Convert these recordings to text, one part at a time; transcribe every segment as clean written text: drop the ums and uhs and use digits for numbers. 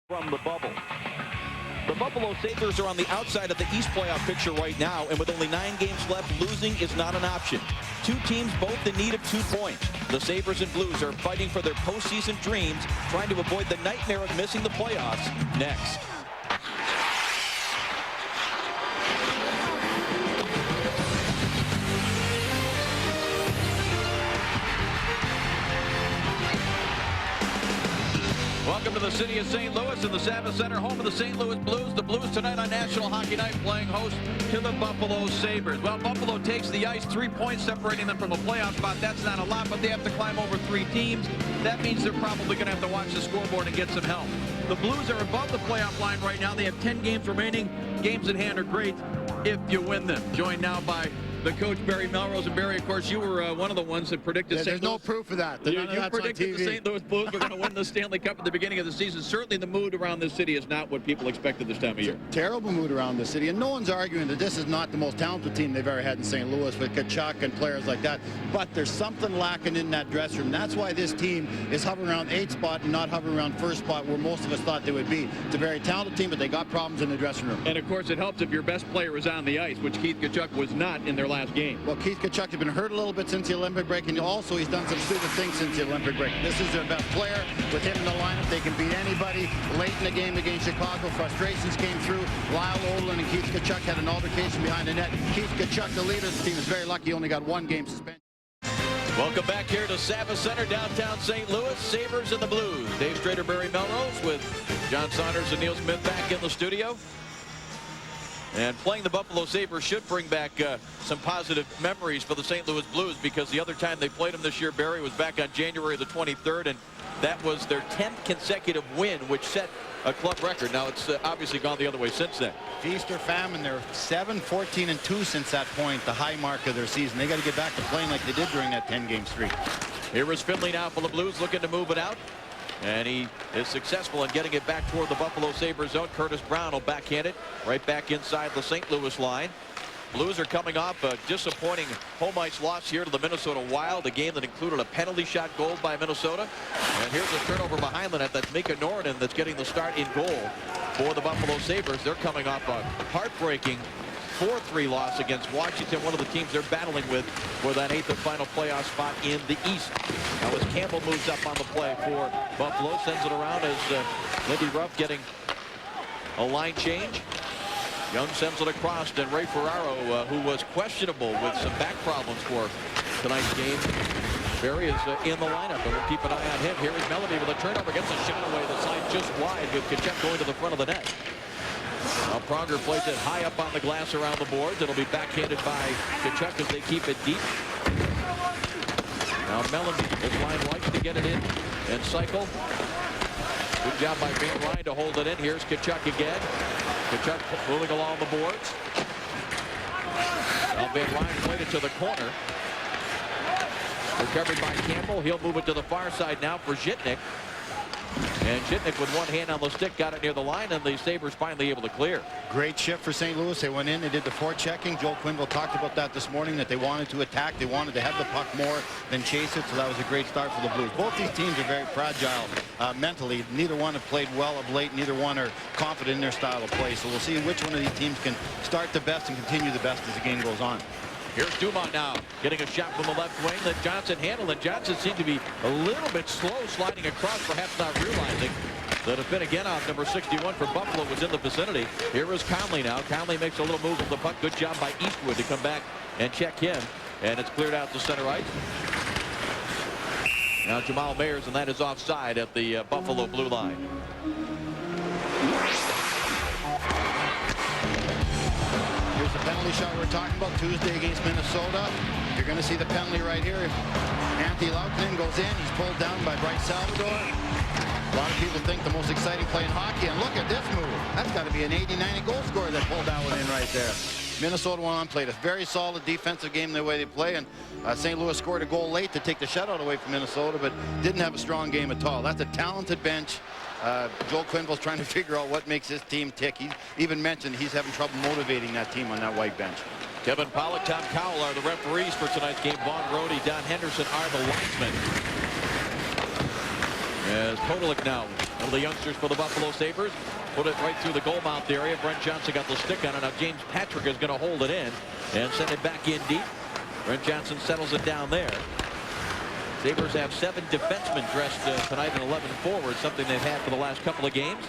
from the bubble. The Buffalo Sabres are on the outside of the East playoff picture right now, and with only 9 games left, losing is not an option. Two teams both in need of 2 points. The Sabres and Blues are fighting for their postseason dreams, trying to avoid the nightmare of missing the playoffs next. Welcome to the city of St. Louis and the Sabres Center, home of the St. Louis Blues. The Blues tonight on National Hockey Night playing host to the Buffalo Sabres. Well, Buffalo takes the ice, 3 points separating them from a playoff spot. That's not a lot, but they have to climb over 3 teams. That means they're probably going to have to watch the scoreboard and get some help. The Blues are above the playoff line right now. They have 10 games remaining. Games in hand are great if you win them. Joined now by the coach, Barry Melrose. And Barry, of course, you were one of the ones that predicted There's no proof of that. You predicted the St. Louis Blues were going to win the Stanley Cup at the beginning of the season. Certainly the mood around this city is not what people expected this time of year. Terrible mood around the city, and no one's arguing that this is not the most talented team they've ever had in St. Louis with Tkachuk and players like that. But there's something lacking in that dressing room. That's why this team is hovering around 8th spot and not hovering around 1st spot where most of us thought they would be. It's a very talented team, but they got problems in the dressing room. And, of course, it helps if your best player is on the ice, which Keith Tkachuk was not in their last game. Well, Keith Tkachuk has been hurt a little bit since the Olympic break, and also he's done some stupid things since the Olympic break. This is their best player. With him in the lineup, they can beat anybody. Late in the game against Chicago, frustrations came through. Lyle Odlund and Keith Tkachuk had an altercation behind the net. Keith Tkachuk, the leader of the team, is very lucky he only got 1 game suspension. Welcome back here to Sabres Center, downtown St. Louis. Sabres and the Blues. Dave Strader, Barry Melrose with John Saunders and Neil Smith back in the studio. And playing the Buffalo Sabres should bring back some positive memories for the St. Louis Blues, because the other time they played them this year, Barry, was back on January the 23rd, and that was their 10th consecutive win, which set a club record. Now, it's obviously gone the other way since then. Feast or famine. They're 7-14-2 since that point, the high mark of their season. They got to get back to playing like they did during that 10-game streak. Here is Finley now for the Blues, looking to move it out. And he is successful in getting it back toward the Buffalo Sabres zone. Curtis Brown will backhand it right back inside the St. Louis line. Blues are coming off a disappointing home ice loss here to the Minnesota Wild, a game that included a penalty shot goal by Minnesota. And here's a turnover behind the net. That's Mika Noronen that's getting the start in goal for the Buffalo Sabres. They're coming off a heartbreaking 4-3 loss against Washington, one of the teams they're battling with for that 8th and final playoff spot in the East. Now as Campbell moves up on the play for Buffalo, sends it around as Lindy Ruff getting a line change. Young sends it across, and Ray Ferraro, who was questionable with some back problems for tonight's game. Barry is in the lineup, and we'll keep an eye on him. Here is Melody with a turnover, gets a shot away that's lined just wide with Tkachuk going to the front of the net. Now Pronger plays it high up on the glass around the boards. It'll be backhanded by Tkachuk as they keep it deep. Now Melody, this line likes to get it in and cycle. Good job by Van Ryn to hold it in. Here's Tkachuk again. Tkachuk moving along the boards. Now Van Ryn played it to the corner. Recovered by Campbell. He'll move it to the far side now for Zhitnik. And Zhitnik with one hand on the stick got it near the line, and the Sabres finally able to clear. Great shift for St. Louis. They went in, they did the forechecking. Joel Quenneville talked about that this morning, that they wanted to attack. They wanted to have the puck more than chase it, so that was a great start for the Blues. Both these teams are very fragile mentally. Neither one have played well of late. Neither one are confident in their style of play. So we'll see which one of these teams can start the best and continue the best as the game goes on. Here's Dumont now, getting a shot from the left wing that Johnson handled, and Johnson seemed to be a little bit slow sliding across, perhaps not realizing that a bit again off number 61 for Buffalo was in the vicinity. Here is Conley now. Conley makes a little move with the puck. Good job by Eastwood to come back and check him, and it's cleared out to center ice. Now Jamal Mayers, and that is offside at the Buffalo blue line. Here's the penalty shot we're talking about Tuesday against Minnesota. You're going to see the penalty right here. Anthony Laukinen goes in. He's pulled down by Bryce Salvador. A lot of people think the most exciting play in hockey. And look at this move. That's got to be an 80-90 goal scorer that pulled that one in right there. Minnesota went on, played a very solid defensive game the way they play. And St. Louis scored a goal late to take the shutout away from Minnesota, but didn't have a strong game at all. That's a talented bench. Joel Quenneville's trying to figure out what makes his team tick. He even mentioned he's having trouble motivating that team on that white bench. Kevin Pollock, Tom Cowell are the referees for tonight's game. Vaughn Brody, Don Henderson are the linesmen. As Podolak now One of the youngsters for the Buffalo Sabres put it right through the goal mouth area. Brent Johnson got the stick on it. Now James Patrick is going to hold it in and send it back in deep. Brent Johnson settles it down there. Sabres have 7 defensemen dressed tonight and 11 forwards, something they've had for the last couple of games.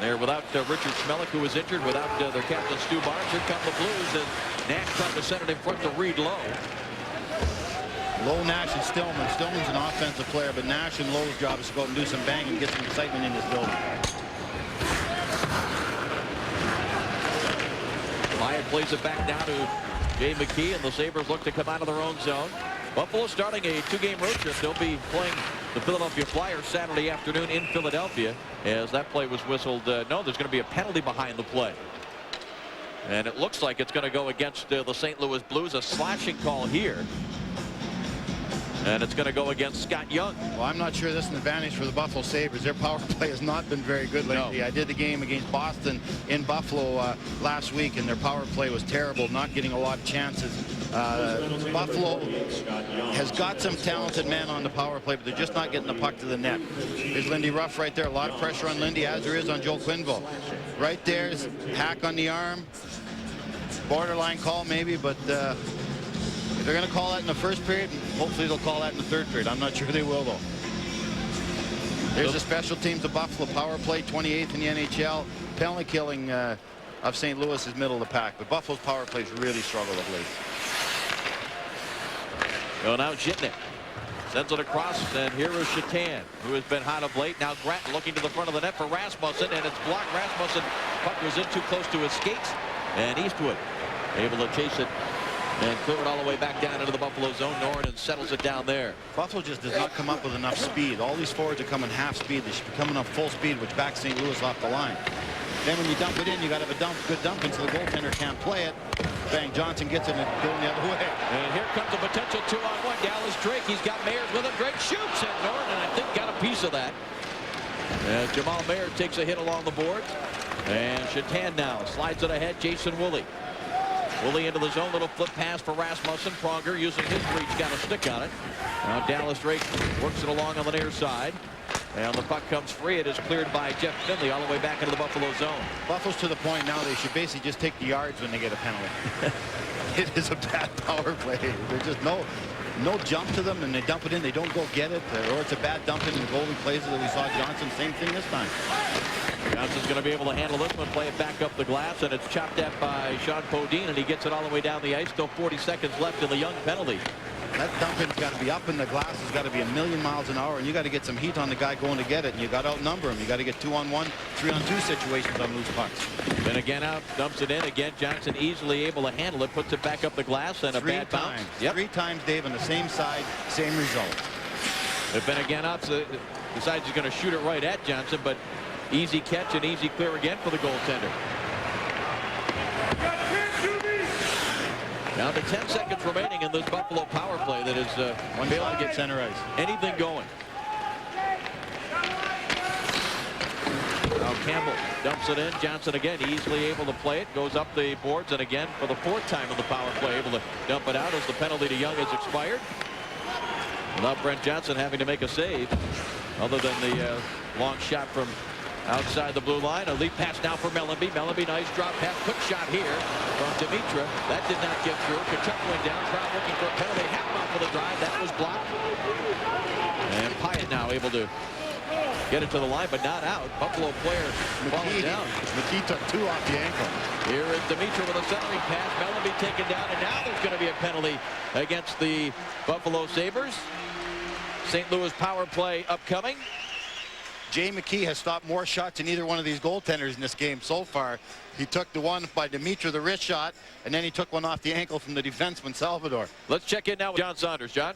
They're without Richard Schmelik, who was injured, without their captain Stu Barnes. Here come the Blues as Nash trying to send it in front to Reed Lowe. Lowe, Nash, and Stillman. Stillman's an offensive player, but Nash and Lowe's job is to go out and do some banging and get some excitement in this building. Myatt plays it back down to Jay McKee, and the Sabres look to come out of their own zone. Buffalo starting a 2-game road trip. They'll be playing the Philadelphia Flyers Saturday afternoon in Philadelphia. As that play was whistled, no, there's going to be a penalty behind the play. And it looks like it's going to go against the St. Louis Blues. A slashing call here. And it's going to go against Scott Young. Well, I'm not sure this is an advantage for the Buffalo Sabres. Their power play has not been very good lately. No. I did the game against Boston in Buffalo last week, and their power play was terrible, not getting a lot of chances. Buffalo has got some talented men on the power play, but they're just not getting the puck to the net. There's Lindy Ruff right there. A lot of pressure on Lindy, as there is on Joe Quenneville. Right there's hack on the arm. Borderline call maybe, but if they're going to call that in the first period, hopefully they'll call that in the third period. I'm not sure they will, though. There's the special teams of Buffalo. Power play 28th in the NHL. Penalty killing of St. Louis is middle of the pack, but Buffalo's power plays really struggle of late. So now Zhitnik sends it across, and here is Shatan, who has been hot of late. Now Gratton looking to the front of the net for Rasmussen, and it's blocked. Rasmussen, puck was in too close to his skates, and Eastwood able to chase it and clear it all the way back down into the Buffalo zone. Norton settles it down there. Buffalo just does not come up with enough speed. All these forwards are coming half speed. They should be coming up full speed, which backs St. Louis off the line. Then when you dump it in, you got to have a good dump in so the goaltender can't play it. Bang, Johnson gets it and it's going the other way. And here comes a potential 2-on-1. Dallas Drake, he's got Mayers with him. Drake shoots, and Norton, I think, got a piece of that. And Jamal Mayer takes a hit along the boards. And Shatan now slides it ahead. Jason Woolley. Woolley into the zone. Little flip pass for Rasmussen. Pronger using his reach, got a stick on it. Now Dallas Drake works it along on the near side. And the puck comes free. It is cleared by Jeff Finley all the way back into the Buffalo zone. Buffalo's to the point now they should basically just take the yards when they get a penalty. It is a bad power play. There's just no jump to them, and they dump it in. They don't go get it, or it's a bad dump in, and the goalie plays it. We saw Johnson, same thing this time. Johnson's going to be able to handle this one, play it back up the glass, and it's chopped at by Sean Podine, and he gets it all the way down the ice. Still 40 seconds left in the Young penalty. That dumping's got to be up in the glass. It's got to be a million miles an hour, and you got to get some heat on the guy going to get it, and you got to outnumber him. You got to get 2-on-1, 3-on-2 situations on loose pucks. Then again out, dumps it in. Again, Johnson easily able to handle it, puts it back up the glass, and a bad bounce. Yep. 3 times, Dave, on the same side, same result. If Ben again up, decides he's going to shoot it right at Johnson, but easy catch and easy clear again for the goaltender. Down to 10 seconds remaining in this Buffalo power play that is failing to get center ice. Anything going. Now Campbell dumps it in. Johnson again easily able to play it. Goes up the boards, and again for the 4th time in the power play able to dump it out as the penalty to Young has expired. Without Brent Johnson having to make a save, other than the long shot from outside the blue line. A lead pass now for Mellanby. Mellanby, nice drop pass. Quick shot here from Dimitra. That did not get through. Kachuk went down. Crowd looking for a penalty. Half for the drive. That was blocked. And Pyatt now able to get it to the line, but not out. Buffalo player falling down. McKee took 2 off the ankle. Here is Dimitra with a centering pass. Mellanby taken down, and now there's going to be a penalty against the Buffalo Sabres. St. Louis power play upcoming. Jay McKee has stopped more shots than either one of these goaltenders in this game so far. He took the one by Dimitra, the wrist shot, and then he took one off the ankle from the defenseman Salvador. Let's check in now with John Saunders. John?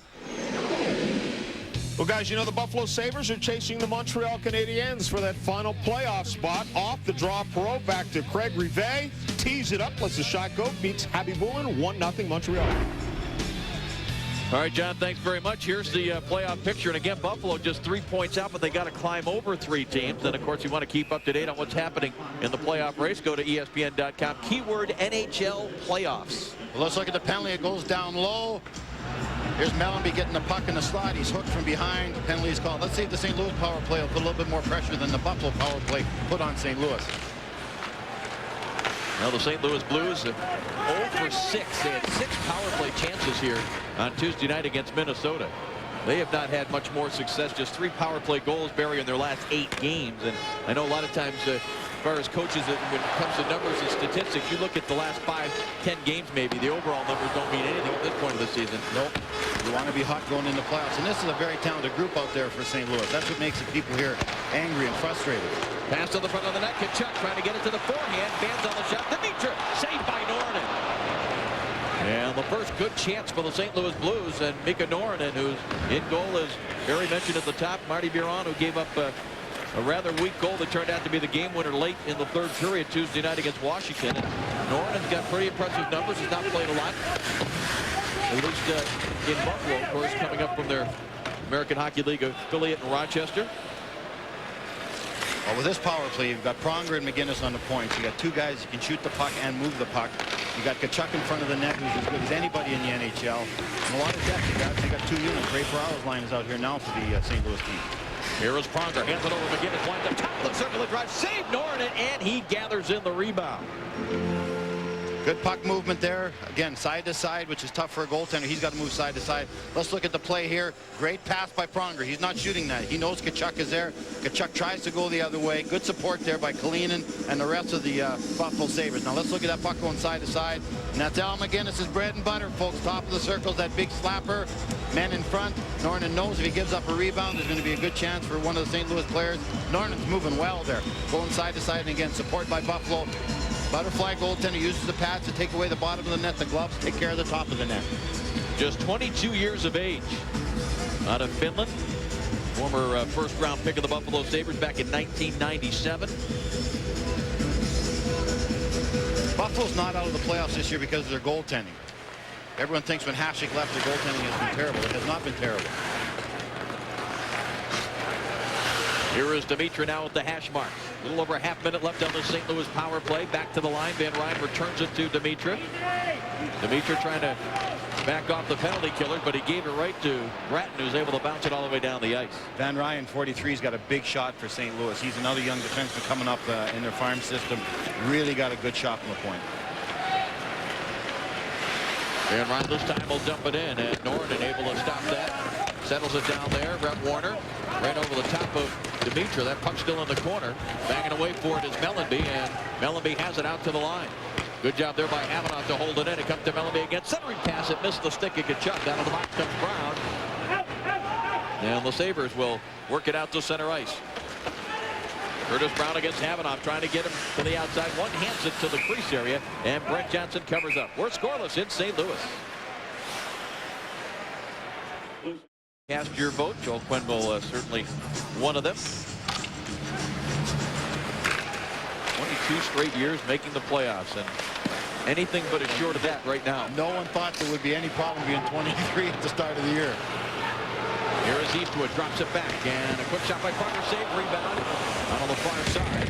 Well, guys, you know the Buffalo Sabres are chasing the Montreal Canadiens for that final playoff spot. Off the draw pro, back to Craig Rivet. Tees it up, lets the shot go, beats Habibulin, 1-0 Montreal. All right, John, thanks very much. Here's the playoff picture. And again, Buffalo just 3 points out, but they got to climb over 3 teams. And, of course, you want to keep up to date on what's happening in the playoff race. Go to ESPN.com. Keyword NHL playoffs. Well, let's look at the penalty. It goes down low. Here's Mellenby getting the puck in the slot. He's hooked from behind. Penalty is called. Let's see if the St. Louis power play will put a little bit more pressure than the Buffalo power play put on St. Louis. Now the St. Louis Blues 0 for 6. They had 6 power play chances here on Tuesday night against Minnesota. They have not had much more success. Just 3 power play goals, Barry, in their last 8 games. And I know a lot of times as far as coaches, when it comes to numbers and statistics, you look at the last 5-10 games maybe. The overall numbers don't mean anything at this point of the season. Nope. You want to be hot going into playoffs. And this is a very talented group out there for St. Louis. That's what makes the people here angry and frustrated. Pass to the front of the net. Tkachuk trying to get it to the forehand. Bands on the shot. Dimitra saved by Norton. And the first good chance for the St. Louis Blues, and Mika Norrinen, who's in goal, as Barry mentioned at the top. Marty Biron, who gave up a rather weak goal that turned out to be the game winner late in the 3rd period Tuesday night against Washington. And Norrinen's got pretty impressive numbers. He's not played a lot, at least in Buffalo, of course, coming up from their American Hockey League affiliate in Rochester. Well, with this power play, you've got Pronger and McGinnis on the points. You got 2 guys who can shoot the puck and move the puck. You got Tkachuk in front of the net, who's as good as anybody in the NHL. And a lot of depth. You got 2 units. Ray Ferraro's line is out here now for the St. Louis team. Here is Pronger, hands it over McGinnis, lines up top of the circle of drive, save Norrinen, and he gathers in the rebound. Good puck movement there. Again, side to side, which is tough for a goaltender. He's got to move side to side. Let's look at the play here. Great pass by Pronger. He's not shooting that. He knows Tkachuk is there. Tkachuk tries to go the other way. Good support there by Kalinin and the rest of the Buffalo Sabres. Now let's look at that puck going side to side. And that's Al McGinnis' bread and butter, folks. Top of the circle, that big slapper. Men in front. Norrinen knows if he gives up a rebound, there's going to be a good chance for one of the St. Louis players. Norrinen's moving well there. Going side to side, and again, support by Buffalo. Butterfly goaltender uses the pads to take away the bottom of the net. The gloves take care of the top of the net. Just 22 years of age. Out of Finland. Former first-round pick of the Buffalo Sabres back in 1997. Buffalo's not out of the playoffs this year because of their goaltending. Everyone thinks when Hasek left, their goaltending has been terrible. It has not been terrible. Here is Dimitra now at the hash mark. A little over a half-minute left on the St. Louis power play. Back to the line. Van Ryn returns it to Dimitra. Dimitra trying to back off the penalty killer, but he gave it right to Gratton, who's able to bounce it all the way down the ice. Van Ryn, 43, has got a big shot for St. Louis. He's another young defenseman coming up in their farm system. Really got a good shot from the point. Van Ryn this time will dump it in, and Norrinen able to stop that. Settles it down there. Brett Warner right over the top of Dimitra. That puck's still in the corner. Banging away for it is Mellenby, and Mellenby has it out to the line. Good job there by Avanoff to hold it in. It comes to Mellenby again. Centering pass. It missed the stick of Tkachuk. Down to the box comes Brown. And the Sabres will work it out to center ice. Curtis Brown against Avanoff, trying to get him to the outside. One hands it to the crease area, and Brent Johnson covers up. We're scoreless in St. Louis. Cast your vote. Joel Quenneville certainly one of them. 22 straight years making the playoffs, and anything but assured of that right now. No one thought there would be any problem being 23 at the start of the year. Here is Eastwood, drops it back, and a quick shot by Pronger, save, rebound out on the far side.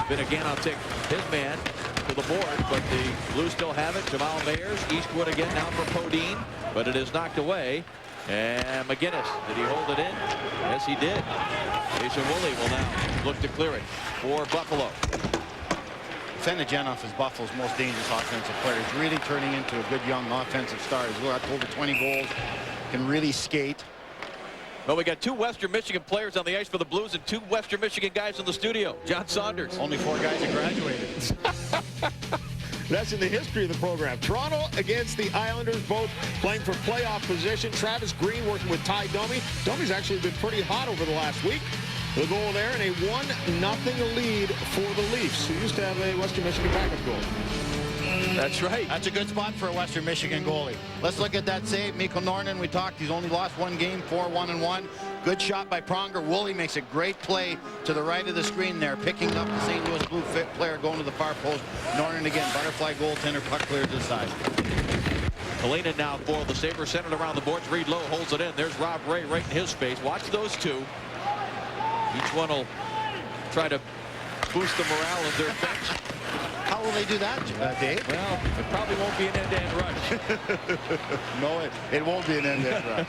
But again, I'll take his man to the board, but the Blues still have it. Jamal Mayers, Eastwood again now for Podine, but it is knocked away. And McGinnis, did he hold it in? Yes, he did. Jason Woolley will now look to clear it for Buffalo. Fennegenov is Buffalo's most dangerous offensive player. He's really turning into a good young offensive star. He's got over 20 goals, can really skate. Well, we got 2 Western Michigan players on the ice for the Blues and 2 Western Michigan guys in the studio. John Saunders. Only 4 guys that graduated. That's in the history of the program. Toronto against the Islanders, both playing for playoff position. Travis Green working with Ty Domi. Domi's actually been pretty hot over the last week. The goal there, and a 1-0 lead for the Leafs, who used to have a Western Michigan backup goal. That's right. That's a good spot for a Western Michigan goalie. Let's look at that save. Mikko Norrinen, we talked, he's only lost 1 game, 4-1-1. Good shot by Pronger. Woolley makes a great play to the right of the screen there, picking up the St. Louis Blue player going to the far post. Norrinen again, butterfly goaltender, puck clear to the side. Kalinin now for the Sabres, centered around the boards. Reed Lowe holds it in. There's Rob Ray right in his face. Watch those 2. Each one will try to boost the morale of their bench. How will they do that, Dave? Well, it probably won't be an end-to-end rush. No, it won't be an end-to-end rush.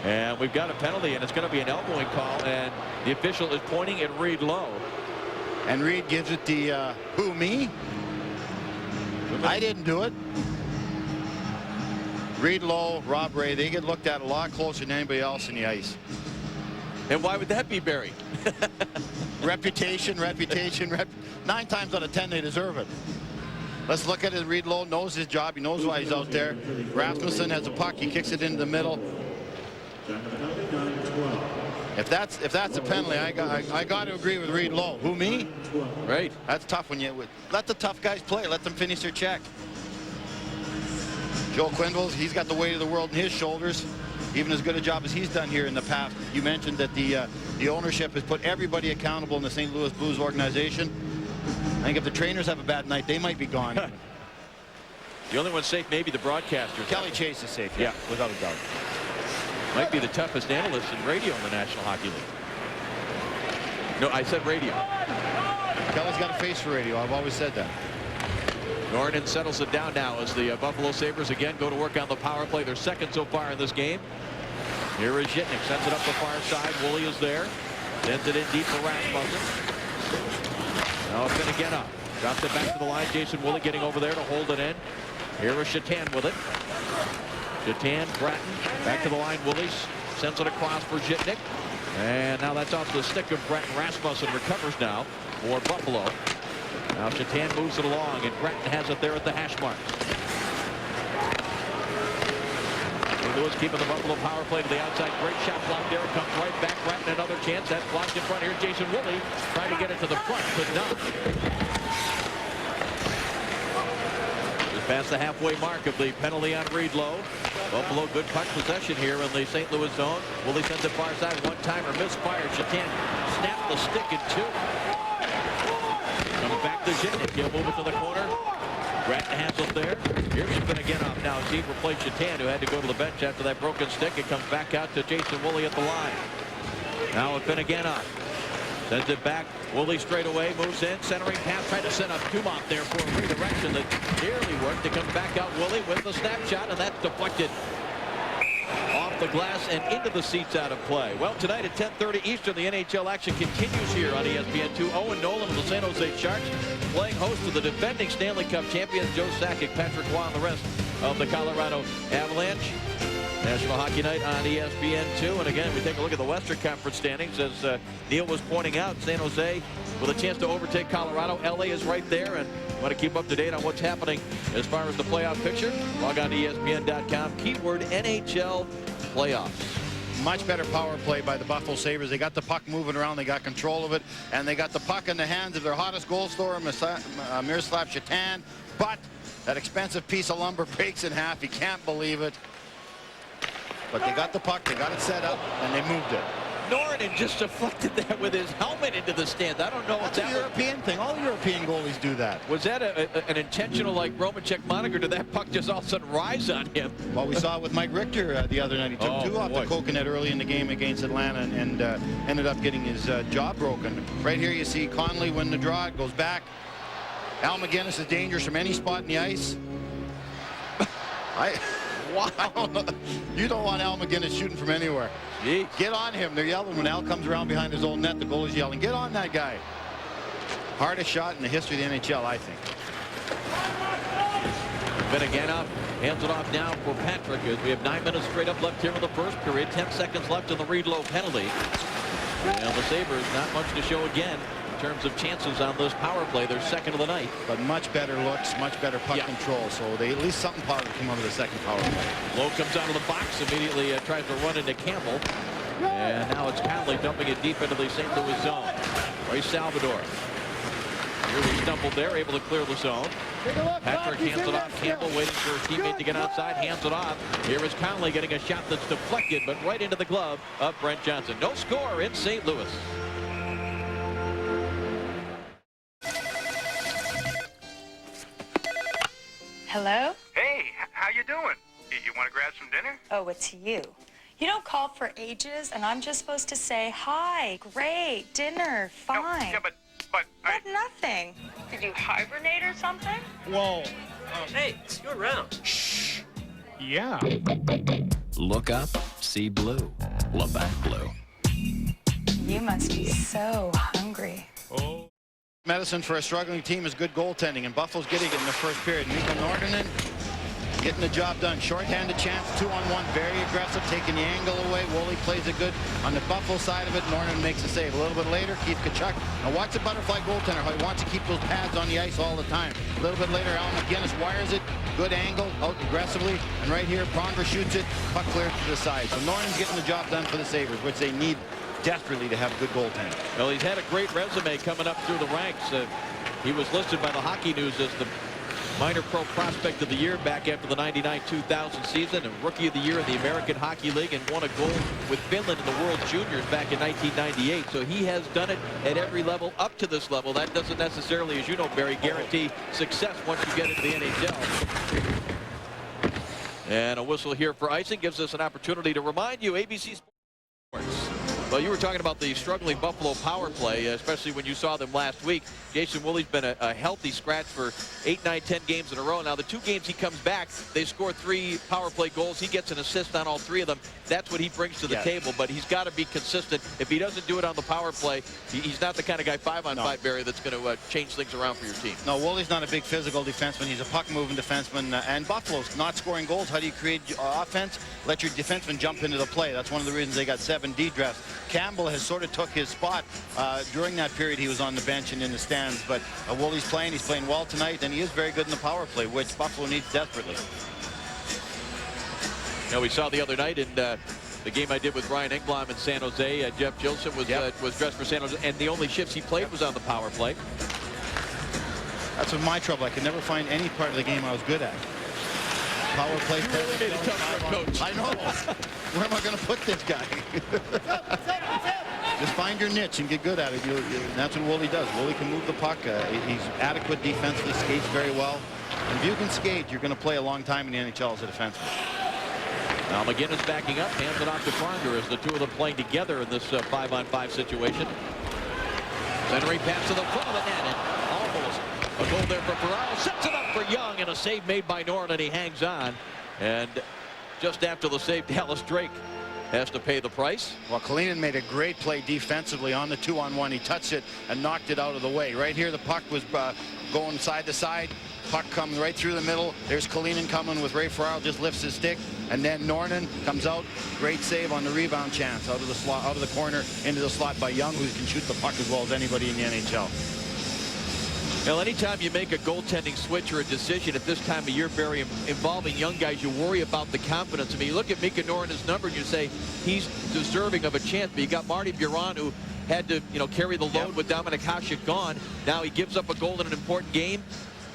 And we've got a penalty, and it's going to be an elbowing call, and the official is pointing at Reed Lowe. And Reed gives it the, who, me? I didn't do it. Reed Lowe, Rob Ray, they get looked at a lot closer than anybody else in the ice. And why would that be, Barry? Reputation. 9 times out of 10, they deserve it. Let's look at it. Reed Lowe knows his job. He knows why he's out there. Rasmussen has a puck. He kicks it into the middle. If that's a penalty, I got to agree with Reed Lowe. Who, me? Right. That's tough when you let the tough guys play. Let them finish their check. Joe Quenneville, he's got the weight of the world in his shoulders. Even as good a job as he's done here in the past. You mentioned that the ownership has put everybody accountable in the St. Louis Blues organization. I think if the trainers have a bad night, they might be gone. The only one safe, maybe the broadcasters. Kelly Chase is safe, yeah, without a doubt. Might be the toughest analyst in radio in the National Hockey League. No, I said radio. Kelly's got a face for radio. I've always said that. Norton settles it down now as the Buffalo Sabres again go to work on the power play. They're second so far in this game. Here is Zhitnik. Sends it up the far side. Woolley is there. Sends it in deep for Rasmussen. Now it's again up. Drops it back to the line. Jason Woolley getting over there to hold it in. Here is Shatan with it. Shatan, Bratton, back to the line. Woolley sends it across for Zhitnik. And now that's off the stick of Bratton. Rasmussen recovers now for Buffalo. Now Shatan moves it along, and Bratton has it there at the hash marks. Lewis keeping the Buffalo power play to the outside. Great shot block there. It comes right back. Bratton another chance. That's blocked in front here. Jason Woolley trying to get it to the front, could not. Just past the halfway mark of the penalty on Reed Lowe. Buffalo good puck possession here in the St. Louis zone. Woolley sends it far side. One-timer misfire. Shatan snapped the stick in two. Comes back to Zhitnik. He'll move it to the corner. Bratton has it there. Here's Finnegan now. He replaced Shatan, who had to go to the bench after that broken stick. It comes back out to Jason Woolley at the line. Now with Finnegan up. Sends it back. Woolley straight away. Moves in. Centering pass. Trying to set up Dumont there for a redirection that nearly worked. It comes back out Woolley with the snapshot, and that's deflected off the glass and into the seats out of play. Well, tonight at 10:30 Eastern, the NHL action continues here on ESPN2. Owen Nolan of the San Jose Sharks playing host to the defending Stanley Cup champions Joe Sakic, Patrick Roy, and the rest of the Colorado Avalanche. National Hockey Night on ESPN2. And again, we take a look at the Western Conference standings. As Neil was pointing out, San Jose with a chance to overtake Colorado. LA is right there, and want to keep up to date on what's happening as far as the playoff picture. Log on to ESPN.com. Keyword NHL playoffs. Much better power play by the Buffalo Sabres. They got the puck moving around. They got control of it. And they got the puck in the hands of their hottest goal scorer, Miroslav Shatan. But that expensive piece of lumber breaks in half. You can't believe it. But they got the puck. They got it set up, and they moved it. Norton just deflected that with his helmet into the stands. I don't know if that's a European thing. All European goalies do that. Was that an intentional, like, Romachek moniker? Did that puck just all of a sudden rise on him? Well, we saw it with Mike Richter the other night. He took two off the coconut early in the game against Atlanta and ended up getting his jaw broken. Right here you see Conley win the draw. It goes back. Al McGinnis is dangerous from any spot in the ice. Wow. You don't want Al McGinnis shooting from anywhere. Jeez. Get on him. They're yelling when Al comes around behind his own net. The goalie's yelling, get on that guy. Hardest shot in the history of the NHL, I think. Finnegan up. Hands it off now for Patrick as we have 9 minutes straight up left here in the first period. 10 seconds left in the Reed Lowe penalty. And the Sabres, not much to show again in terms of chances on this power play. They're second of the night. But much better looks, much better puck control. So they at least something positive come out of the second power play. Lowe comes out of the box, immediately tries to run into Campbell. And now it's Conley dumping it deep into the St. Louis zone. Ray Salvador. Here he stumbled there, able to clear the zone. Patrick hands it off. Campbell waiting for his teammate to get outside. Hands it off. Here is Conley getting a shot that's deflected, but right into the glove of Brent Johnson. No score in St. Louis. Hello? Hey, how you doing? You want to grab some dinner? Oh, it's you. You don't call for ages, and I'm just supposed to say, hi, great, dinner, fine. No, yeah, but But But nothing. Did you hibernate or something? Whoa. Hey, you're around. Yeah. Look up, see blue. Labatt Blue. You must be so hungry. Medicine for a struggling team is good goaltending, and Buffalo's getting it in the first period. Mikko Nortanen getting the job done. Short-handed chance, 2-on-1, very aggressive, taking the angle away. Woolley plays it good on the Buffalo side of it. Nortanen makes a save. A little bit later, Keith Tkachuk. Now watch the butterfly goaltender, how he wants to keep those pads on the ice all the time. A little bit later, Alan McGinnis wires it. Good angle, out aggressively. And right here, Pronger shoots it. Puck cleared to the side. So Nortonen's getting the job done for the Sabres, which they need desperately to have good goaltending. Well, he's had a great resume coming up through the ranks. He was listed by the Hockey News as the minor pro prospect of the year back after the 99-2000 season, and rookie of the year in the American Hockey League, and won a gold with Finland in the World Juniors back in 1998. So he has done it at every level up to this level. That doesn't necessarily, as you know, Barry, guarantee success once you get into the NHL. And a whistle here for icing gives us an opportunity to remind you ABC Sports. Well, you were talking about the struggling Buffalo power play, especially when you saw them last week. Jason Woolley's been a healthy scratch for 8, 9, 10 games in a row. Now, the 2 games he comes back, they score 3 power play goals. He gets an assist on all 3 of them. That's what he brings to the table, but he's got to be consistent. If he doesn't do it on the power play, he's not the kind of guy 5-on-5, Barry, that's going to change things around for your team. No, Woolley's not a big physical defenseman. He's a puck-moving defenseman, and Buffalo's not scoring goals. How do you create offense? Let your defenseman jump into the play. That's one of the reasons they got 7 D drafts. Campbell has sort of took his spot during that period. He was on the bench and in the stands, but Woolley's playing. He's playing well tonight, and he is very good in the power play, which Buffalo needs desperately. Now, we saw the other night in the game I did with Ryan Engblom in San Jose. Jeff Jilson was dressed for San Jose, and the only shifts he played was on the power play. That's my trouble. I could never find any part of the game I was good at. Power play. You really made it tough for a coach. I know. Where am I going to put this guy? Just find your niche and get good at it. And that's what Woolley does. Woolley can move the puck. He's adequate defensively, skates very well. And if you can skate, you're going to play a long time in the NHL as a defenseman. Now McGinnis backing up, hands it off to Pronger as the 2 of them playing together in this 5-on-5 situation. Centering pass to the front of the net, and almost a goal there for Ferraro. Sets it up for Young, and a save made by Norton, and he hangs on. And just after the save, Dallas Drake has to pay the price. Well, Kalinin made a great play defensively on the 2-on-1. He touched it and knocked it out of the way. Right here, the puck was going side to side. Puck comes right through the middle. There's Kalinin coming with Ray Ferraro, just lifts his stick, and then Norton comes out. Great save on the rebound chance out of the slot, out of the corner into the slot by Young, who can shoot the puck as well as anybody in the NHL. Well, anytime you make a goaltending switch or a decision at this time of year, Barry, involving young guys, you worry about the confidence. I mean, you look at Mikko Nortonen's number and you say he's deserving of a chance, but you got Marty Biron, who had to, carry the load with Dominik Hasek gone. Now he gives up a goal in an important game,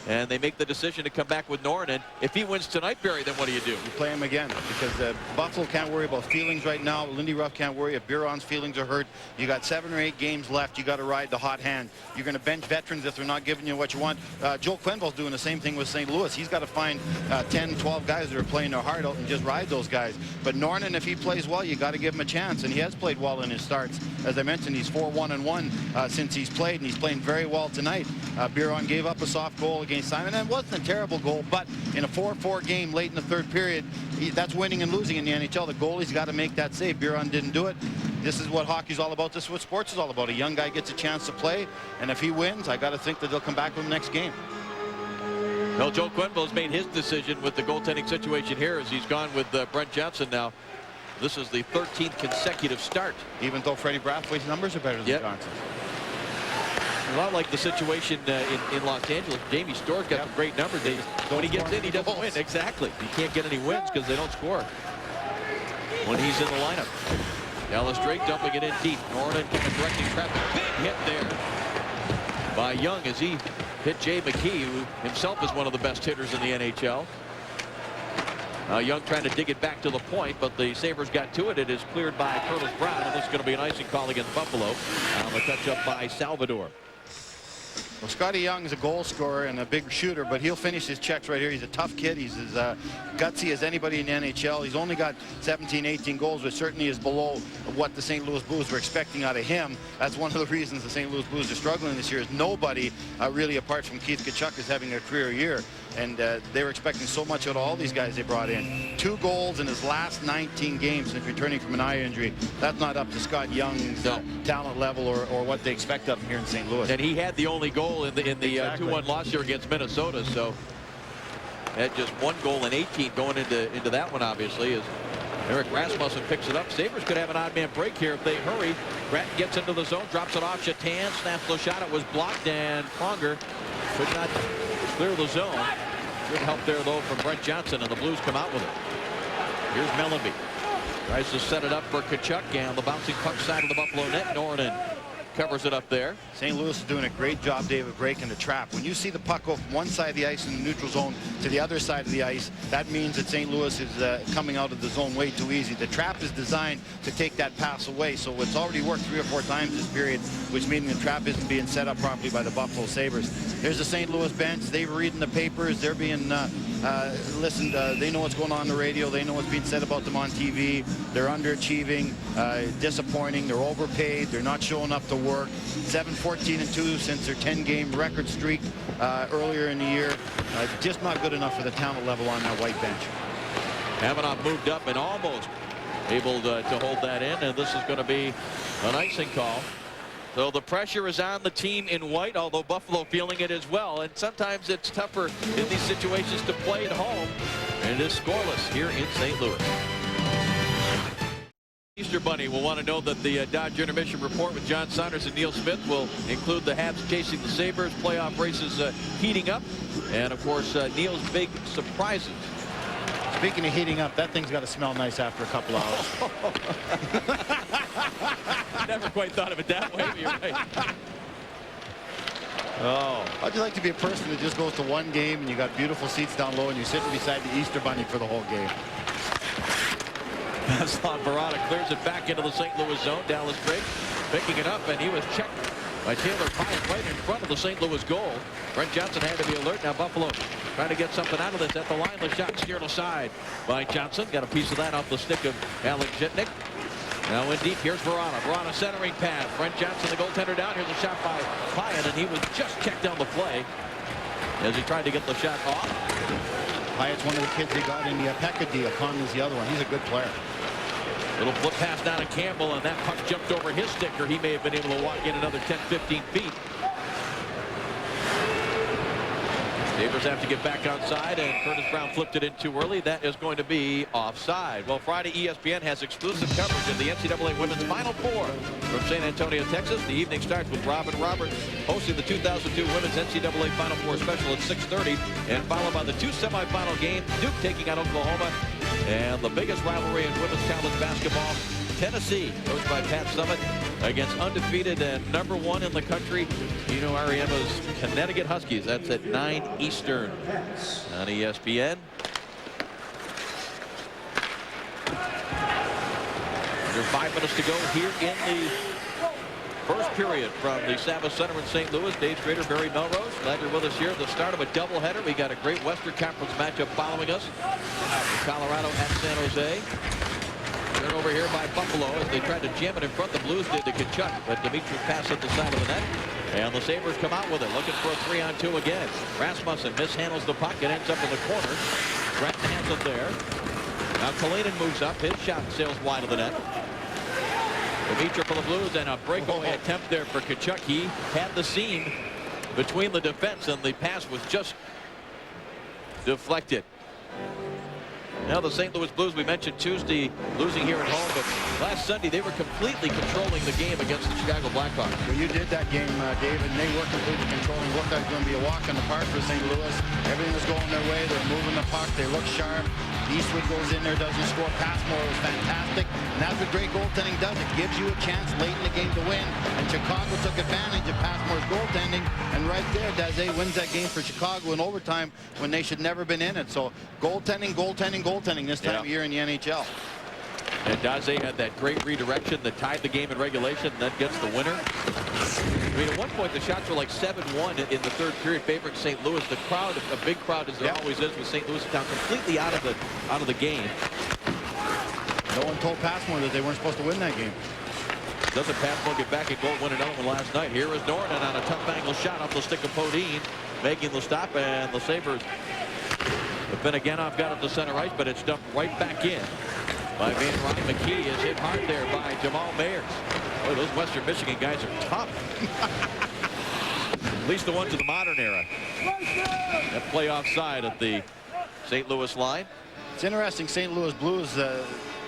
and they make the decision to come back with Norton. If he wins tonight, Barry, then what do? You play him again, because Buffalo can't worry about feelings right now. Lindy Ruff can't worry if Biron's feelings are hurt. You got 7 or 8 games left. You got to ride the hot hand. You're going to bench veterans if they're not giving you what you want. Joel Quenneville's doing the same thing with St. Louis. He's got to find 10, 12 guys that are playing their heart out and just ride those guys. But Norton, if he plays well, you got to give him a chance, and he has played well in his starts. As I mentioned, he's 4-1-1 since he's played, and he's playing very well tonight. Biron gave up a soft goal against Simon, and it wasn't a terrible goal, but in a 4-4 game late in the 3rd period, that's winning and losing in the NHL. The goalie's got to make that save. Biron didn't do it. This is what hockey's all about. This is what sports is all about. A young guy gets a chance to play, and if he wins, I got to think that they'll come back with the next game. Well, Joe Quenneville's made his decision with the goaltending situation here as he's gone with Brent Johnson now. This is the 13th consecutive start. Even though Freddie Brathwaite's numbers are better than Johnson's. A lot like the situation in Los Angeles. Jamie Storr's got some great numbers. When he gets in, he doesn't win. Exactly. He can't get any wins because they don't score when he's in the lineup. Dallas Drake dumping it in deep. Norton directing traffic. Big hit there by Young as he hit Jay McKee, who himself is one of the best hitters in the NHL. Young trying to dig it back to the point, but the Sabres got to it. It is cleared by Curtis Brown, and this is going to be an icing call against Buffalo. On the touch up by Salvador. Well, Scotty Young is a goal scorer and a big shooter, but he'll finish his checks right here. He's a tough kid. He's as gutsy as anybody in the NHL. He's only got 17, 18 goals, which certainly is below what the St. Louis Blues were expecting out of him. That's one of the reasons the St. Louis Blues are struggling this year. Is nobody really, apart from Keith Tkachuk, is having a career year. And they were expecting so much out of all these guys they brought in. 2 goals in his last 19 games since returning from an eye injury. That's not up to Scott Young's talent level or what they expect of him here in St. Louis. And he had the only goal in the 2-1 loss here against Minnesota. So had just 1 goal in 18 going into that one, obviously, as Eric Rasmussen picks it up. Sabres could have an odd man break here if they hurry. Gratton gets into the zone, drops it off. Shatan snaps the shot. It was blocked, and Pronger could not clear the zone. Good help there, though, from Brent Johnson, and the Blues come out with it. Here's Mellanby. Tries to set it up for Tkachuk, and the bouncing puck side of the Buffalo net. Norton covers it up there. St. Louis is doing a great job, David, breaking the trap. When you see the puck go from one side of the ice in the neutral zone to the other side of the ice, that means that St. Louis is coming out of the zone way too easy. The trap is designed to take that pass away, so it's already worked 3 or 4 times this period, which means the trap isn't being set up properly by the Buffalo Sabres. There's the St. Louis bench. They're reading the papers. They're being listened. They know what's going on the radio. They know what's being said about them on TV. They're underachieving, disappointing. They're overpaid. They're not showing up to work. 7-14-2 since their 10-game record streak earlier in the year. Just not good enough for the talent level on that white bench. Kavanaugh moved up and almost able to hold that in, and this is going to be an icing call. So the pressure is on the team in white, although Buffalo feeling it as well. And sometimes it's tougher in these situations to play at home. And it is scoreless here in St. Louis. Easter Bunny will want to know that the Dodge Intermission Report with John Saunders and Neil Smith will include the Habs chasing the Sabres, playoff races heating up, and of course Neil's big surprises. Speaking of heating up, that thing's got to smell nice after a couple hours. Never quite thought of it that way, but you're right. Oh, how'd you like to be a person that just goes to one game and you got beautiful seats down low and you're sitting beside the Easter Bunny for the whole game? Aslan Barada clears it back into the St. Louis zone. Dallas Drake picking it up, and he was checked by Taylor Pyatt right in front of the St. Louis goal. Brent Johnson had to be alert. Now Buffalo trying to get something out of this at the line. The shot steered aside by Johnson. Got a piece of that off the stick of Alec Zhitnik. Now in deep, here's Verana. Verana centering pass. Brent Johnson, the goaltender, down. Here's a shot by Pyatt, and he was just checked down the play as he tried to get the shot off. Pyatt's one of the kids they got in the Pekka deal. Conley's the other one. He's a good player. Little flip pass down to Campbell, and that puck jumped over his stick, or he may have been able to walk in another 10-15 feet. Sabres have to get back outside, and Curtis Brown flipped it in too early. That is going to be offside. Well, Friday, ESPN has exclusive coverage of the NCAA Women's Final Four from San Antonio, Texas. The evening starts with Robin Roberts hosting the 2002 Women's NCAA Final Four special at 6:30, and followed by the 2 semifinal games, Duke taking on Oklahoma, and the biggest rivalry in women's college basketball, Tennessee, coached by Pat Summitt, against undefeated and #1 in the country, Gino Ariema's Connecticut Huskies. That's at 9 Eastern on ESPN. Under 5 minutes to go here in the first period from the Sabres Center in St. Louis. Dave Schrader, Barry Melrose, glad you're with us here at the start of a doubleheader. We got a great Western Conference matchup following us. Colorado at San Jose. Turnover here by Buffalo as they tried to jam it in front. The Blues did to Tkachuk, but Dimitri passed at the side of the net. And the Sabres come out with it, looking for a 3-on-2 again. Rasmussen mishandles the puck. It ends up in the corner. Gratton has it there. Now Kalinin moves up. His shot sails wide of the net. Dimitri for the Blues, and a breakaway attempt there for Tkachuk. He had the seam between the defense, and the pass was just deflected. Now the St. Louis Blues, we mentioned Tuesday losing here at home, but last Sunday they were completely controlling the game against the Chicago Blackhawks. Well, you did that game, David, and they were completely controlling. Looked like it was going to be a walk in the park for St. Louis. Everything was going their way. They're moving the puck. They look sharp. Eastwood goes in there, doesn't score. Passmore was fantastic, and that's what great goaltending does. It gives you a chance late in the game to win, and Chicago took advantage of Passmore's goaltending, and right there, Daze wins that game for Chicago in overtime when they should never been in it. So goaltending, goaltending, goaltending this time of year in the NHL. And Daze had that great redirection that tied the game in regulation and then gets the winner. I mean, at one point the shots were like 7-1 in the third period favoring St. Louis. The crowd, a big crowd as there always is with St. Louis down completely out of the game. No one told Passmore that they weren't supposed to win that game. Doesn't Passmore get back and goal win another one last night? Here is Norton on a tough angle shot off the stick of Podine, making the stop, and the Sabres have been again off guard at the center ice, but it's dumped right back in by Van Ryn. McKee is hit hard there by Jamal Mayers. Oh, those Western Michigan guys are tough. At least the ones of the modern era. That playoff side at the St. Louis line. It's interesting, St. Louis Blues,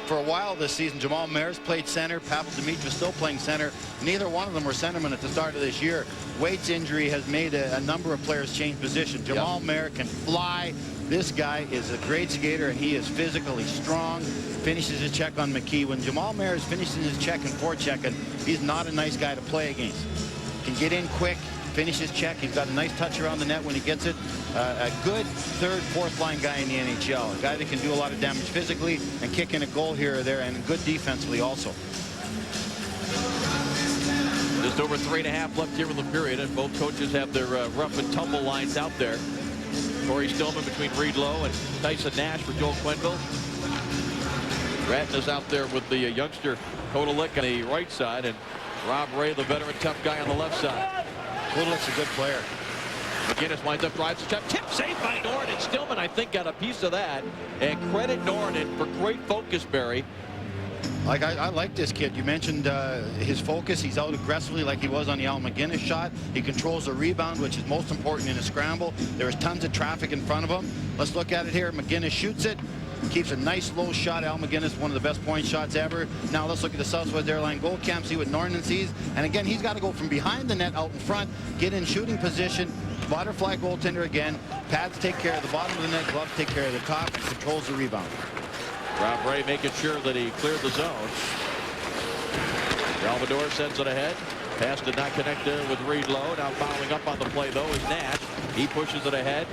for a while this season, Jamal Mayers played center. Pavel Demitra still playing center. Neither one of them were centermen at the start of this year. Wade's injury has made a number of players change position. Jamal Mayers can fly. This guy is a great skater, and he is physically strong. Finishes his check on McKee. When Jamal Mayers finishes his check and forechecking, he's not a nice guy to play against. Can get in quick, finish his check. He's got a nice touch around the net when he gets it. A good third, fourth line guy in the NHL. A guy that can do a lot of damage physically and kick in a goal here or there, and good defensively also. Just over 3.5 left here in the period, and both coaches have their rough and tumble lines out there. Corey Stillman between Reed Lowe and Tyson Nash for Joel Quenneville. Gratton is out there with the youngster Kodalik on the right side, and Rob Ray, the veteran tough guy, on the left side. Kodalik's a good player. McGinnis winds up, drives the shot, tip saved by Norton. Stillman, I think, got a piece of that. And credit Norton for great focus, Barry. Like I like this kid. You mentioned his focus. He's out aggressively like he was on the Al McGinnis shot. He controls the rebound, which is most important in a scramble. There's tons of traffic in front of him. Let's look at it here. McGinnis shoots it. Keeps a nice low shot. Al McGinnis, one of the best point shots ever. Now let's look at the Southwest Airline goal cam, see what Norton sees. And again, he's got to go from behind the net out in front, get in shooting position. Butterfly goaltender again. Pads take care of the bottom of the net. Gloves take care of the top. And controls the rebound. Rob Ray making sure that he cleared the zone. Salvador sends it ahead. Pass did not connect with Reed Lowe. Now following up on the play, though, is Nash. He pushes it ahead.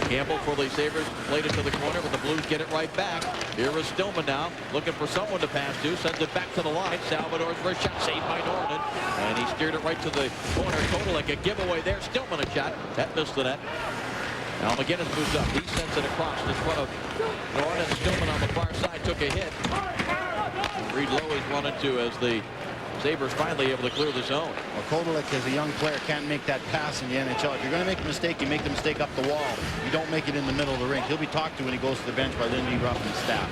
Campbell for the Sabres played it to the corner, but the Blues get it right back. Here is Stillman now, looking for someone to pass to. Sends it back to the line. Salvador's first shot saved by Norton. And he steered it right to the corner. Kodalik a giveaway there. Stillman a shot. That missed the net. Now McGinnis moves up. He sends it across in front of Norton. Stillman on the far side took a hit. Reed Lowe is run into as the Sabres finally able to clear the zone. Well, Kodalik, as a young player, can't make that pass in the NHL. If you're going to make a mistake, you make the mistake up the wall. You don't make it in the middle of the rink. He'll be talked to when he goes to the bench by Lindy Ruff and staff.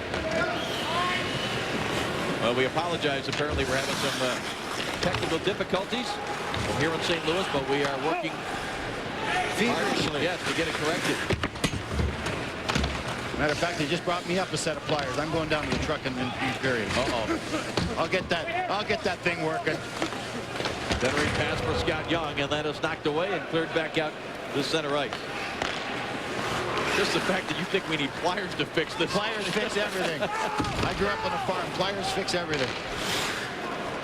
Well, we apologize. Apparently, we're having some technical difficulties here in St. Louis, but we are working feverishly, yes, to get it corrected. Matter of fact, they just brought me up a set of pliers. I'm going down to the truck in these periods. I'll get that thing working. Centering pass for Scott Young, and that is knocked away and cleared back out to center ice. Just the fact that you think we need pliers to fix this. Pliers fix everything. I grew up on a farm. Pliers fix everything.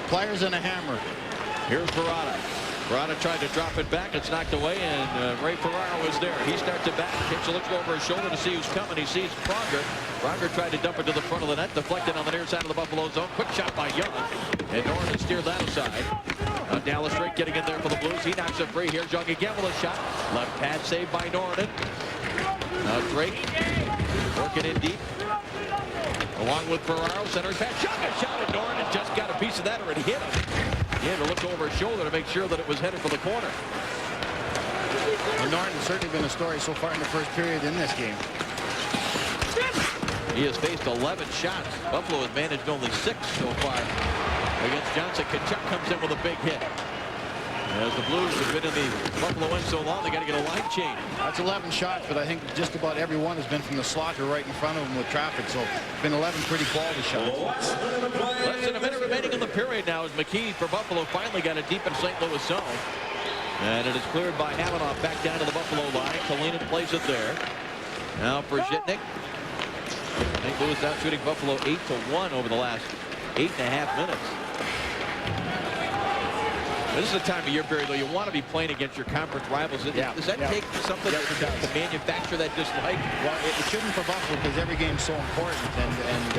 Pliers and a hammer. Here's Verada. Verada tried to drop it back. It's knocked away, and Ray Ferraro is there. He starts it back. Pitcher looks over his shoulder to see who's coming. He sees Pronger. Pronger tried to dump it to the front of the net, deflected on the near side of the Buffalo zone. Quick shot by Young, and Norton steered that aside. Dallas Drake getting in there for the Blues. He knocks it free. Here's Young again with a shot. Left pad saved by Norton. Now Drake working in deep. Along with Ferraro, center pass. Young a shot at Norton, and just got a piece of that, or it hit him. He had to look over his shoulder to make sure that it was headed for the corner. Well, Norton's certainly been a story so far in the first period in this game. He has faced 11 shots. Buffalo has managed only 6 so far against Johnson. Kachuk comes in with a big hit. As the Blues have been in the Buffalo end so long, they got to get a line change. That's 11 shots, but I think just about every one has been from the slot or right in front of him with traffic. So it's been 11 pretty quality shots. Less than a minute remaining in the period now as McKee for Buffalo finally got it deep in St. Louis zone. And it is cleared by Hamanoff back down to the Buffalo line. Kalinin plays it there. Now for Zhitnik. St. Louis out shooting Buffalo 8-1 over the last 8.5 minutes. This is the time of year, Barry, though, you want to be playing against your conference rivals. Does that take something to manufacture that dislike? Well, it shouldn't for Buffalo because every game's so important, and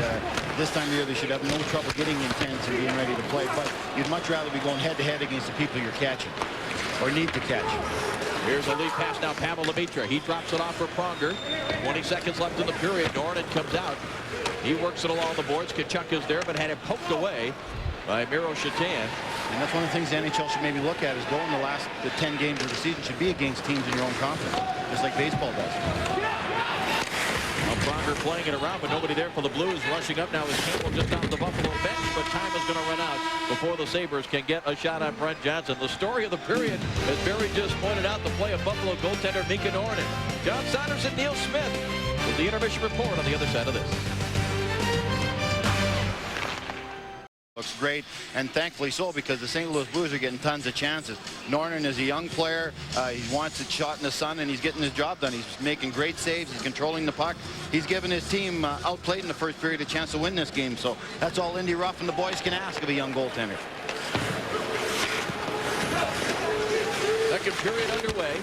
this time of year they should have no trouble getting intense and being ready to play. But you'd much rather be going head-to-head against the people you're catching or need to catch. Here's a lead pass now, Pavel Lemaitre. He drops it off for Pronger. 20 seconds left in the period. Norton comes out. He works it along the boards. Tkachuk is there, but had it poked away by Miro Shatan. And that's one of the things the NHL should maybe look at is going the 10 games of the season should be against teams in your own conference, just like baseball does. Now Pronger playing it around, but nobody there for the Blues. Rushing up now is Campbell just off the Buffalo bench, but time is going to run out before the Sabres can get a shot on Brent Johnson. The story of the period, as Barry just pointed out, the play of Buffalo goaltender Mika Norton. John Saunders and Neil Smith with the intermission report on the other side of this. Looks great, and thankfully so, because the St. Louis Blues are getting tons of chances. Norton is a young player. He wants it shot in the sun, and he's getting his job done. He's making great saves. He's controlling the puck. He's given his team outplayed in the first period a chance to win this game. So that's all Indy Ruff and the boys can ask of a young goaltender. Second period underway.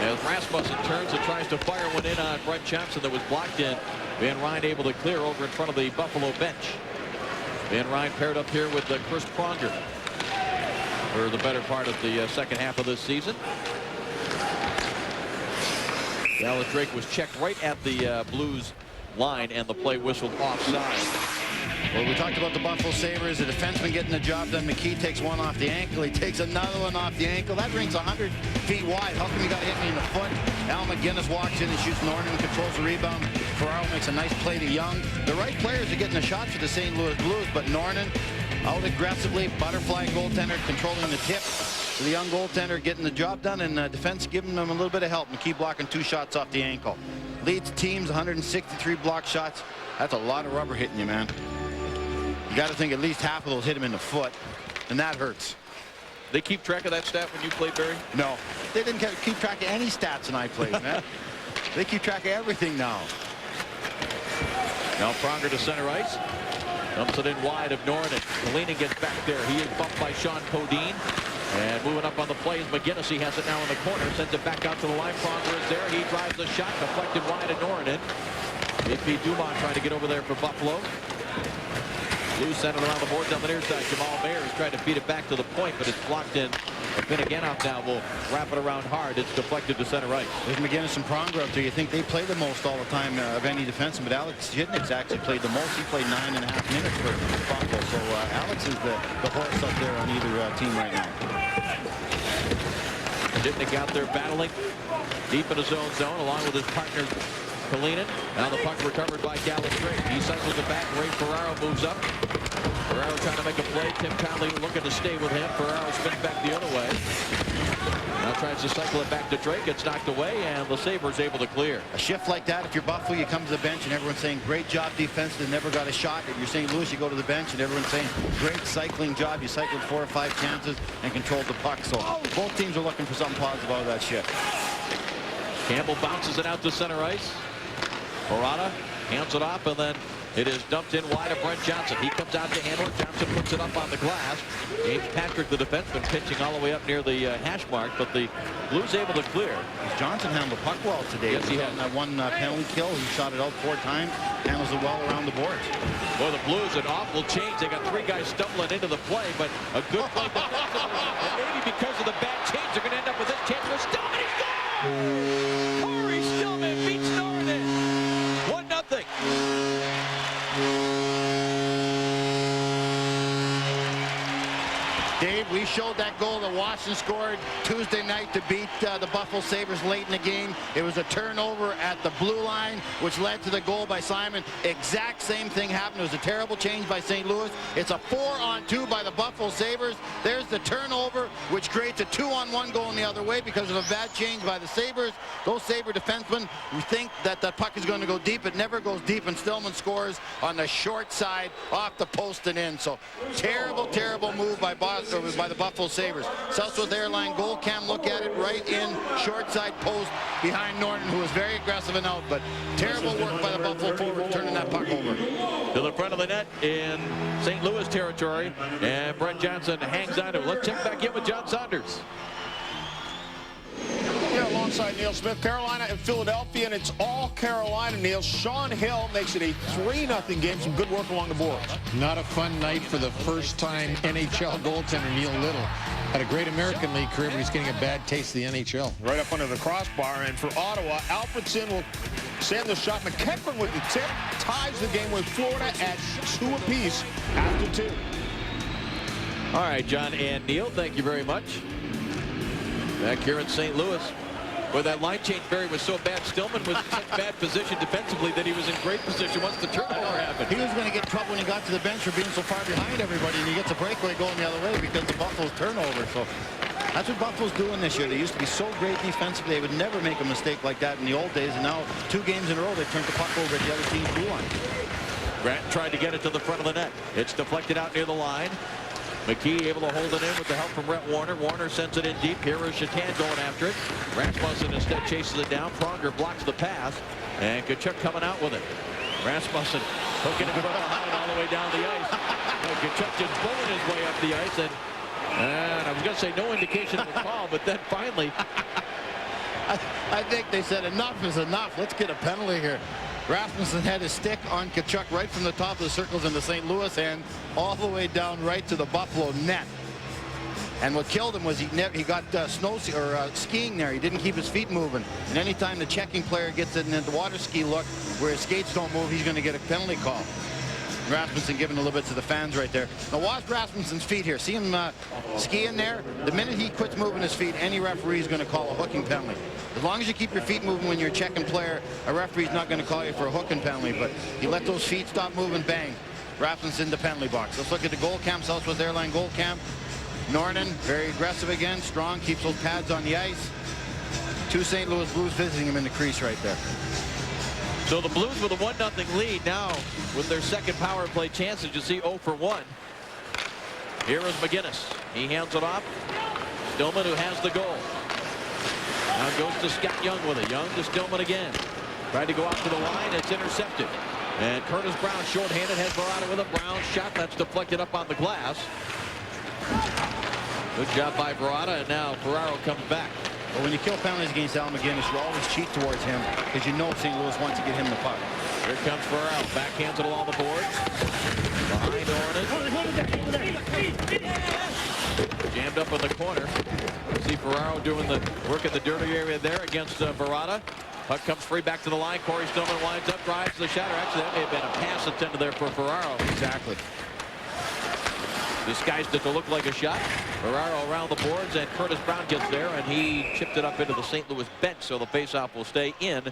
As Rasmussen turns and tries to fire one in on Brent Johnson that was blocked in. Van Ryn able to clear over in front of the Buffalo bench. Van Ryn paired up here with Chris Pronger for the better part of the second half of this season. Dallas Drake was checked right at the Blues line, and the play whistled offside. Well, we talked about the Buffalo Sabres, the defenseman getting the job done. McKee takes one off the ankle. He takes another one off the ankle. That rings 100 feet wide. How come you got to hit me in the foot? Al McGinnis walks in and shoots Norton, controls the rebound. Ferraro makes a nice play to Young. The right players are getting the shot for the St. Louis Blues, but Norton out aggressively, butterfly goaltender, controlling the tip. So the young goaltender getting the job done, and defense giving them a little bit of help. McKee blocking 2 shots off the ankle. Leads teams 163 block shots. That's a lot of rubber hitting you, man. You got to think at least half of those hit him in the foot, and that hurts. They keep track of that stat when you played, Barry? No, they didn't keep track of any stats when I played, man. They keep track of everything now. Now Pronger to center ice. Dumps it in wide of Norton. Kalinin gets back there. He is bumped by Sean Podine. And moving up on the play is McGinnis. He has it now in the corner. Sends it back out to the line. Pronger is there. He drives the shot. Deflected wide of Norton. AP Dumont trying to get over there for Buffalo. Blues sent it around the boards on the near side. Jamal Mayer is trying to feed it back to the point, but it's blocked in. Vinoganoff now will wrap it around hard. It's deflected to center right. There's McGinnis and Pronger up there. You think they play the most all the time of any defenseman, but Alex Zhitnik's actually played the most. He played 9.5 minutes for Buffalo. So Alex is the horse up there on either team right now. Zhitnik out there battling deep in his own zone along with his partner Kalinin. Now the puck recovered by Dallas Drake. He cycles it back. Ray Ferraro moves up. Ferraro trying to make a play. Tim Conley looking to stay with him. Ferraro spins back the other way. Now tries to cycle it back to Drake. It's knocked away, and the Sabres able to clear. A shift like that, if you're Buffalo, you come to the bench and everyone's saying, great job defense, they never got a shot. If you're St. Louis, you go to the bench and everyone's saying, great cycling job. You cycled 4 or 5 chances and controlled the puck. So both teams are looking for something positive out of that shift. Campbell bounces it out to center ice. Parada hands it off, and then it is dumped in wide of Brent Johnson. He comes out to handle it. Johnson puts it up on the glass. James Patrick, the defenseman, pitching all the way up near the hash mark, but the Blues able to clear. Johnson handled the puck well today. Yes, he has. On that one penalty kill, he shot it out 4 times, handles it well around the boards. Boy, the Blues, an awful change. They got 3 guys stumbling into the play, but a good play defensively. And maybe because of the bad change, they're going to end up with this chance for Stillman. He's gone! Corey Stillman beats Norton. 1-0. Dave, we showed that goal that Washington scored Tuesday night to beat the Buffalo Sabres late in the game. It was a turnover at the blue line, which led to the goal by Simon. Exact same thing happened. It was a terrible change by St. Louis. It's a 4-on-2 by the Buffalo Sabres. There's the turnover, which creates a 2-on-1 going the other way because of a bad change by the Sabres. Those Sabre defensemen, we think that the puck is going to go deep. It never goes deep, and Stillman scores on the short side off the post and in. So terrible, terrible move by the Buffalo Sabres. Southwest Airline goal cam, look at it, right in short side post behind Norton, who was very aggressive and out, but terrible work by the Buffalo forward turning that puck over. to the front of the net in St. Louis territory, and Brent Johnson hangs on to it. Let's check back in with John Saunders. Yeah, alongside Neil Smith, Carolina and Philadelphia, and it's all Carolina, Neil. Sean Hill makes it a 3-0 game. Some good work along the boards. Not a fun night for the first-time NHL goaltender Neil Little. Had a great American League career, but he's getting a bad taste of the NHL. Right up under the crossbar, and for Ottawa, Alfredson will send the shot. McEachran with the tip ties the game with Florida at 2 apiece after 2. All right, John and Neil, thank you very much. Back here in St. Louis, where that line change, Barry, was so bad. Stillman was in such bad position defensively that he was in great position once the turnover happened. He was going to get in trouble when he got to the bench for being so far behind everybody, and he gets a breakaway going the other way because of Buffalo's turnover. So that's what Buffalo's doing this year. They used to be so great defensively. They would never make a mistake like that in the old days, and now 2 games in a row they turned the puck over at the other team's blue line. Grant tried to get it to the front of the net. It's deflected out near the line. McKee able to hold it in with the help from Rhett Warner. Warner sends it in deep. Here is Chatan going after it. Rasmussen instead chases it down. Pronger blocks the pass. And Tkachuk coming out with it. Rasmussen hooking it from behind all the way down the ice. And Tkachuk just pulling his way up the ice. And I was going to say no indication of a call, but then finally. I think they said enough is enough. Let's get a penalty here. Rasmussen had his stick on Tkachuk right from the top of the circles in the St. Louis end all the way down right to the Buffalo net. And what killed him was he got skiing there. He didn't keep his feet moving. And anytime the checking player gets it in the water ski look where his skates don't move, he's going to get a penalty call. Rasmussen giving a little bit to the fans right there. Now watch Rasmussen's feet here. See him skiing there? The minute he quits moving his feet, any referee is going to call a hooking penalty. As long as you keep your feet moving when you're a checking player, a referee's not going to call you for a hooking penalty. But you let those feet stop moving, bang. Rasmussen in the penalty box. Let's look at the goal cam, Southwest Airline goal cam. Norton, very aggressive again, strong, keeps those pads on the ice. 2 St. Louis Blues visiting him in the crease right there. So the Blues with a 1-0 lead now with their second power play chances. You see 0 for 1. Here is McGinnis. He hands it off. Stillman, who has the goal. Now goes to Scott Young with it. Young to Stillman again. Tried to go out to the line. It's intercepted. And Curtis Brown shorthanded, has Verada with a Brown shot that's deflected up on the glass. Good job by Verada, and now Ferraro comes back. But when you kill penalties against Al McGinnis, you always cheat towards him because you know St. Louis wants to get him the puck. Here comes Ferraro. Backhands it along the boards. Behind Ornan. Jammed up in the corner. See Ferraro doing the work in the dirty area there against Verada. Puck comes free back to the line. Corey Stillman winds up, drives the shatter. Actually, that may have been a pass intended there for Ferraro. Exactly. Disguised it to look like a shot. Ferraro around the boards, and Curtis Brown gets there, and he chipped it up into the St. Louis bench, so the faceoff will stay in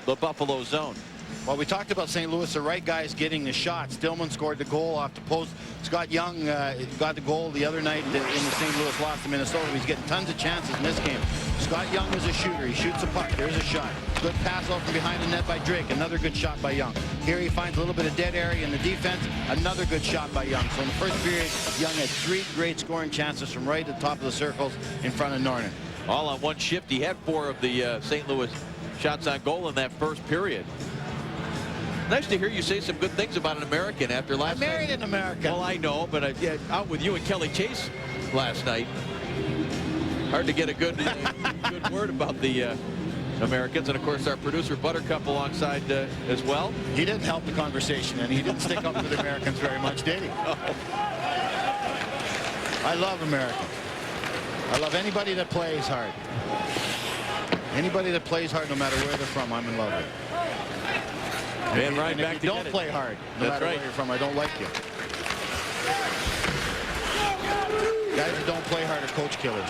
the Buffalo zone. Well, we talked about St. Louis, the right guys getting the shot. Stillman scored the goal off the post. Scott Young got the goal the other night in the St. Louis loss to Minnesota. He's getting tons of chances in this game. Scott Young is a shooter. He shoots a puck. There's a shot. Good pass out from behind the net by Drake. Another good shot by Young. Here he finds a little bit of dead area in the defense. Another good shot by Young. So in the first period, Young had 3 great scoring chances from right at the top of the circles in front of Norton. All on one shift. He had 4 of the St. Louis shots on goal in that first period. Nice to hear you say some good things about an American after last night. I married an American. Well, I know, but out with you and Kelly Chase last night. Hard to get a good word about the Americans. And, of course, our producer Buttercup alongside as well. He didn't help the conversation, and he didn't stick up for the Americans very much, did he? Oh. I love Americans. I love anybody that plays hard. Anybody that plays hard, no matter where they're from, I'm in love with. And right back if you don't play hard, no matter where you're from, I don't like you. Guys that don't play hard are coach killers.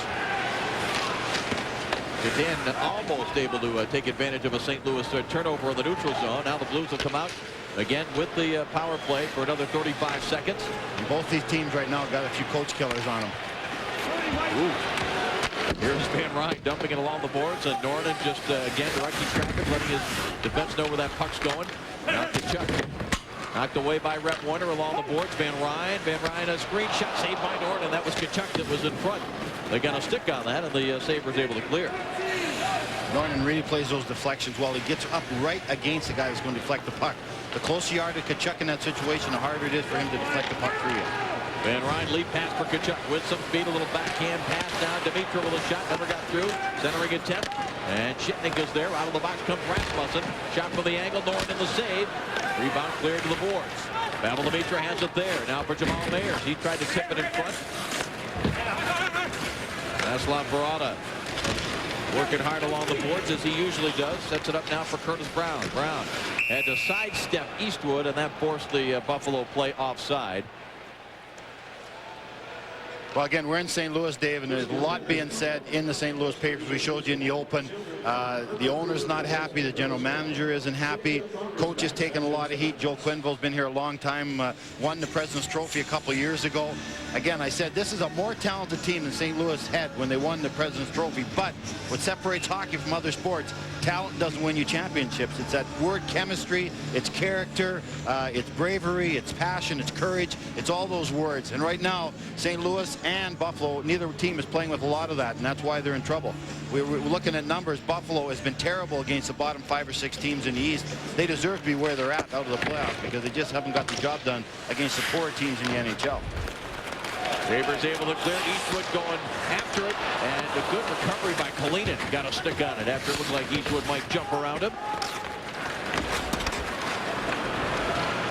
Dan almost able to take advantage of a St. Louis turnover in the neutral zone. Now the Blues will come out again with the power play for another 35 seconds. And both these teams right now got a few coach killers on them. Ooh. Here's Van Ryn dumping it along the boards, and Norton just again directing traffic, letting his defense know where that puck's going. Now Tkachuk knocked away by Rhett Warner along the boards. Van Ryn a screen shot saved by Norton, and that was Tkachuk that was in front. They got a stick on that, and the Sabres able to clear. Norton really plays those deflections well. He gets up right against the guy who's going to deflect the puck. The closer you are to Tkachuk in that situation, the harder it is for him to deflect the puck through you. Van Ryn lead pass for Tkachuk with some speed, a little backhand pass down. Dimitra with a shot, never got through. Centering attempt, and Shitnik is there. Out of the box comes Rasmussen. Shot from the angle, Norton in the save. Rebound cleared to the boards. Pavel Dimitra has it there. Now for Jamal Mayers. He tried to tip it in front. Vaslav Barada working hard along the boards as he usually does. Sets it up now for Curtis Brown. Brown had to sidestep Eastwood, and that forced the Buffalo play offside. Well, again, we're in St. Louis, Dave, and there's a lot being said in the St. Louis papers. We showed you in the open. The owner's not happy. The general manager isn't happy. Coach is taking a lot of heat. Joe Quenneville's been here a long time. Won the President's Trophy a couple of years ago. Again, I said this is a more talented team than St. Louis had when they won the President's Trophy. But what separates hockey from other sports, talent doesn't win you championships. It's that word chemistry, it's character, it's bravery, it's passion, it's courage. It's all those words. And right now, St. Louis and Buffalo, neither team is playing with a lot of that, and that's why they're in trouble. We're looking at numbers. Buffalo has been terrible against the bottom 5 or 6 teams in the East. They deserve to be where they're at out of the playoffs because they just haven't got the job done against the poor teams in the NHL. Sabres able to clear. Eastwood going after it, and a good recovery by Kalinin. Got a stick on it after it looked like Eastwood might jump around him.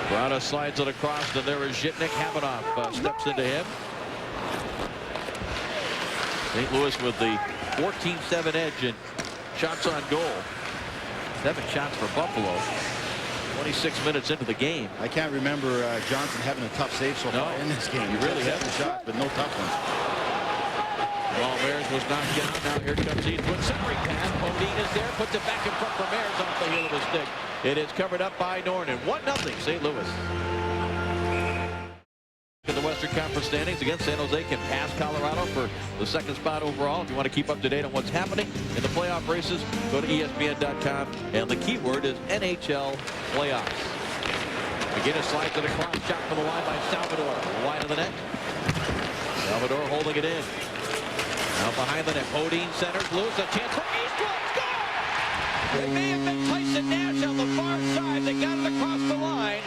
Brada slides it across, and there is Zhitnik. Havanoff steps into him. St. Louis with the 14-7 edge in shots on goal. 7 shots for Buffalo. 26 minutes into the game. I can't remember Johnson having a tough save so far in this game. He really has a shot, but no tough ones. Well, Mayers was knocked down. Now here comes Eastwood. Centering pass. Bodine is there. Puts it back in front for Mayers off the heel of his stick. It is covered up by Norton. 1-0 St. Louis. In the Western Conference standings, again, San Jose can pass Colorado for the 2nd spot overall. If you want to keep up to date on what's happening in the playoff races, go to ESPN.com, and the keyword is NHL playoffs. McGinnis slides it across, shot from the line by Salvador. Wide of the net. Salvador holding it in. Now behind the net, Bodine centers, loose, a chance for Eastwood. Score! It may have been Tyson Nash on the far side. They got it across the line.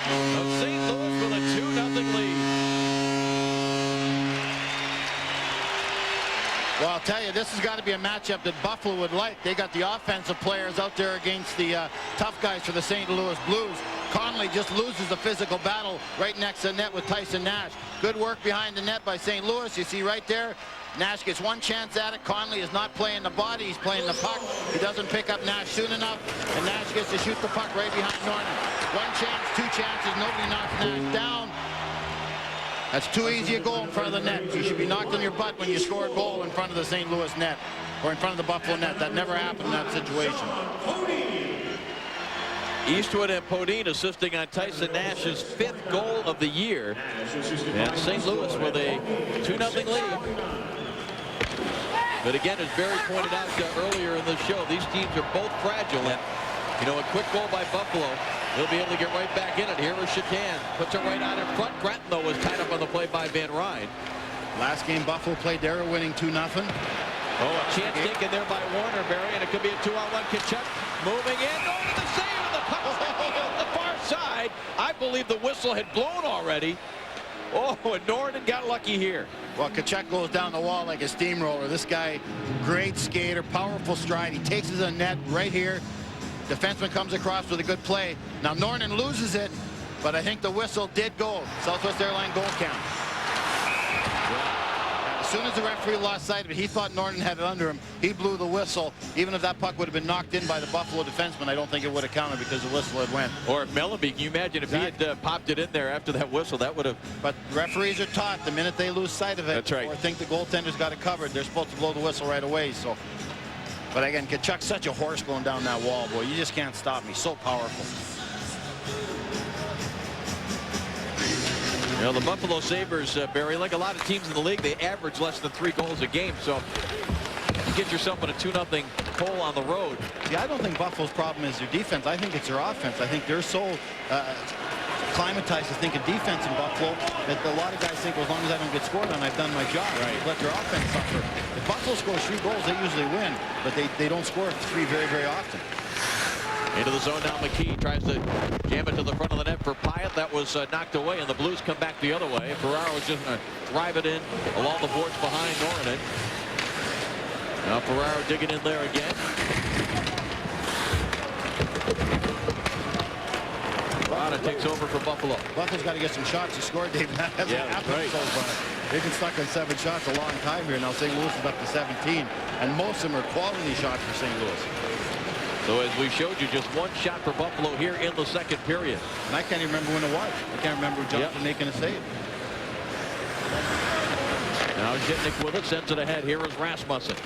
Of St. Louis with a 2-0 lead. Well, I'll tell you, this has got to be a matchup that Buffalo would like. They got the offensive players out there against the tough guys for the St. Louis Blues. Conley just loses the physical battle right next to the net with Tyson Nash. Good work behind the net by St. Louis. You see right there, Nash gets one chance at it. Conley is not playing the body, he's playing the puck. He doesn't pick up Nash soon enough, and Nash gets to shoot the puck right behind Norton. One chance, 2 chances, nobody knocks Nash down. That's too easy a goal in front of the net. You should be knocked on your butt when you score a goal in front of the St. Louis net or in front of the Buffalo net. That never happened in that situation. Eastwood and Podine assisting on Tyson Nash's 5th goal of the year. And St. Louis with a 2-0 lead. But again, as Barry pointed out earlier in the show, these teams are both fragile. And, you know, a quick goal by Buffalo, they'll be able to get right back in it. Here is Shatan. Puts it right out in front. Gratton, though, was tied up on the play by Van Ryn. Last game, Buffalo played. They were winning 2-0. Oh, a chance taken there by Warner, Barry, and it could be a 2-on-1. Tkachuk moving in, going to the save, and the puck on the far side. I believe the whistle had blown already. Oh, and Norton got lucky here. Well, Tkachuk goes down the wall like a steamroller. This guy, great skater, powerful stride. He takes it to the net right here. Defenseman comes across with a good play. Now Norton loses it, but I think the whistle did go. Southwest Airline goal count. As soon as the referee lost sight of it, he thought Norton had it under him. He blew the whistle. Even if that puck would have been knocked in by the Buffalo defenseman, I don't think it would have counted because the whistle had went. Or Mellenby, can you imagine if he had popped it in there after that whistle? That would have. But referees are taught the minute they lose sight of it, That's right, or think the goaltender's got it covered, they're supposed to blow the whistle right away. So, but again, Tkachuk's such a horse going down that wall, boy. You just can't stop me. So powerful. You know, the Buffalo Sabres, Barry, like a lot of teams in the league, they average less than 3 goals a game. So you get yourself in a 2-0 hole on the road. Yeah, I don't think Buffalo's problem is their defense. I think it's their offense. I think they're so acclimatized to thinking defense in Buffalo. That a lot of guys think, well, as long as I don't get scored on, I've done my job. Right. Let their offense suffer. If Buffalo scores 3 goals, they usually win, but they don't score 3 very, very often. Into the zone now. McKee tries to jam it to the front of the net for Pyatt. That was knocked away, and the Blues come back the other way. Ferraro's just going to drive it in along the boards behind Norton. Now Ferraro digging in there again. Rada takes over for Buffalo. Buffalo's got to get some shots to score, Dave. That hasn't happened right. so far. They've been stuck on 7 shots a long time here. Now St. Louis is up to 17, and most of them are quality shots for St. Louis. So as we showed you, just 1 shot for Buffalo here in the second period. And I can't even remember when it was. I can't remember Johnson making a save. Now Zhitnik with it, sends it ahead. Here is Rasmussen.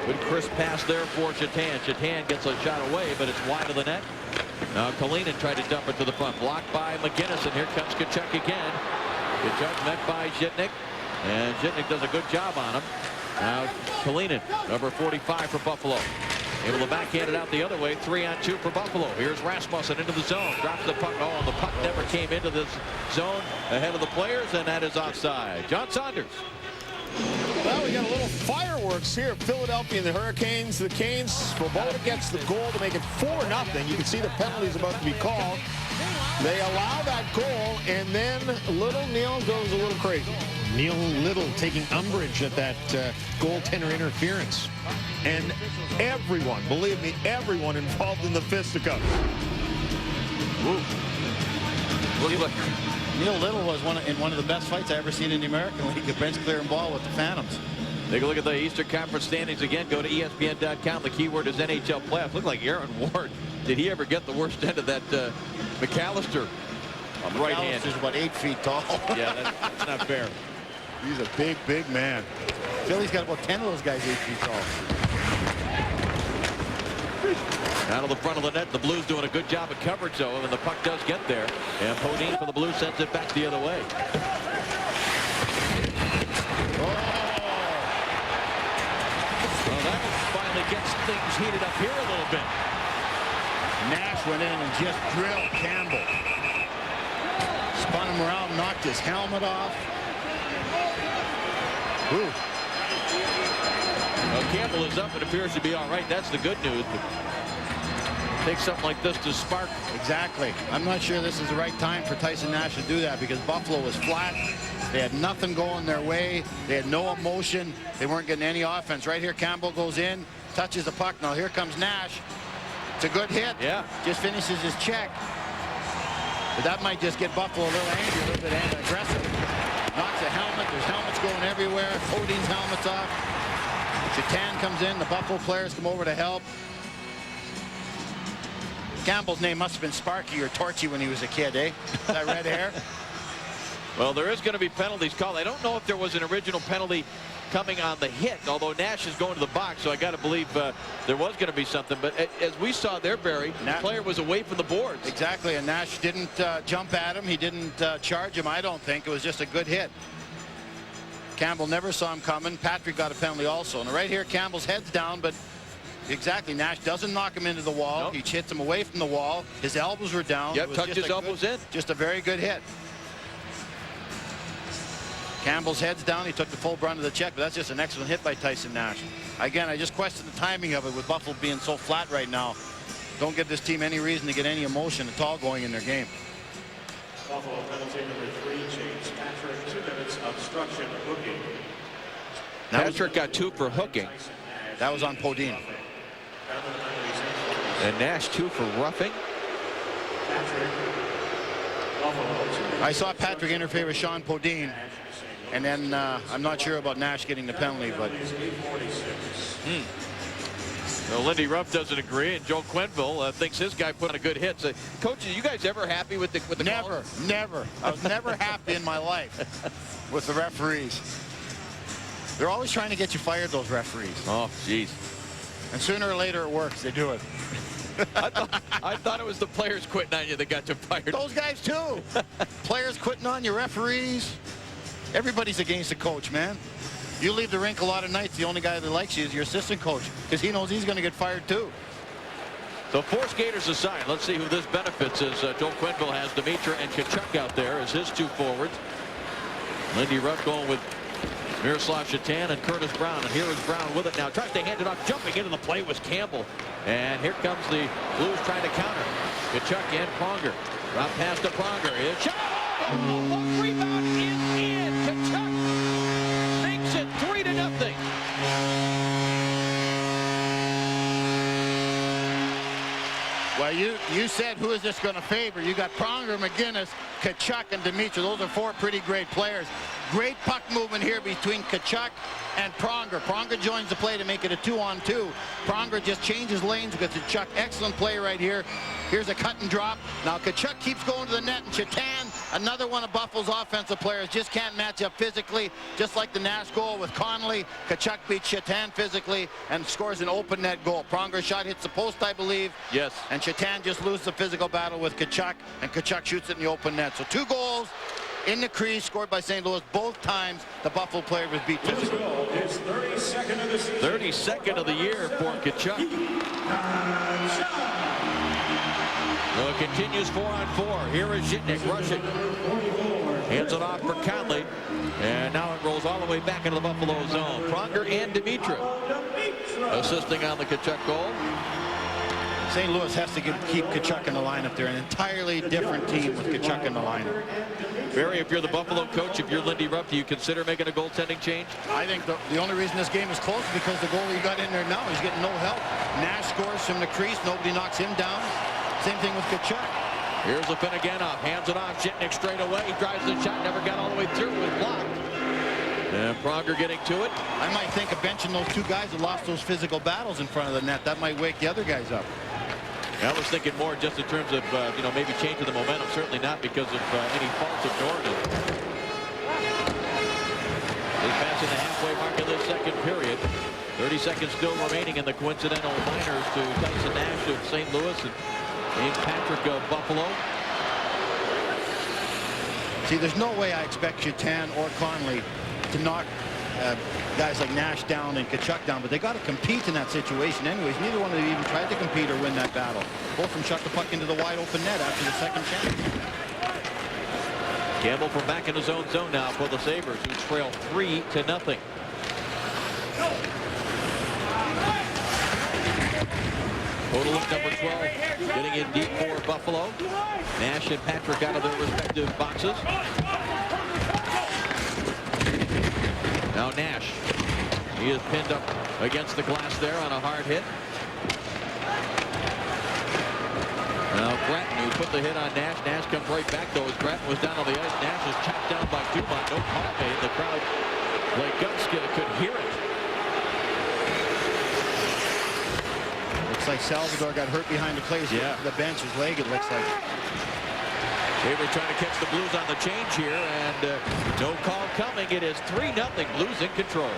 Good crisp pass there for Chatan. Chatan gets a shot away, but it's wide of the net. Now Kalinin tried to dump it to the front. Blocked by McGinnis, and here comes Tkachuk again. Tkachuk met by Zhitnik, and Zhitnik does a good job on him. Now Kalinin, number 45 for Buffalo. Able to backhand it out the other way. 3-on-2 for Buffalo. Here's Rasmussen into the zone. Drops the puck. Oh, and the puck never came into this zone ahead of the players, and that is offside. John Saunders. Well, we got a little fireworks here. Philadelphia and the Hurricanes. The Canes, Svoboda gets the goal to make it 4-0. You can see the penalty's about to be called. They allow that goal, and then Little Neil goes a little crazy. Neil Little taking umbrage at that goaltender interference. And everyone, believe me, everyone involved in the fisticuffs. Neil Little was in one of the best fights I ever seen in the American League. A bench clearing ball with the Phantoms. Take a look at the Eastern Conference standings again. Go to ESPN.com. The keyword is NHL playoffs. Look like Aaron Ward. Did he ever get the worst end of that McAllister right hand? McAllister's about 8 feet tall. Yeah, that's not fair. He's a big, big man. Philly's got about 10 of those guys 8 feet tall. Out of the front of the net, the Blues doing a good job of coverage, though, and the puck does get there. And Podine for the Blues sends it back the other way. Well, that finally gets things heated up here a little bit. Nash went in and just drilled Campbell. Spun him around, knocked his helmet off. Ooh. Well, Campbell is up and appears to be all right. That's the good news. But take something like this to spark. Exactly. I'm not sure this is the right time for Tyson Nash to do that, because Buffalo was flat. They had nothing going their way. They had no emotion. They weren't getting any offense. Right here, Campbell goes in, touches the puck. Now here comes Nash. It's a good hit. Yeah. Just finishes his check. But that might just get Buffalo a little angry, a little bit aggressive. Knocks a helmet. There's helmets going everywhere. Podine's helmet's off. Chatan comes in. The Buffalo players come over to help. Campbell's name must have been Sparky or Torchy when he was a kid, eh? That red hair. Well, there is going to be penalties called. I don't know if there was an original penalty coming on the hit, although Nash is going to the box, so I got to believe there was going to be something. But as we saw there, Barry, the player was away from the boards. Exactly, and Nash didn't jump at him. He didn't charge him, I don't think. It was just a good hit. Campbell never saw him coming. Patrick got a penalty also. And right here, Campbell's head's down, but exactly, Nash doesn't knock him into the wall. Nope. He hits him away from the wall. His elbows were down. Yep, tucked his elbows in. Just a very good hit. Campbell's head's down. He took the full brunt of the check, but that's just an excellent hit by Tyson Nash. Again, I just question the timing of it with Buffalo being so flat right now. Don't give this team any reason to get any emotion at all going in their game. Buffalo penalty number 3, James Patrick, 2 minutes obstruction of hooking. Patrick got 2 for hooking. That was on Podine. And Nash 2 for roughing. I saw Patrick interfere with Sean Podine, and then I'm not sure about Nash getting the penalty, but. Well, Lindy Ruff doesn't agree, and Joe Quenneville thinks his guy put on a good hit. So, Coach, are you guys ever happy with the Never, calls? never. I was never happy in my life with the referees. They're always trying to get you fired, those referees. Oh, jeez. And sooner or later it works. They do it. I thought it was the players quitting on you that got you fired. Those guys too. Players quitting on you, referees. Everybody's against the coach, man. You leave the rink a lot of nights, the only guy that likes you is your assistant coach, because he knows he's going to get fired too. So 4 skaters aside. Let's see who this benefits as Joel Quenneville has Dimitra and Tkachuk out there as his 2 forwards. Lindy Ruff going with Miroslav Shatan and Curtis Brown. And here is Brown with it now. Tries to hand it off. Jumping into the play was Campbell. And here comes the Blues trying to counter. Tkachuk and Pronger. Drop pass to Pronger. It's shot. Oh, look, rebound is in. Tkachuk makes it 3-0. Well, you said who is this going to favor? You got Pronger, McGinnis, Tkachuk, and Dimitra. Those are 4 pretty great players. Great puck movement here between Tkachuk and Pronger. Pronger joins the play to make it a 2-on-2. Pronger just changes lanes with Tkachuk. Excellent play right here. Here's a cut and drop. Now Tkachuk keeps going to the net, and Shatan, another one of Buffalo's offensive players, just can't match up physically. Just like the Nash goal with Connolly, Tkachuk beats Shatan physically and scores an open net goal. Pronger's shot hits the post, I believe. Yes. And Shatan just loses the physical battle with Tkachuk, and Tkachuk shoots it in the open net. So 2 goals in the crease, scored by St. Louis. Both times the Buffalo player was beat physically. His 32nd of the season. 32nd of the year for Tkachuk. So it continues 4-on-4. Here is Zhitnik rushing. Hands it off for Conley. And now it rolls all the way back into the Buffalo zone. Pronger and Dimitra assisting on the Tkachuk goal. St. Louis has to keep Tkachuk in the lineup. They're an entirely different team with Tkachuk in the lineup. Barry, if you're the Buffalo coach, if you're Lindy Ruff, do you consider making a goaltending change? I think the only reason this game is close is because the goalie you got in there now, he's getting no help. Nash scores from the crease. Nobody knocks him down. Same thing with Tkachuk. Here's the Finneganov. Hands it off. Zhitnik straight away. He drives the shot. Never got all the way through. It was blocked. And Pronger getting to it. I might think of benching those 2 guys that lost those physical battles in front of the net. That might wake the other guys up. I was thinking more just in terms of, maybe changing the momentum. Certainly not because of any faults of Norton. They pass in the halfway mark of this second period. 30 seconds still remaining in the coincidental minors to Tyson Nash of St. Louis and James Patrick of Buffalo. See, there's no way I expect Shatan or Connolly to knock guys like Nash down and Tkachuk down, but they got to compete in that situation anyways. Neither one of them even tried to compete or win that battle. Both of them shot the puck into the wide open net after the second chance. Campbell from back in his own zone now for the Sabres, who trail 3-0. Total of number 12 getting in deep for Buffalo. Nash and Patrick out of their respective boxes. Now Nash. He is pinned up against the glass there on a hard hit. Now Gratton, who put the hit on Nash. Nash comes right back though as Gratton was down on the ice. Nash is chopped down by Dumont. No call made. The crowd, like Gunska, could hear it. Looks like Salvador got hurt behind the plate. Yeah. The bench, his leg, it looks like. Sabres trying to catch the Blues on the change here, and no call coming. It is 3-0. Blues in control.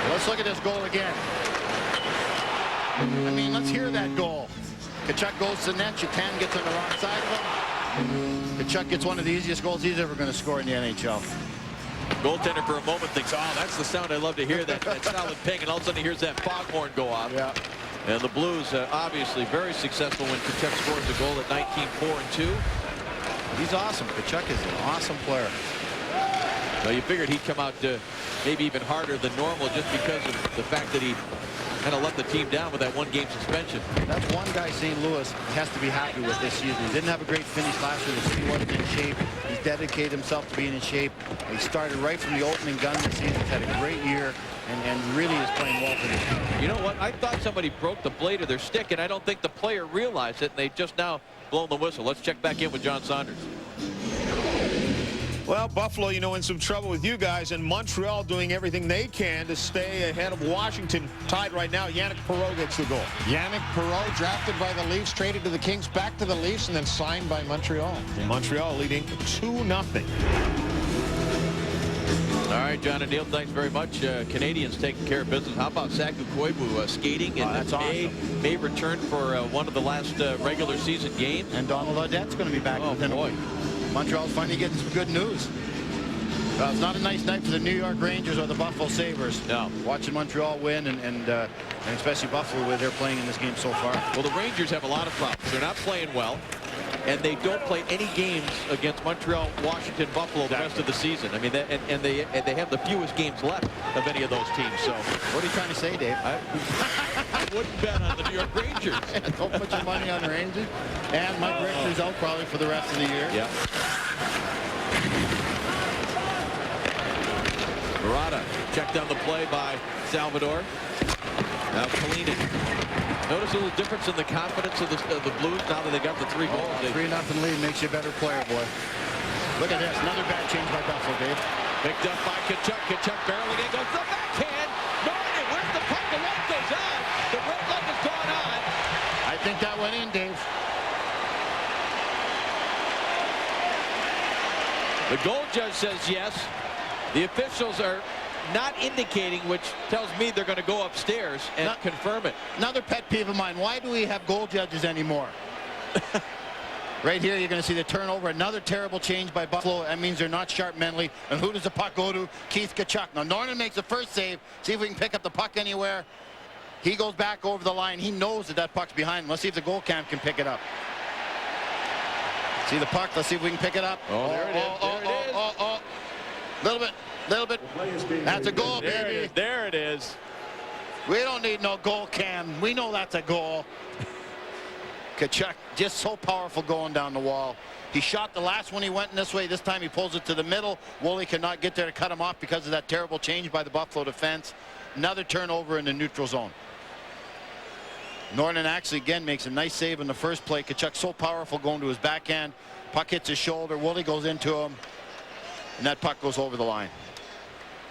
Let's look at this goal again. I mean, let's hear that goal. Tkachuk goes to the net. Shatan gets on the wrong side of him. Tkachuk gets one of the easiest goals he's ever going to score in the NHL. Goaltender for a moment thinks, oh, that's the sound I love to hear, that solid ping, and all of a sudden he hears that foghorn go off. Yeah. And the Blues obviously very successful when Tkachuk scores a goal at 19-4-2. He's awesome. Tkachuk is an awesome player. Well, you figured he'd come out maybe even harder than normal just because of the fact that he kind of let the team down with that 1-game suspension. That's one guy St. Louis has to be happy with this season. He didn't have a great finish last year. The team wasn't in shape. He's dedicated himself to being in shape. He started right from the opening gun this season. He's had a great year and really is playing well for this team. You know what? I thought somebody broke the blade of their stick, and I don't think the player realized it, and they've just now blown the whistle. Let's check back in with John Saunders. Well, Buffalo, in some trouble with you guys, and Montreal doing everything they can to stay ahead of Washington. Tied right now. Yannick Perreault gets the goal. Yannick Perreault, drafted by the Leafs, traded to the Kings, back to the Leafs, and then signed by Montreal. And Montreal leading 2-0. All right, John and Neil, thanks very much. Canadians taking care of business. How about Saku Koivu skating in that's awesome. May return for one of the last regular season games. And Donald Audette's going to be back. Oh, boy. Montreal's finally getting some good news. It's not a nice night for the New York Rangers or the Buffalo Sabres. No. Watching Montreal win and especially Buffalo where they're playing in this game so far. Well, the Rangers have a lot of problems. They're not playing well, and they don't play any games against Montreal, Washington, Buffalo the rest of the season. I mean, and they have the fewest games left of any of those teams. So, what are you trying to say, Dave? I wouldn't bet on the New York Rangers. Don't put your money on the Rangers. And Mike Richter's out probably for the rest of the year. Yeah. Murata checked on the play by Salvador. Now Kalinin. Notice a little difference in the confidence of the Blues now that they got the 3 goals. 3-0 lead makes you a better player, boy. Look at this. Another bad change by Buffalo, Dave. Picked up by Kachuk. Kachuk barreling in. Goes the backhand. Norton, where's the puck? The light goes on. The red light has gone on. I think that went in, Dave. The goal judge says yes. The officials are not indicating, which tells me they're going to go upstairs and confirm it. Another pet peeve of mine. Why do we have goal judges anymore? Right here, you're going to see the turnover. Another terrible change by Buffalo. That means they're not sharp mentally. And who does the puck go to? Keith Kachuk. Now, Norton makes the first save. See if we can pick up the puck anywhere. He goes back over the line. He knows that puck's behind him. Let's see if the goal cam can pick it up. See the puck. Let's see if we can pick it up. Oh, there it is. Little bit. That's a goal, baby. There it is. We don't need no goal cam. We know that's a goal. Kachuk just so powerful going down the wall. He shot the last one. He went in this way. This time he pulls it to the middle. Woolley cannot get there to cut him off because of that terrible change by the Buffalo defense. Another turnover in the neutral zone. Norton actually again makes a nice save in the first play. Kachuk so powerful going to his backhand. Puck hits his shoulder. Woolley goes into him. And that puck goes over the line.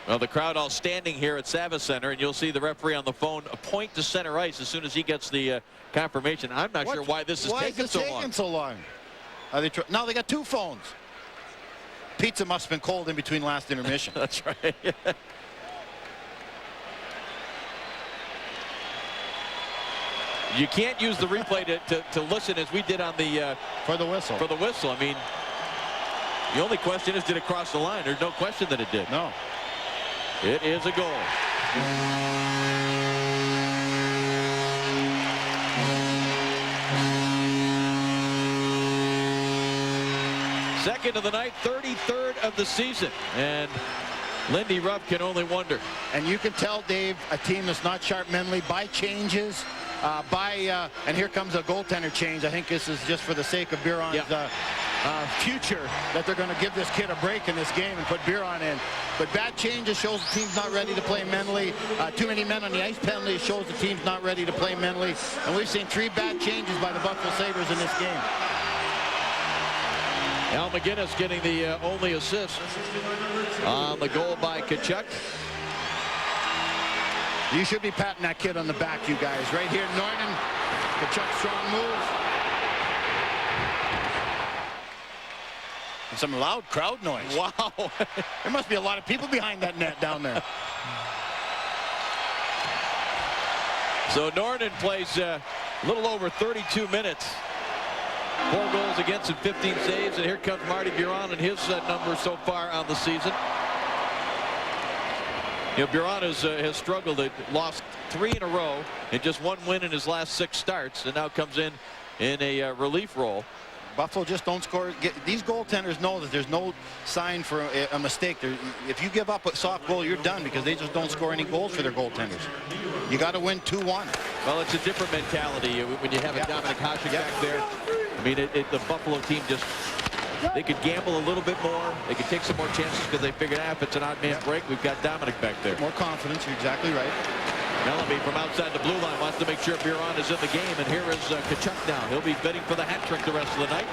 Well, the crowd all standing here at Sabres Center, and you'll see the referee on the phone point to center ice as soon as he gets the confirmation. I'm not sure why this is taking so long. Are they now they got 2 phones. Pizza must have been cold in between last intermission. That's right. You can't use the replay to listen as we did on the for the whistle. For the whistle. I mean, the only question is, did it cross the line? There's no question that it did. No. It is a goal. Second of the night, 33rd of the season. And Lindy Ruff can only wonder. And you can tell, Dave, a team that's not sharp mentally by changes. And here comes a goaltender change. I think this is just for the sake of Biron's future, that they're going to give this kid a break in this game and put Biron in. But bad changes shows the team's not ready to play mentally. Too many men on the ice penalty shows the team's not ready to play mentally. And we've seen 3 bad changes by the Buffalo Sabres in this game. Al McGinnis getting the only assist on the goal by Kachuk. You should be patting that kid on the back, you guys. Right here, Norton. Kachuk, strong move. And some loud crowd noise. Wow. There must be a lot of people behind that net down there. So Norton plays a little over 32 minutes. 4 goals against and 15 saves. And here comes Marty Biron and his numbers so far on the season. You know, Biron has struggled. It lost 3 in a row and just 1 win in his last 6 starts, and now comes in a relief role. Buffalo just don't score. These goaltenders know that there's no sign for a mistake. If you give up a soft goal, you're done, because they just don't score any goals for their goaltenders. You got to win 2-1. Well, it's a different mentality when you have a Dominic Hasek back there. I mean, the Buffalo team just, they could gamble a little bit more. They could take some more chances because they figured out if it's an odd man break, we've got Dominic back there. More confidence. You're exactly right. Bellamy from outside the blue line wants to make sure Biron is in the game, and here is Kachuk now. He'll be bidding for the hat trick the rest of the night.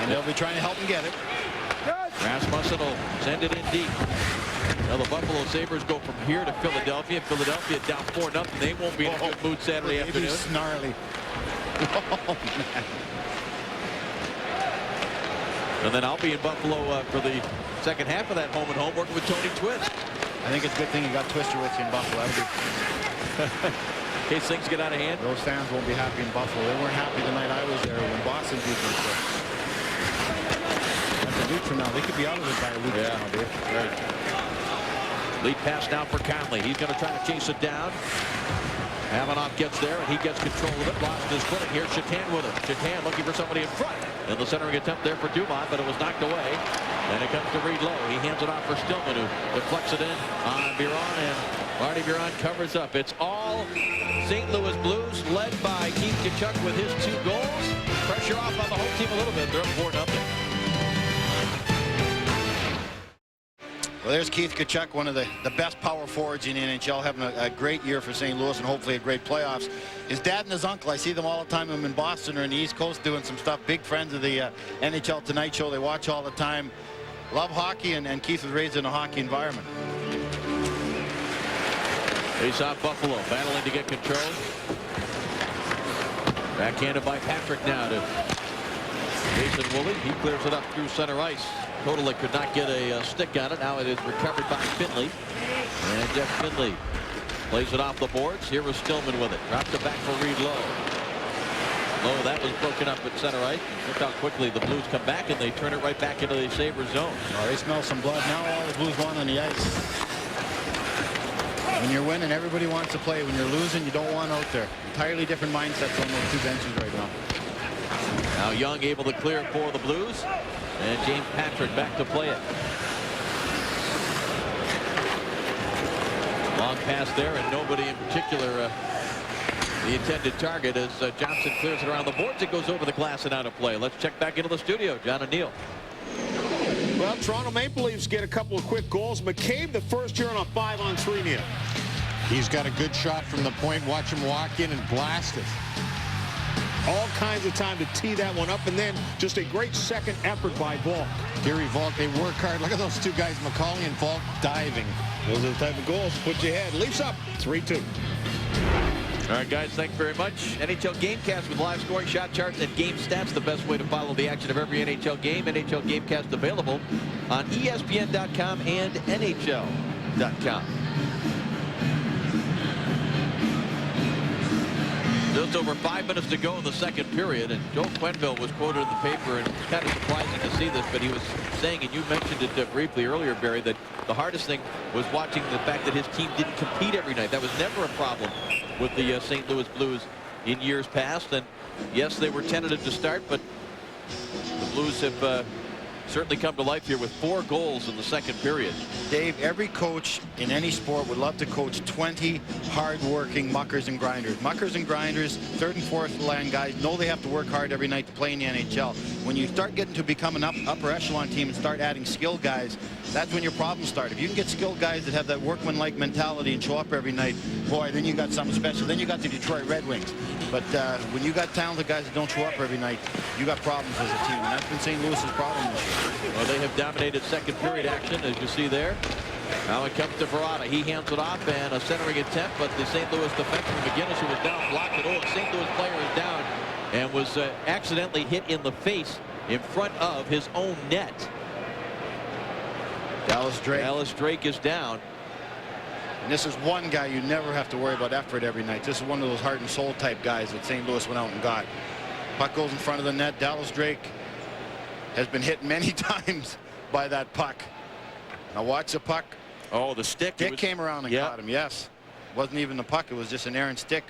And they'll be trying to help him get it. Rasmussen will send it in deep. Now the Buffalo Sabres go from here to Philadelphia. Philadelphia down 4-0. They won't be in a good mood Saturday afternoon. Snarly. Oh, man. And then I'll be in Buffalo for the second half of that home and home, working with Tony Twist. I think it's a good thing you got Twister with you in Buffalo. In case things get out of hand. Those fans won't be happy in Buffalo. They weren't happy the night I was there when Boston beat them. So. weeks from now. They could be out of it by a week from now, Dave. Right. Lead pass now for Conley. He's going to try to chase it down. Havanoff gets there, and he gets control of it. Lost his footing here. Shatan with it. Shatan looking for somebody in front. In the centering attempt there for Dumont, but it was knocked away. And it comes to Reed Lowe. He hands it off for Stillman, who deflects it in on Biron, and Marty Biron covers up. It's all St. Louis Blues, led by Keith Tkachuk with his 2 goals. Pressure off on the home team a little bit. They're up 4-0. Well, there's Keith Tkachuk, one of the best power forwards in the NHL, having a great year for St. Louis and hopefully a great playoffs. His dad and his uncle, I see them all the time. I'm in Boston or in the East Coast doing some stuff. Big friends of the NHL Tonight Show. They watch all the time. Love hockey, and Keith was raised in a hockey environment. Face off Buffalo, battling to get control. Backhanded by Patrick now to Jason Woolley. He clears it up through center ice. Totally could not get a stick on it. Now it is recovered by Finley. And Jeff Finley plays it off the boards. Here is Stillman with it. Drops it back for Reed Lowe. Lowe, that was broken up at center ice. Look how quickly the Blues come back, and they turn it right back into the Sabres zone. Oh, they smell some blood. Now all the Blues want on the ice. When you're winning, everybody wants to play. When you're losing, you don't want out there. Entirely different mindsets on those 2 benches right now. Now Young able to clear for the Blues. And James Patrick back to play it. Long pass there, and nobody in particular the intended target as Johnson clears it around the boards. It goes over the glass and out of play. Let's check back into the studio. John and Neil. Well, Toronto Maple Leafs get a couple of quick goals. McCabe, the first here on a 5-on-3, Neil. He's got a good shot from the point. Watch him walk in and blast it. All kinds of time to tee that one up, and then just a great second effort by Volk. Gary Volk, they work hard. Look at those 2 guys, McCauley and Volk, diving. Those are the type of goals put you ahead. Leafs up 3-2. All right, guys, thanks very much. NHL Gamecast with live scoring, shot charts, and game stats. The best way to follow the action of every NHL game. NHL Gamecast available on ESPN.com and NHL.com. Just over 5 minutes to go in the second period, and Joel Quenneville was quoted in the paper, and it's kind of surprising to see this, but he was saying, and you mentioned it briefly earlier, Barry, that the hardest thing was watching the fact that his team didn't compete every night. That was never a problem with the St. Louis Blues in years past, and yes, they were tentative to start, but the Blues have certainly come to life here with 4 goals in the second period. Dave, every coach in any sport would love to coach 20 hard-working muckers and grinders. Muckers and grinders, 3rd and 4th line guys, know they have to work hard every night to play in the NHL. When you start getting to become an upper echelon team and start adding skill guys, that's when your problems start. If you can get skilled guys that have that workman-like mentality and show up every night, boy, then you got something special. Then you got the Detroit Red Wings. But when you got talented guys that don't show up every night, you got problems as a team, and that's been St. Louis's problem this year. Well, they have dominated second period action, as you see there. Now it comes to Verrata. He hands it off, and a centering attempt, but the St. Louis defenseman McGinnis, who was down, blocked it. Oh, the St. Louis player is down and was accidentally hit in the face in front of his own net. Dallas Drake is down. And this is one guy you never have to worry about effort every night. This is one of those heart and soul type guys that St. Louis went out and got. Puck goes in front of the net. Dallas Drake has been hit many times by that puck. Now watch the puck. Oh, the stick. Stick came around and caught him. Yes. It wasn't even the puck. It was just an errant stick.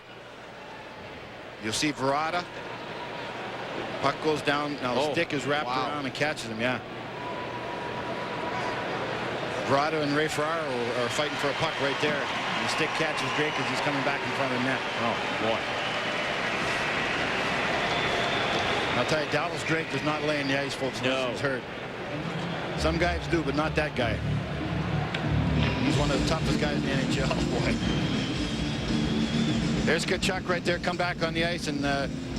You'll see Verrata. Puck goes down. Now the stick is wrapped around and catches him. Yeah. Verrata and Ray Ferraro are fighting for a puck right there. And the stick catches Drake as he's coming back in front of the net. Oh, boy. I'll tell you, Dallas Drake does not lay in the ice, folks, unless he's hurt. Some guys do, but not that guy. He's one of the toughest guys in the NHL. Boy. There's Tkachuk right there, come back on the ice, and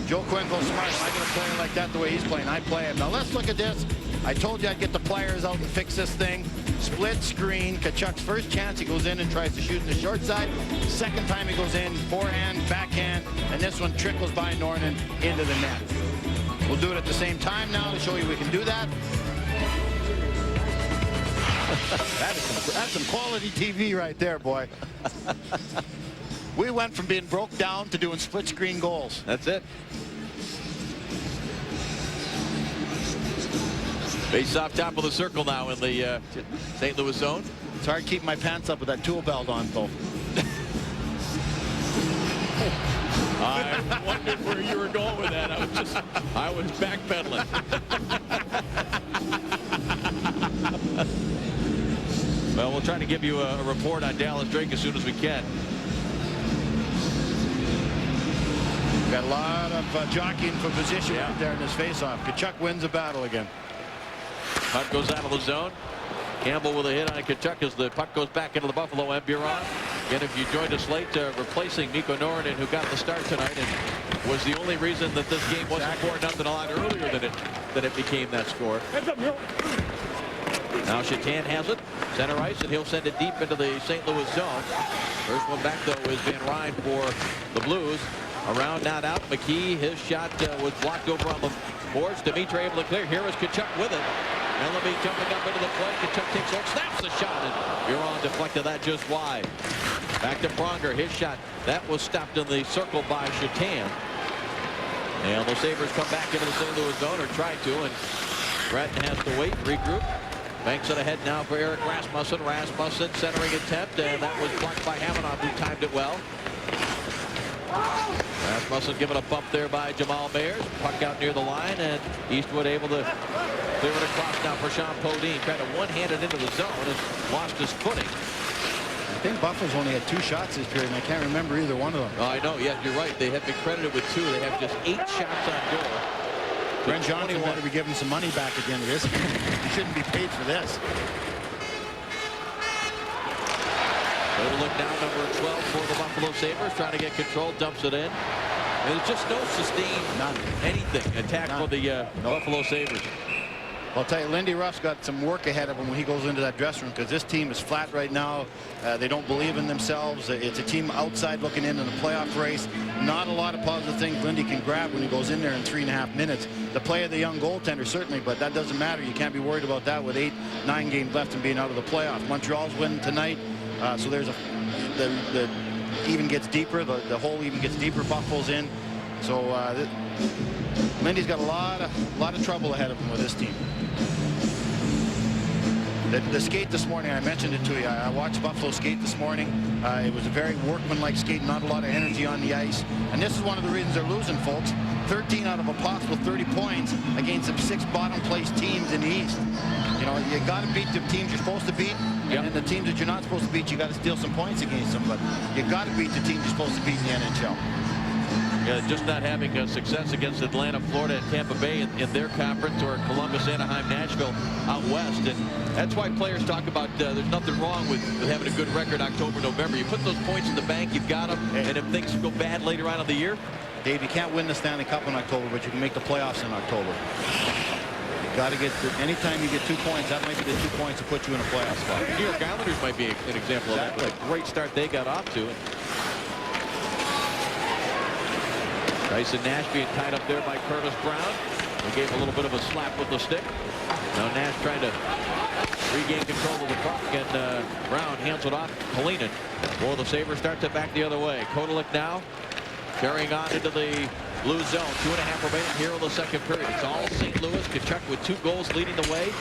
Joe Quenneville's smart. I'm not going to play him like that the way he's playing. I play him. Now let's look at this. I told you I'd get the pliers out and fix this thing. Split screen. Tkachuk's first chance, he goes in and tries to shoot in the short side. Second time he goes in, forehand, backhand, and this one trickles by Norton into the net. We'll do it at the same time now to show you we can do that. That's some quality TV right there, boy. We went from being broke down to doing split screen goals. That's it. Face off top of the circle now in the St. Louis zone. It's hard keeping my pants up with that tool belt on, though. I wondered where you were going with that. I was backpedaling. Well, we'll try to give you a report on Dallas Drake as soon as we can. Got a lot of jockeying for position out there in this faceoff. Tkachuk wins the battle again. Puck goes out of the zone. Campbell with a hit on Tkachuk as the puck goes back into the Buffalo end. Buron. Again, if you joined us late, replacing Nico Norinen, who got the start tonight and was the only reason that this game wasn't 4-0 a lot earlier than it became that score. Now Shatan has it. Center ice, and he'll send it deep into the St. Louis zone. First one back, though, is Van Ryn for the Blues. Around, not out. McKee, his shot was blocked over on the boards. Dimitri able to clear. Here is Tkachuk with it. Bellamy jumping up into the play. Tkachuk takes hold, snaps the shot, and Buron deflected that just wide. Back to Pronger, his shot. That was stopped in the circle by Shatan. And the Sabres come back into the St. Louis zone, or try to, and Bratton has to wait, regroup. Banks it ahead now for Eric Rasmussen. Rasmussen centering attempt, and that was blocked by Hamanov, who timed it well. Rasmussen given a bump there by Jamal Mayers. Puck out near the line, and Eastwood able to clear it across now for Sean Podine. Trying to one-handed into the zone and lost his footing. I think Buffalo's only had 2 shots this period, and I can't remember either one of them. Oh, I know. Yeah, you're right. They have been credited with 2. They have just 8 shots on goal. Brent Johnson better be giving some money back at the end of this. He shouldn't be paid for this. Total look now, number 12 for the Buffalo Sabres, trying to get control, dumps it in. And there's just no sustained anything attack for the Buffalo Sabres. I'll tell you, Lindy Ruff's got some work ahead of him when he goes into that dressing room, because this team is flat right now. They don't believe in themselves. It's a team outside looking in the playoff race. Not a lot of positive things Lindy can grab when he goes in there in 3.5 minutes. The play of the young goaltender, certainly, but that doesn't matter. You can't be worried about that with 8-9 games left and being out of the playoffs. Montreal's winning tonight, so there's the even gets deeper. The hole even gets deeper. Buffalo's in. So Lindy's got a lot of trouble ahead of him with this team. The skate this morning, I mentioned it to you. I watched Buffalo skate this morning. It was a very workmanlike skate, not a lot of energy on the ice. And this is one of the reasons they're losing, folks. 13 out of a possible 30 points against the 6 bottom place teams in the East. You know, you got to beat the teams you're supposed to beat. And then the teams that you're not supposed to beat, you got to steal some points against them. But you got to beat the teams you're supposed to beat in the NHL. Yeah, just not having success against Atlanta, Florida, and Tampa Bay in their conference, or Columbus, Anaheim, Nashville out west. And that's why players talk about there's nothing wrong with having a good record October, November. You put those points in the bank, you've got them. And if things go bad later on in the year, Dave, you can't win the Stanley Cup in October, but you can make the playoffs in October. You got to get anytime you get 2 points, that might be the 2 points to put you in a playoff spot. New York Islanders might be an example of that. What a great start they got off to. Tyson Nash being tied up there by Curtis Brown. He gave a little bit of a slap with the stick. Now Nash trying to regain control of the puck, and Brown hands it off. Kalinin. Well, the Sabres start to back the other way. Kotelik now carrying on into the blue zone. 2.5 remaining here in the second period. It's all St. Louis. Tkachuk with 2 goals leading the way.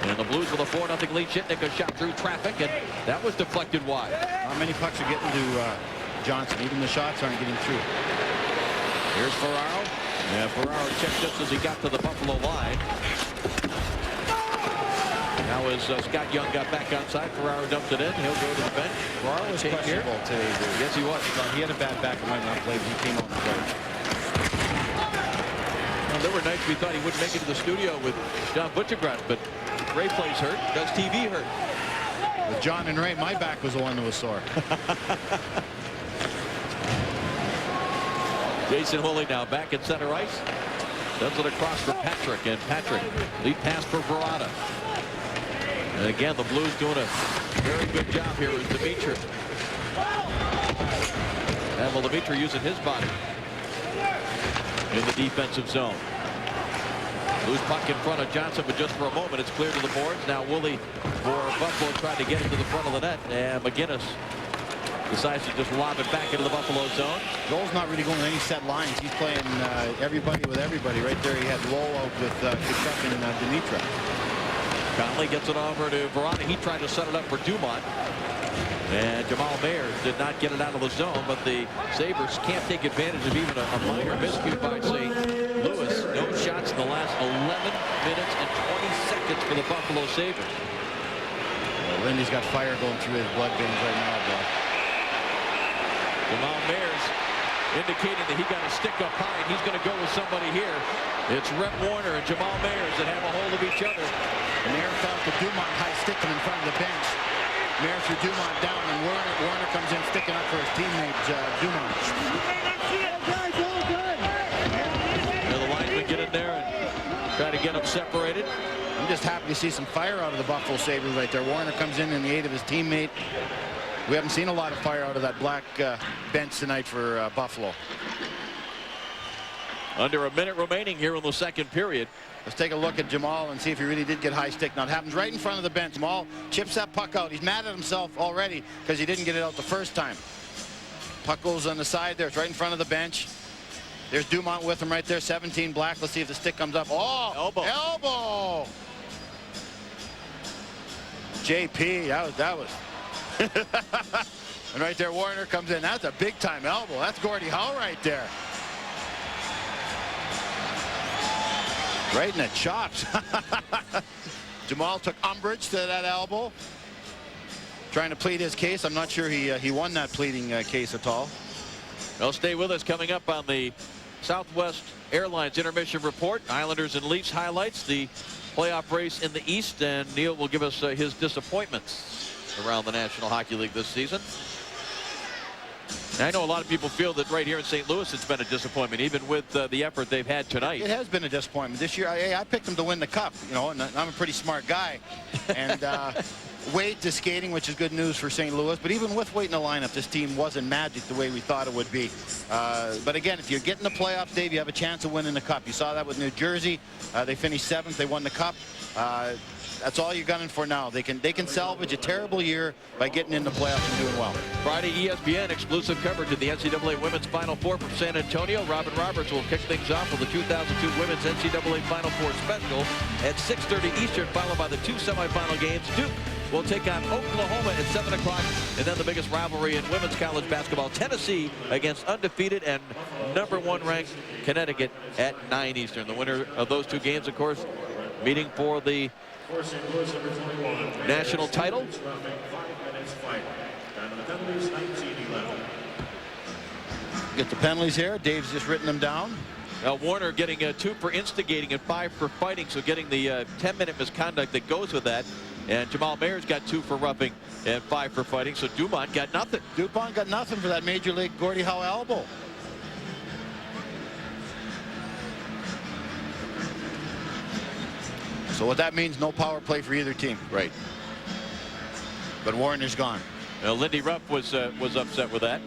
And the Blues with a 4-0 lead. Shitnik a shot through traffic, and that was deflected wide. Not many pucks are getting to Johnson. Even the shots aren't getting through. Here's Ferraro. Yeah, Ferraro checked just as he got to the Buffalo line. Now as Scott Young got back outside, Ferraro dumped it in. He'll go to the bench. Ferraro was questionable today. Yes, he was. He had a bad back and might not play, but he came out and played. Well, there were nights we thought he wouldn't make it to the studio with John Butchergrass, but Ray plays hurt. Does TV hurt? With John and Ray, my back was the one that was sore. Jason Woolley now back at center ice. Does it across for Patrick, and Patrick lead pass for Verada. And again, the Blues doing a very good job here with Dimitri. And well, Dimitri using his body in the defensive zone. Loose puck in front of Johnson, but just for a moment it's clear to the boards. Now Woolley for Buffalo trying to get it to the front of the net, and McGinnis decides to just lob it back into the Buffalo zone. Joel's not really going any set lines. He's playing everybody with everybody. Right there, he had Lowe out with Tkachuk and Dimitra. Conley gets it over to Verona. He tried to set it up for Dumont. And Jamal Mayers did not get it out of the zone, but the Sabres can't take advantage of even a minor miscue by St. Louis. No shots in the last 11 minutes and 20 seconds for the Buffalo Sabres. Well, Lindy's got fire going through his blood veins right now, bro. Jamal Mayers indicating that he got a stick up high, and he's going to go with somebody here. It's Rhett Warner and Jamal Mayers that have a hold of each other. And Mayers found the Dumont high stick him in front of the bench. Mayers threw Dumont down, and Warner comes in sticking up for his teammate, Dumont. And the linesmen get in there and try to get them separated. I'm just happy to see some fire out of the Buffalo Sabres right there. Warner comes in the aid of his teammate. We haven't seen a lot of fire out of that black bench tonight for Buffalo. Under a minute remaining here in the second period. Let's take a look at Jamal and see if he really did get high stick. Now it happens right in front of the bench. Jamal chips that puck out. He's mad at himself already because he didn't get it out the first time. Puck goes on the side there. It's right in front of the bench. There's Dumont with him right there. 17 black. Let's see if the stick comes up. Oh, elbow. Elbow. JP, that was. And right there, Warner comes in. That's a big time elbow. That's Gordie Howe right there. Right in the chops. Jamal took umbrage to that elbow. Trying to plead his case. I'm not sure he won that pleading case at all. Well, stay with us. Coming up on the Southwest Airlines intermission report, Islanders and Leafs highlights, the playoff race in the East, and Neil will give us his disappointments around the National Hockey League this season. And I know a lot of people feel that right here in St. Louis it's been a disappointment, even with the effort they've had tonight. It has been a disappointment this year. I picked them to win the cup, you know, and I'm a pretty smart guy. And Wade is skating, which is good news for St. Louis. But even with Wade in the lineup, this team wasn't magic the way we thought it would be. But again, if you're getting the playoffs, Dave, you have a chance of winning the cup. You saw that with New Jersey. They finished 7th. They won the cup. That's all you're gunning for now. They can salvage a terrible year by getting in the playoffs and doing well. Friday, ESPN exclusive coverage of the NCAA Women's Final Four from San Antonio. Robin Roberts will kick things off with the 2002 Women's NCAA Final Four special at 6:30 Eastern, followed by the 2 semifinal games. Duke will take on Oklahoma at 7 o'clock, and then the biggest rivalry in women's college basketball, Tennessee against undefeated and #1 ranked Connecticut at 9 Eastern. The winner of those 2 games, of course, meeting for the national title. Get the penalties here. Dave's just written them down. Warner getting 2 for instigating and 5 for fighting, so getting the 10-minute misconduct that goes with that. And Jamal Mayers got 2 for roughing and 5 for fighting, so Dumont got nothing. Dumont got nothing for that Major League Gordie Howe elbow. So what that means, no power play for either team. Right. But Warner's gone. Lindy Ruff was upset with that.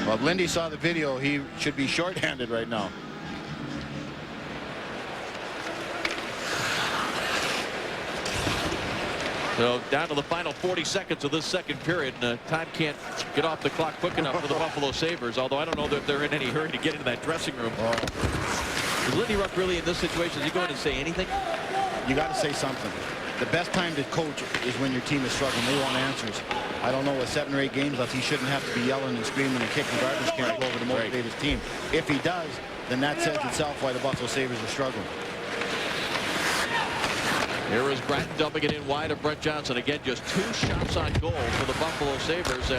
Well, if Lindy saw the video, he should be shorthanded right now. So down to the final 40 seconds of this second period, and time can't get off the clock quick enough for the Buffalo Sabres, although I don't know that they're in any hurry to get into that dressing room. Is Lindy Ruff really in this situation? Is he going to say anything? You got to say something. The best time to coach is when your team is struggling. They want answers. I don't know, with 7 or 8 games left, he shouldn't have to be yelling and screaming and kicking garbage cans over to motivate his team. If he does, then that says itself why the Buffalo Sabres are struggling. Here is Bratton dumping it in wide of Brett Johnson. Again, just 2 shots on goal for the Buffalo Sabres.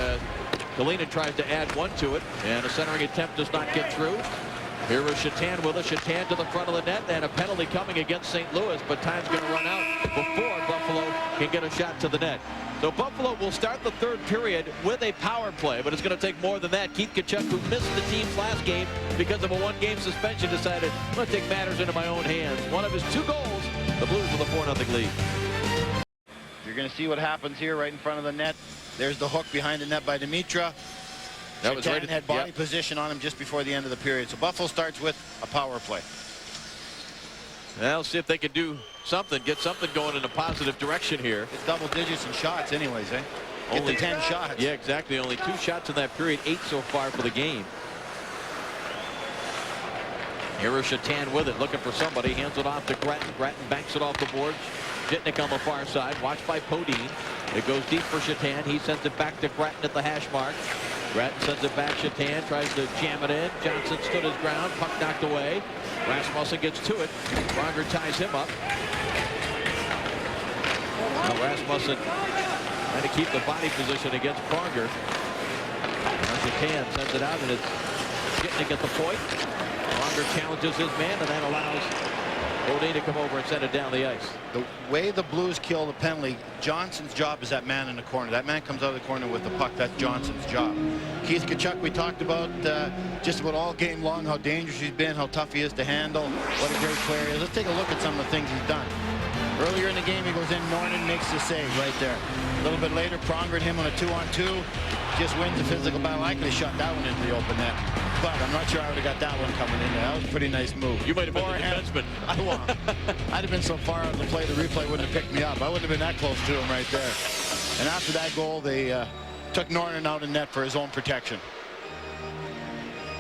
Kalina tries to add 1 to it, and a centering attempt does not get through. Here is Shatan with us. Shatan to the front of the net, and a penalty coming against St. Louis, but time's going to run out before Buffalo can get a shot to the net. So Buffalo will start the third period with a power play, but it's going to take more than that. Keith Tkachuk, who missed the team's last game because of a 1-game suspension, decided, I'm going to take matters into my own hands. One of his 2 goals, the Blues with a 4-0 lead. You're going to see what happens here right in front of the net. There's the hook behind the net by Dimitra. That was right. Had body position on him just before the end of the period. So Buffalo starts with a power play. Well, see if they can do something, get something going in a positive direction here. It's double digits in shots anyways, eh? Only 10 shots. Yeah, exactly. Only 2 shots in that period, 8 so far for the game. Here is Shatan with it, looking for somebody. Hands it off to Grattan. Grattan banks it off the boards. Jitnick on the far side, watched by Podine. It goes deep for Shatan. He sends it back to Grattan at the hash mark. Grattan sends it back. Shatan tries to jam it in. Johnson stood his ground. Puck knocked away. Rasmussen gets to it. Pronger ties him up. Now Rasmussen trying to keep the body position against Pronger. Shatan sends it out, and it's Jitnick at the point. Pronger challenges his man, and that allows O'Day to come over and send it down the ice. The way the Blues kill the penalty, Johnson's job is that man in the corner. That man comes out of the corner with the puck. That's Johnson's job. Keith Tkachuk, we talked about just about all game long, how dangerous he's been, how tough he is to handle, what a great player he is. Let's take a look at some of the things he's done. Earlier in the game, he goes in, Norton makes the save right there. A little bit later, Pronger and him on a 2-on-2. Just wins the physical battle. I could have shot that one into the open net, but I'm not sure I would have got that one coming in there. That was a pretty nice move. You might have been the defenseman. I'd have been so far out of the play, the replay wouldn't have picked me up. I wouldn't have been that close to him right there. And after that goal, they took Norton out in net for his own protection.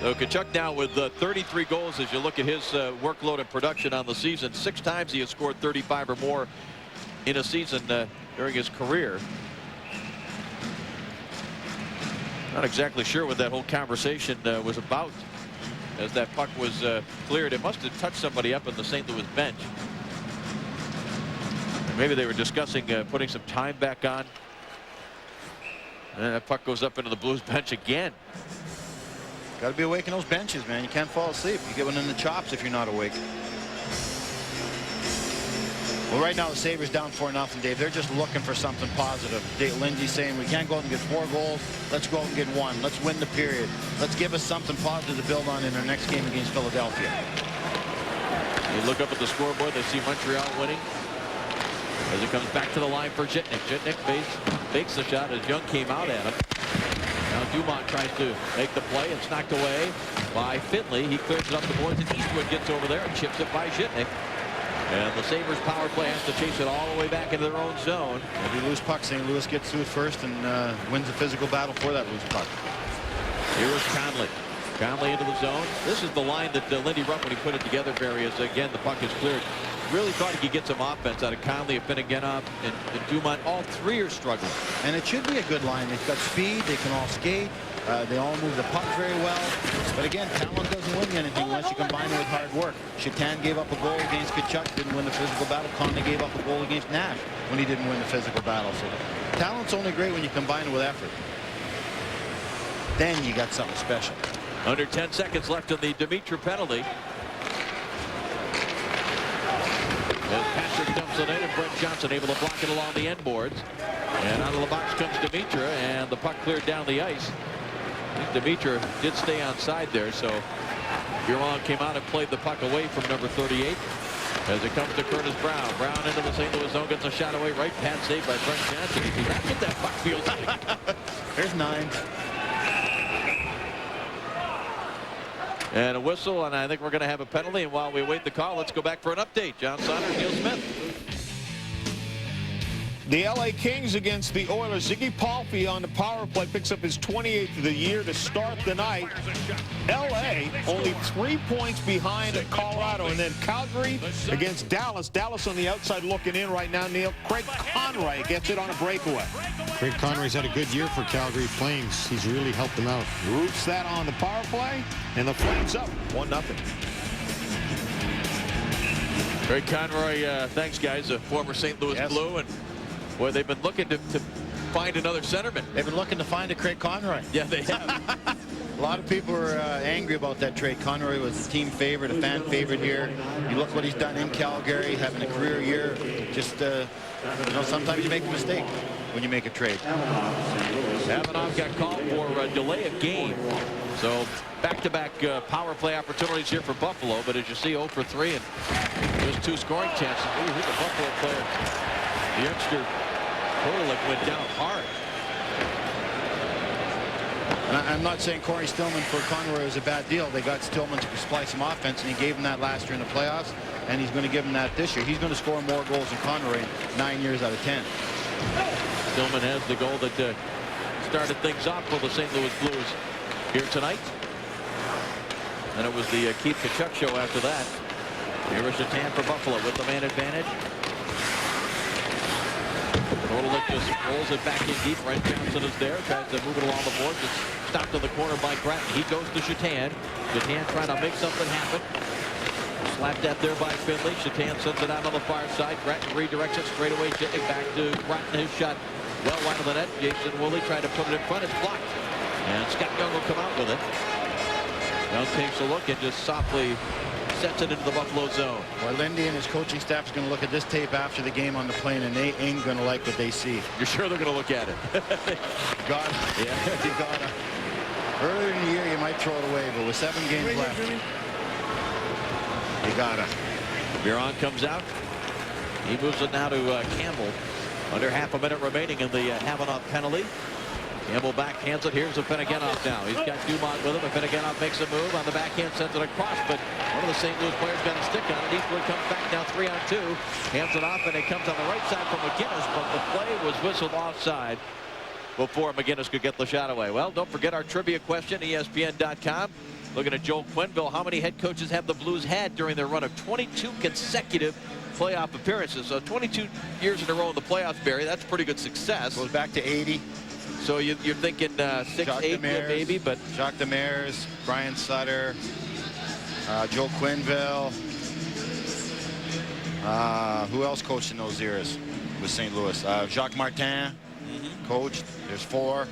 So Tkachuk now with 33 goals as you look at his workload and production on the season. 6 times he has scored 35 or more in a season during his career. Not exactly sure what that whole conversation was about as that puck was cleared. It must have touched somebody up in the St. Louis bench. And maybe they were discussing putting some time back on. And that puck goes up into the Blues bench again. Got to be awake in those benches, man. You can't fall asleep. You get one in the chops if you're not awake. Well, right now the Sabres down 4-0, Dave. They're just looking for something positive. Lindsay's saying we can't go out and get 4 goals. Let's go out and get 1. Let's win the period. Let's give us something positive to build on in our next game against Philadelphia. You look up at the scoreboard, they see Montreal winning. As it comes back to the line for Jitnick. Jitnick fakes the shot as Young came out at him. Now Dumont tries to make the play. It's knocked away by Finley. He clears it up the boards, and Eastwood gets over there and chips it by Jitnick. And the Sabres power play has to chase it all the way back into their own zone. If you lose puck, St. Louis gets to it first and wins the physical battle for that loose puck. Here is Conley. Conley into the zone. This is the line that Lindy Ruff, when he put it together, Barry, is again the puck is cleared. Really thought he could get some offense out of Conley, Finneganov, and Dumont. All 3 are struggling. And it should be a good line. They've got speed. They can all skate. They all move the puck very well. But again, talent doesn't win you anything unless you combine it with hard work. Shatan gave up a goal against Tkachuk, didn't win the physical battle. Conley gave up a goal against Nash when he didn't win the physical battle. So talent's only great when you combine it with effort. Then you got something special. Under 10 seconds left in the Dimitra penalty. As Patrick dumps it in, and Brent Johnson able to block it along the end boards. And out of the box comes Dimitra, and the puck cleared down the ice. I think Dimitra did stay on side there, so Huron came out and played the puck away from number 38. As it comes to Curtis Brown. Brown into the St. Louis zone, gets a shot away, right pad saved by Brent Johnson. That's what that puck feels like. There's 9. And a whistle, and I think we're going to have a penalty. And while we await the call, let's go back for an update. John Saunders, Neil Smith. The LA Kings against the Oilers. Ziggy Palffy on the power play picks up his 28th of the year to start the night. LA only 3 points behind Colorado, and then Calgary against Dallas. Dallas on the outside looking in right now, Neil. Craig Conroy gets it on a breakaway. Craig Conroy's had a good year for Calgary Flames. He's really helped them out. Roots that on the power play, and the Flames up 1-0. Craig Conroy, thanks guys, a former St. Louis Blue, and boy, they've been looking to find another centerman. They've been looking to find a Craig Conroy. Yeah, they have. A lot of people are angry about that trade. Conroy was a team favorite, a fan favorite here. You look what he's done in Calgary, having a career year. Just, you know, sometimes you make a mistake when you make a trade. Davidoff got called for a delay of game. So back-to-back power play opportunities here for Buffalo. But as you see, 0 for 3, and there's 2 scoring chances. Ooh, here's a Buffalo player. The youngster Horlick went down hard. And I'm not saying Corey Stillman for Conroy was a bad deal. They got Stillman to supply some offense, and he gave him that last year in the playoffs, and he's going to give him that this year. He's going to score more goals than Conroy 9 years out of 10. Stillman has the goal that started things off for the St. Louis Blues here tonight. And it was the Keith Tkachuk show after that. Here is Shatan for Buffalo with the man advantage. Rolovic just rolls it back in deep. Brent Johnson is there. Tries to move it along the boards. It's stopped in the corner by Gratton. He goes to Shatan. Shatan trying to make something happen. Slapped at there by Finley. Shatan sends it out on the far side. Gratton redirects it straight away. Shitting back to Gratton. His shot well wide of the net. Jason Woolley tried to put it in front. It's blocked. And Scott Young will come out with it. Young takes a look and just softly sets it into the Buffalo zone. Well, Lindy and his coaching staff is going to look at this tape after the game on the plane, and they ain't going to like what they see. You're sure they're going to look at it? Got it. Yeah, you got it. Earlier in the year, you might throw it away, but with 7 games left, you got it. Biron comes out. He moves it now to Campbell. Under half a minute remaining in the Havanoff penalty. Campbell backhands it. Here's a Finneganov now. He's got Dumont with him. Finneganov makes a move on the backhand, sends it across, but one of the St. Louis players got a stick on it. Eastwood comes back now 3-on-2. Hands it off, and it comes on the right side from McGinnis, but the play was whistled offside before McGinnis could get the shot away. Well, don't forget our trivia question, ESPN.com. Looking at Joel Quenneville. How many head coaches have the Blues had during their run of 22 consecutive playoff appearances? So 22 years in a row in the playoffs, Barry. That's pretty good success. Goes back to 80. So you're thinking 6, 8 maybe, but Jacques Demers, Brian Sutter, Joe Quenneville. Who else coached in those years with St. Louis? Jacques Martin coached. There's 4.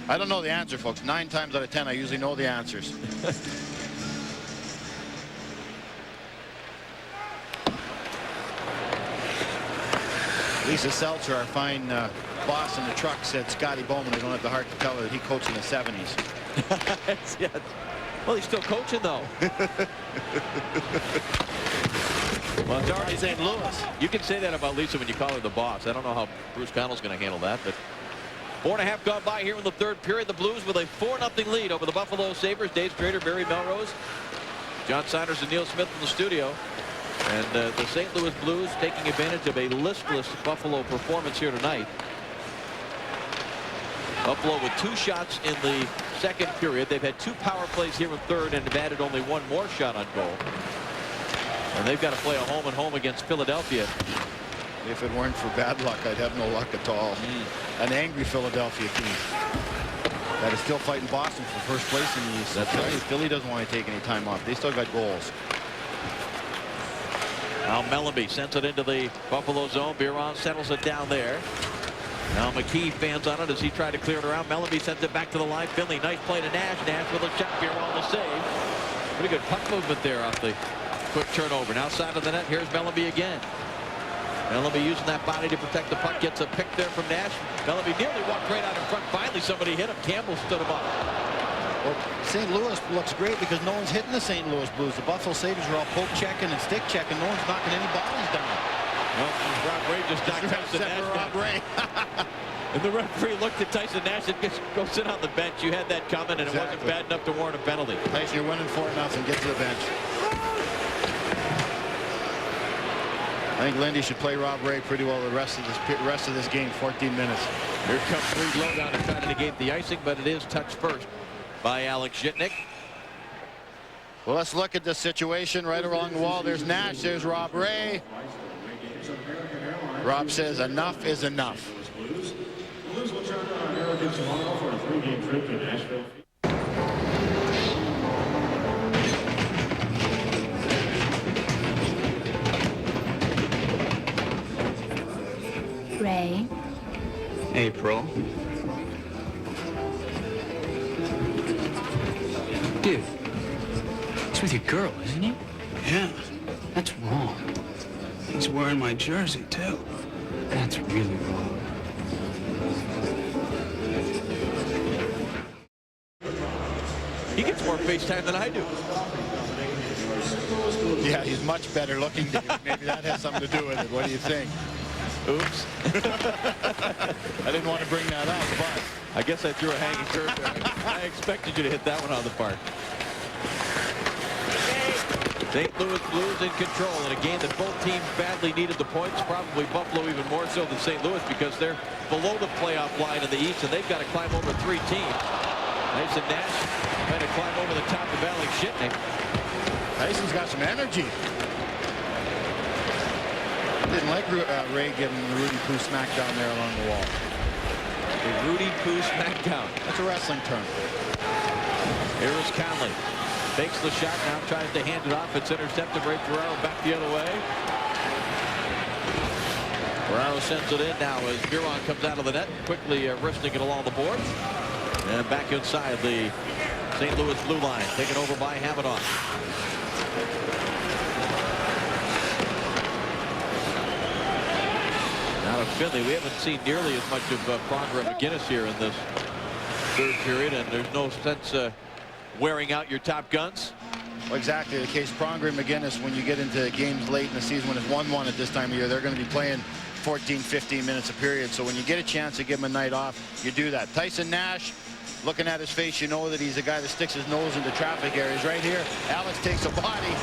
I don't know the answer, folks. 9 times out of 10, I usually know the answers. Lisa Seltzer, our fine boss in the truck, said Scotty Bowman, they don't have the heart to tell her that he coached in the 70s. Yeah. Well, he's still coaching, though. Well, it's already St. Louis. You can say that about Lisa when you call her the boss. I don't know how Bruce Connell's going to handle that, but 4.5 gone by here in the third period. The Blues with a 4-0 lead over the Buffalo Sabres. Dave Strader, Barry Melrose, John Saunders, and Neil Smith in the studio. And the St. Louis Blues taking advantage of a listless Buffalo performance here tonight. Buffalo with 2 shots in the second period. They've had 2 power plays here in third and have added only 1 more shot on goal. And they've got to play a home and home against Philadelphia. If it weren't for bad luck, I'd have no luck at all. An angry Philadelphia team that is still fighting Boston for first place in the East. That's right. Philly doesn't want to take any time off. They still got goals. Now Mellanby sends it into the Buffalo zone. Biron settles it down there. Now McKee fans on it as he tried to clear it around. Mellanby sends it back to the line. Finley, nice play to Nash. Nash with a shot. Biron the save. Pretty good puck movement there off the quick turnover. Now side of the net. Here's Mellanby again. Mellanby using that body to protect the puck. Gets a pick there from Nash. Mellanby nearly walked right out in front. Finally somebody hit him. Campbell stood him up. Well, St. Louis looks great because no one's hitting the St. Louis Blues. The Buffalo Sabres are all poke checking and stick checking. No one's knocking any bodies down. Well, Rob Ray just knocked Tyson Nash Rob Ray. And the referee looked at Tyson Nash and said, go sit on the bench. You had that coming, and it wasn't bad enough to warrant a penalty. Tyson, you're winning 4-0. Get to the bench. I think Lindy should play Rob Ray pretty well the rest of this game. 14 minutes. Here comes Reed Lowdown to try to negate the icing, but it is touched first by Alex Zhitnik. Well, let's look at this situation right along the wall. There's Nash. There's Rob Ray. Rob says enough is enough. Blues will turn on American tomorrow for a 3-game trip to Nashville. Ray. April. Dude, he's with your girl, isn't he? Yeah, that's wrong. He's wearing my jersey, too. That's really wrong. He gets more face time than I do. Yeah, he's much better looking, Dave. Maybe that has something to do with it. What do you think? Oops. I didn't want to bring that up, but I guess I threw a hanging curve there. I expected you to hit that one out of the park. St. Louis Blues in control in a game that both teams badly needed the points. Probably Buffalo even more so than St. Louis because they're below the playoff line in the East, and they've got to climb over 3 teams. Tyson Nash trying to climb over the top of Alex Shitnick. Tyson's got some energy. Didn't like Ray giving the Rudy Poo smackdown there along the wall. The Rudy Poo smackdown. That's a wrestling term. Here is Conley. Takes the shot, now tries to hand it off. It's intercepted. Ray Ferraro back the other way. Ferraro sends it in now as Biron comes out of the net, quickly wristing it along the boards. And back inside the St. Louis blue line, taken over by Hamadon. Now to Finley, we haven't seen nearly as much of Pronger and McGinnis here in this third period, and there's no sense wearing out your top guns. Well, exactly the case. Pronger and McGinnis, when you get into games late in the season, when it's 1-1 at this time of year, they're going to be playing 14, 15 minutes a period. So when you get a chance to give him a night off, you do that. Tyson Nash, looking at his face, you know that he's a guy that sticks his nose into traffic areas. Right here, Alex takes a body.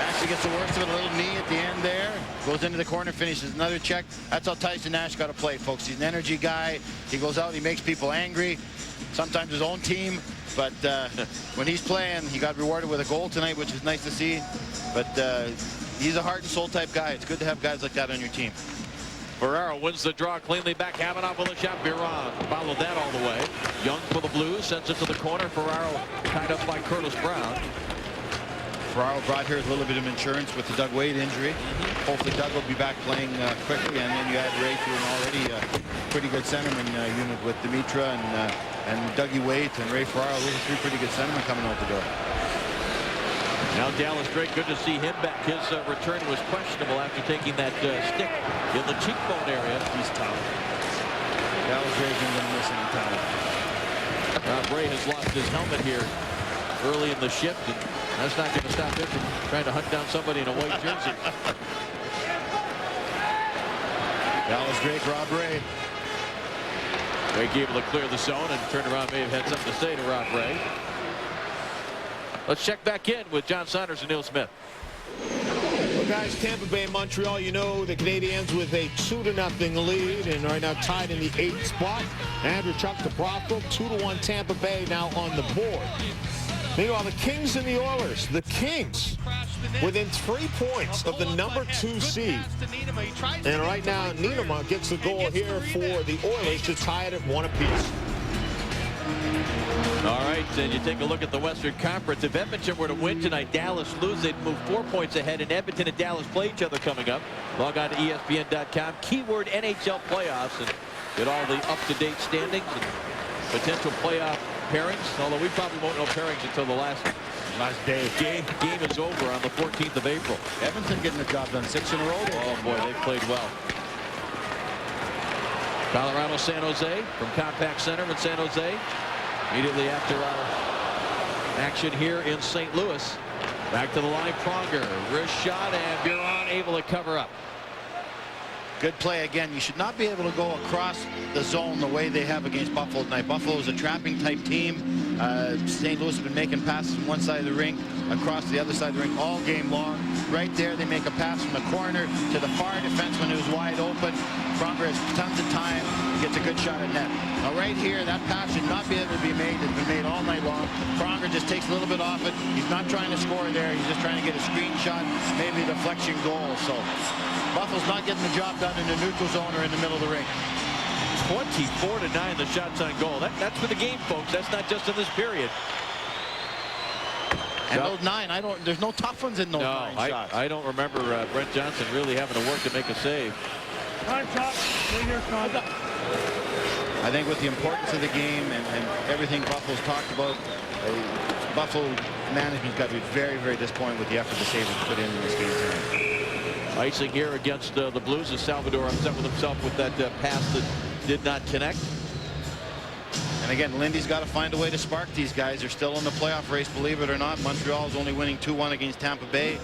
Actually gets the worst of it, a little knee at the end there. Goes into the corner, finishes another check. That's how Tyson Nash got to play, folks. He's an energy guy. He goes out, he makes people angry. Sometimes his own team. But when he's playing, he got rewarded with a goal tonight, which is nice to see. But he's a heart and soul type guy. It's good to have guys like that on your team. Ferraro wins the draw cleanly back. Hamanov with a shot. Biron followed that all the way. Young for the Blues, sends it to the corner. Ferraro tied up by Curtis Brown. Ferraro brought here a little bit of insurance with the Doug Wade injury. Hopefully Doug will be back playing quickly, and then you add Ray to an already pretty good centerman unit with Dimitra and Dougie Wade and Ray Ferraro. Those are three pretty good centermen coming out the door. Now Dallas Drake, good to see him back. His return was questionable after taking that stick in the cheekbone area. He's tough. Dallas Drake isn't going to miss any time. Bray has lost his helmet here early in the shift, and that's not going to stop him from trying to hunt down somebody in a white jersey. Dallas Drake, Rob Ray. Drake able to clear the zone and turn around, may have had something to say to Rob Ray. Let's check back in with John Saunders and Neil Smith. Well, guys, Tampa Bay and Montreal, you know the Canadiens with a 2-0 lead and right now tied in the 8th spot. Andrew Chuck to Brockville, 2-1 Tampa Bay now on the board. Meanwhile, the Kings and the Oilers, the Kings within 3 points of the #2 seed. And right now, Niederman gets the goal here for the Oilers to tie it at 1 apiece. All right, and you take a look at the Western Conference. If Edmonton were to win tonight, Dallas lose, they'd move 4 points ahead, and Edmonton and Dallas play each other coming up. Log on to ESPN.com, keyword NHL playoffs, and get all the up-to-date standings and potential playoff pairings, although we probably won't know pairings until the last day. Game is over on the 14th of April. Edmonton getting the job done 6 in a row. Oh, boy, they played well. Colorado, San Jose from Compact Center in San Jose. Immediately after our action here in St. Louis. Back to the line, Pronger. Wrist shot, and Biron able to cover up. Good play again. You should not be able to go across the zone the way they have against Buffalo tonight. Buffalo is a trapping type team. St. Louis has been making passes from one side of the rink across the other side of the rink all game long. Right there, they make a pass from the corner to the far defenseman who's wide open. Pronger has tons of time, gets a good shot at net. Now right here, that pass should not be able to be made. It's been made all night long. Pronger just takes a little bit off it. He's not trying to score there. He's just trying to get a screen shot, maybe a deflection goal. So Buffalo's not getting the job done in the neutral zone or in the middle of the ring. 24-9 the shots on goal. That's for the game, folks. That's not just in this period. And those 9, there's no tough ones in those 9 shots. I don't remember Brent Johnson really having to work to make a save. Time shot. I think with the importance of the game and everything Buffalo's talked about, Buffalo management's got to be very, very disappointed with the effort the Sabres put in this game tonight. Icing here against the Blues as Salvador upset with himself with that pass that did not connect. And again, Lindy's got to find a way to spark these guys. They're still in the playoff race, believe it or not. Montreal is only winning 2-1 against Tampa Bay.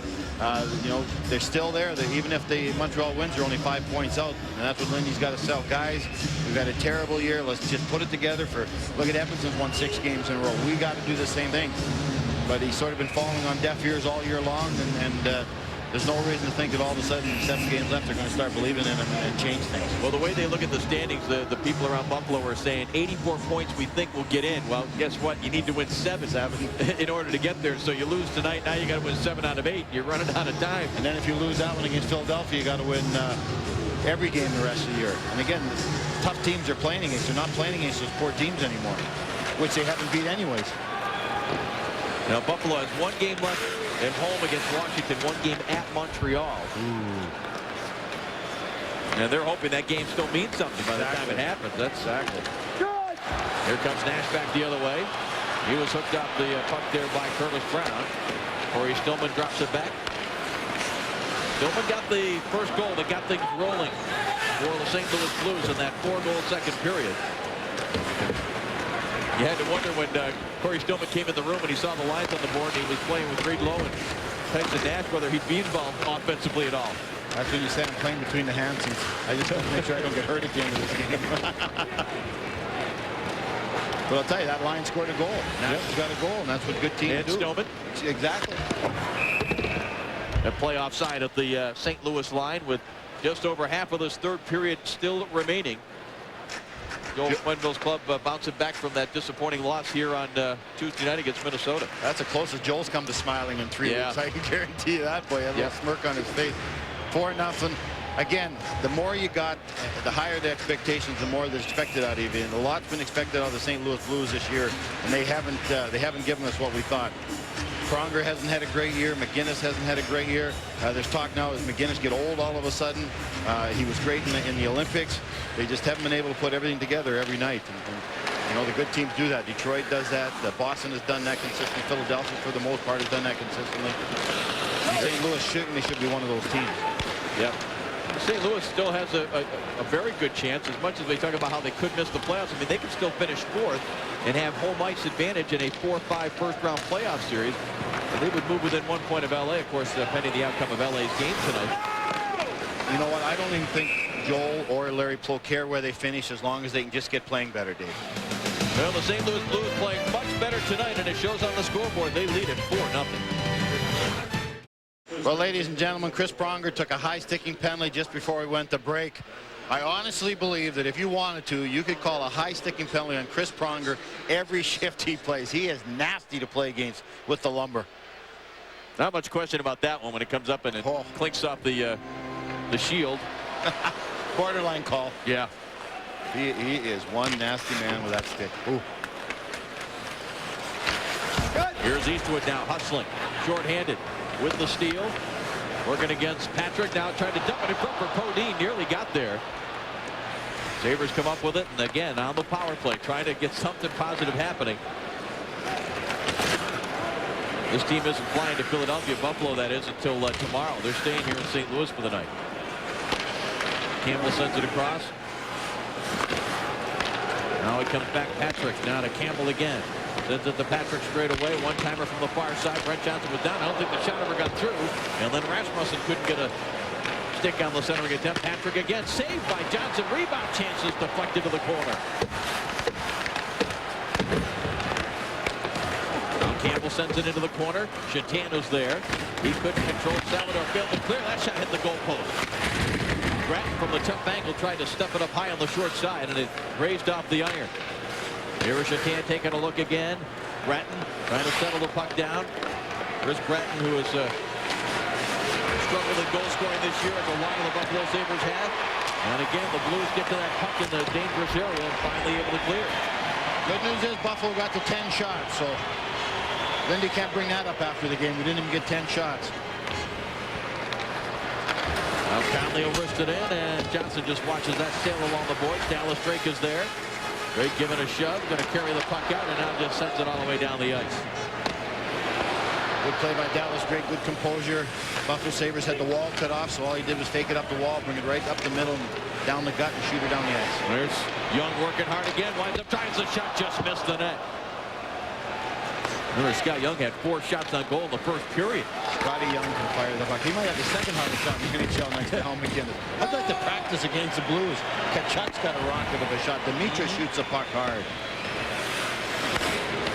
You know, they're still there. Even if Montreal wins, they're only 5 points out. And that's what Lindy's got to sell. Guys, we've had a terrible year. Let's just put it together. Look at Edmonton's won 6 games in a row. We got to do the same thing. But he's sort of been falling on deaf ears all year long. And there's no reason to think that all of a sudden 7 games left they're going to start believing in them and change things. Well, the way they look at the standings, the people around Buffalo are saying 84 points we think will get in. Well, guess what? You need to win 7 in order to get there. So you lose tonight. Now you got to win 7 out of 8. You're running out of time. And then if you lose that one against Philadelphia, you got to win every game the rest of the year. And again, tough teams they're playing against. They're not playing against those poor teams anymore, which they haven't beat anyways. Now Buffalo has 1 game left at home against Washington, 1 game at Montreal. And they're hoping that game still means something by the time it happens. That's exactly. Here comes Nash back the other way. He was hooked off the puck there by Curtis Brown. Corey Stillman drops it back. Stillman got the first goal that got things rolling for the St. Louis Blues in that 4-goal second period. You had to wonder when Corey Stillman came in the room and he saw the lines on the board and he was playing with Reed Lowe and Tyson Nash, whether he'd be involved offensively at all. That's when you say I'm playing between the hands. And I just have to make sure I don't get hurt at the end of this game. But I'll tell you, that line scored a goal. Nash has got a goal, and that's what good teams do. Stillman. Exactly. A playoff side of the St. Louis line with just over half of this third period still remaining. Joel Quenneville's club bouncing back from that disappointing loss here on Tuesday night against Minnesota. That's the closest Joel's come to smiling in 3 weeks. I can guarantee you that. Boy, a little smirk on his face. 4-0. Again, the more you got, the higher the expectations, the more that's expected out of you. And a lot's been expected out of the St. Louis Blues this year, and they haven't given us what we thought. Pronger hasn't had a great year. McGinnis hasn't had a great year. There's talk now as McGinnis get old all of a sudden. He was great in the Olympics. They just haven't been able to put everything together every night. And you know, the good teams do that. Detroit does that. Boston has done that consistently. Philadelphia, for the most part, has done that consistently. St. Louis should be one of those teams. Yep. St. Louis still has a very good chance, as much as they talk about how they could miss the playoffs. I mean, they could still finish 4th and have home ice advantage in a 4-5 first-round playoff series. And they would move within 1 point of L.A., of course, pending the outcome of L.A.'s game tonight. You know what? I don't even think Joel or Larry Plow care where they finish as long as they can just get playing better, Dave. Well, the St. Louis Blues playing much better tonight, and it shows on the scoreboard. They lead at 4-0. Well, ladies and gentlemen, Chris Pronger took a high-sticking penalty just before we went to break. I honestly believe that if you wanted to, you could call a high-sticking penalty on Chris Pronger every shift he plays. He is nasty to play against with the Lumber. Not much question about that one when it comes up and it clinks off the shield. Borderline call. Yeah. He is one nasty man with that stick. Ooh. Here's Eastwood now hustling, short-handed with the steal, working against Patrick, now trying to dump it in front for Podine, nearly got there. Sabres come up with it, and again on the power play, trying to get something positive happening. This team isn't flying to Philadelphia, Buffalo that is, until tomorrow. They're staying here in St. Louis for the night. Campbell sends it across. Now it comes back Patrick, now to Campbell again. Sends it to Patrick straight away. One-timer from the far side. Brent Johnson was down. I don't think the shot ever got through. And then Rasmussen couldn't get a stick on the centering attempt. Patrick again. Saved by Johnson. Rebound chances deflected to the corner. Now Campbell sends it into the corner. Shantano's there. He couldn't control. Salvador failed to clear. That shot hit the goalpost. Gratton from the tough angle tried to step it up high on the short side, and it raised off the iron. Here is Shatan taking a look again. Gratton trying to settle the puck down. Chris Gratton, who has struggled in goal scoring this year, as a lot of the Buffalo Sabres have. And again, the Blues get to that puck in the dangerous area and finally able to clear. Good news is Buffalo got to 10 shots, so Lindy can't bring that up after the game. We didn't even get 10 shots. Now Conley will wrist it in, and Johnson just watches that sail along the boards. Dallas Drake is there. Drake giving a shove, going to carry the puck out, and now just sends it all the way down the ice. Good play by Dallas Drake, good composure. Buffalo Sabres had the wall cut off, so all he did was take it up the wall, bring it right up the middle, and down the gut, and shoot it down the ice. There's Young working hard again, winds up trying the shot, just missed the net. Remember, Scott Young had 4 shots on goal in the first period. Scotty Young can fire the puck. He might have the second hardest shot in the NHL next to Al McKinnon. I'd like to practice against the Blues. Kachuk's got a rocket of a shot. Dimitra shoots the puck hard.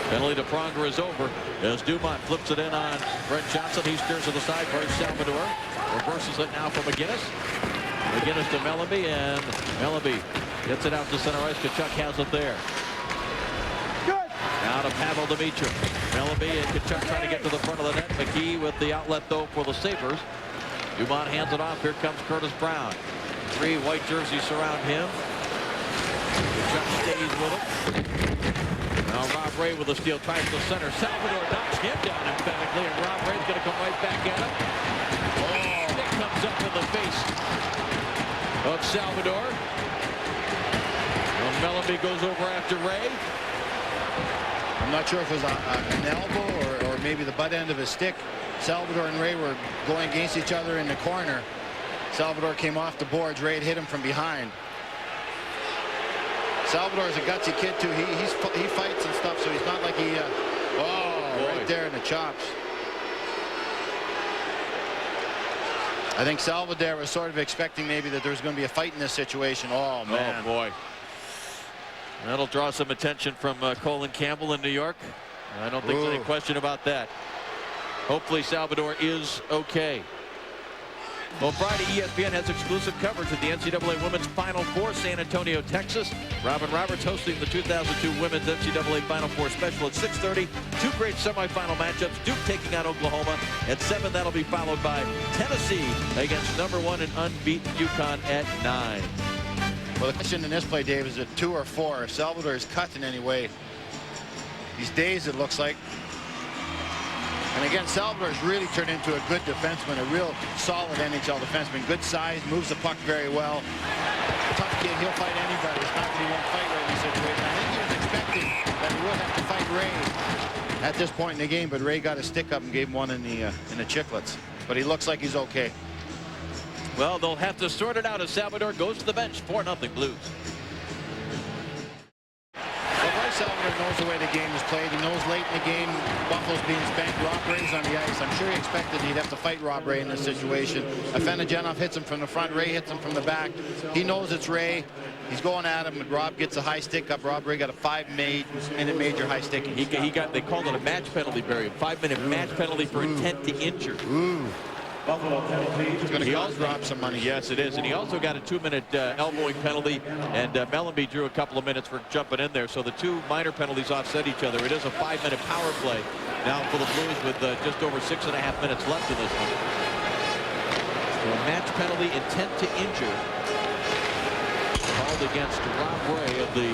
Penalty to Pronger is over as Dumont flips it in on Brent Johnson. He steers to the side. Bryce Salvador Reverses it now for McGinnis. McGinnis to Mellanby, and Mellanby gets it out to center ice. Tkachuk has it there. Now to Pavel Dimitrov. Mellanby and Tkachuk trying to get to the front of the net. McKee with the outlet though for the Sabres. Dumont hands it off. Here comes Curtis Brown. 3 white jerseys surround him. Tkachuk stays with him. Now Rob Ray with a steal tries to center. Salvador knocks him down emphatically, and Rob Ray's going to come right back at him. Oh, stick comes up in the face of Salvador. Well, Mellanby goes over after Ray. I'm not sure if it was an elbow or maybe the butt end of his stick. Salvador and Ray were going against each other in the corner. Salvador came off the boards. Ray had hit him from behind. Salvador is a gutsy kid too. He fights and stuff, so he's not like he. Right there in the chops. I think Salvador was sort of expecting maybe that there was going to be a fight in this situation. Oh man, oh boy. That'll draw some attention from Colin Campbell in New York. I don't think there's any question about that. Hopefully Salvador is okay. Well, Friday, ESPN has exclusive coverage of the NCAA Women's Final Four, San Antonio, Texas. Robin Roberts hosting the 2002 Women's NCAA Final Four special at 6:30. 2 great semifinal matchups. Duke taking on Oklahoma at 7. That'll be followed by Tennessee against #1 and unbeaten UConn at 9. Well, the question in this play, Dave, is it 2 or 4? If Salvador is cut in any way, these days it looks like. And again, Salvador's really turned into a good defenseman, a real solid NHL defenseman. Good size, moves the puck very well. Tough kid, he'll fight anybody. It's not that he won't fight right in this situation. I think he was expecting that he would have to fight Ray at this point in the game, but Ray got a stick up and gave him one in the chicklets. But he looks like he's okay. Well, they'll have to sort it out as Salvador goes to the bench. 4-0 Blues. Salvador knows the way the game is played. He knows late in the game Buffalo's being spanked. Rob Ray's on the ice. I'm sure he expected he'd have to fight Rob Ray in this situation. Afinogenov hits him from the front. Ray hits him from the back. He knows it's Ray. He's going at him, and Rob gets a high stick up. Rob Ray got a 5-minute major high stick. He got, they called it a match penalty, Barry. A 5-minute match penalty for intent to injure. It's going to drop some money. Yes, it is. And he also got a 2-minute elbowing penalty, and Mellanby drew a couple of minutes for jumping in there. So the 2 minor penalties offset each other. It is a 5-minute power play now for the Blues with just over 6.5 minutes left in this one. So a match penalty, intent to injure, called against Rob Ray of the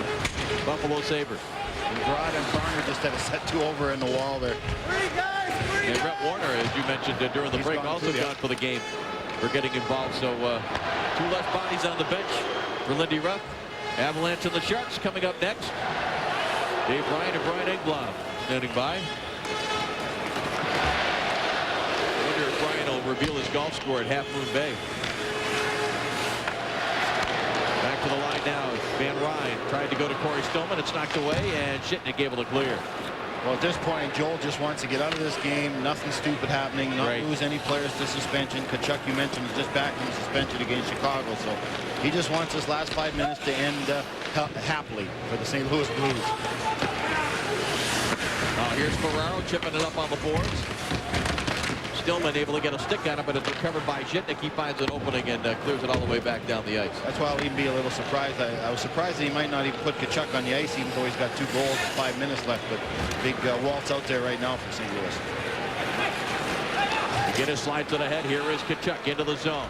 Buffalo Sabres. Rod and Pronger just had a set 2 over in the wall there. And Brett Warner, as you mentioned during the break, also gone for the game for getting involved. So 2 less bodies on the bench for Lindy Ruff. Avalanche and the Sharks coming up next. Dave Ryan and Brian Engblom standing by. I wonder if Brian will reveal his golf score at Half Moon Bay. Back to the line now. Van Ryn tried to go to Corey Stillman. It's knocked away, and Shitnick able to clear. Well, at this point, Joel just wants to get out of this game. Nothing stupid happening. Not lose any players to suspension. Tkachuk, you mentioned, is just back from suspension against Chicago. So he just wants his last 5 minutes to end happily for the St. Louis Blues. Here's Ferraro chipping it up on the boards. Stillman able to get a stick on it, but it's recovered by Shitnick. He finds an opening and clears it all the way back down the ice. That's why I'll even be a little surprised. I was surprised that he might not even put Tkachuk on the ice, even though he's got 2 goals, 5 minutes left. But big waltz out there right now for St. Louis. McGinnis slides it ahead. Here is Tkachuk into the zone.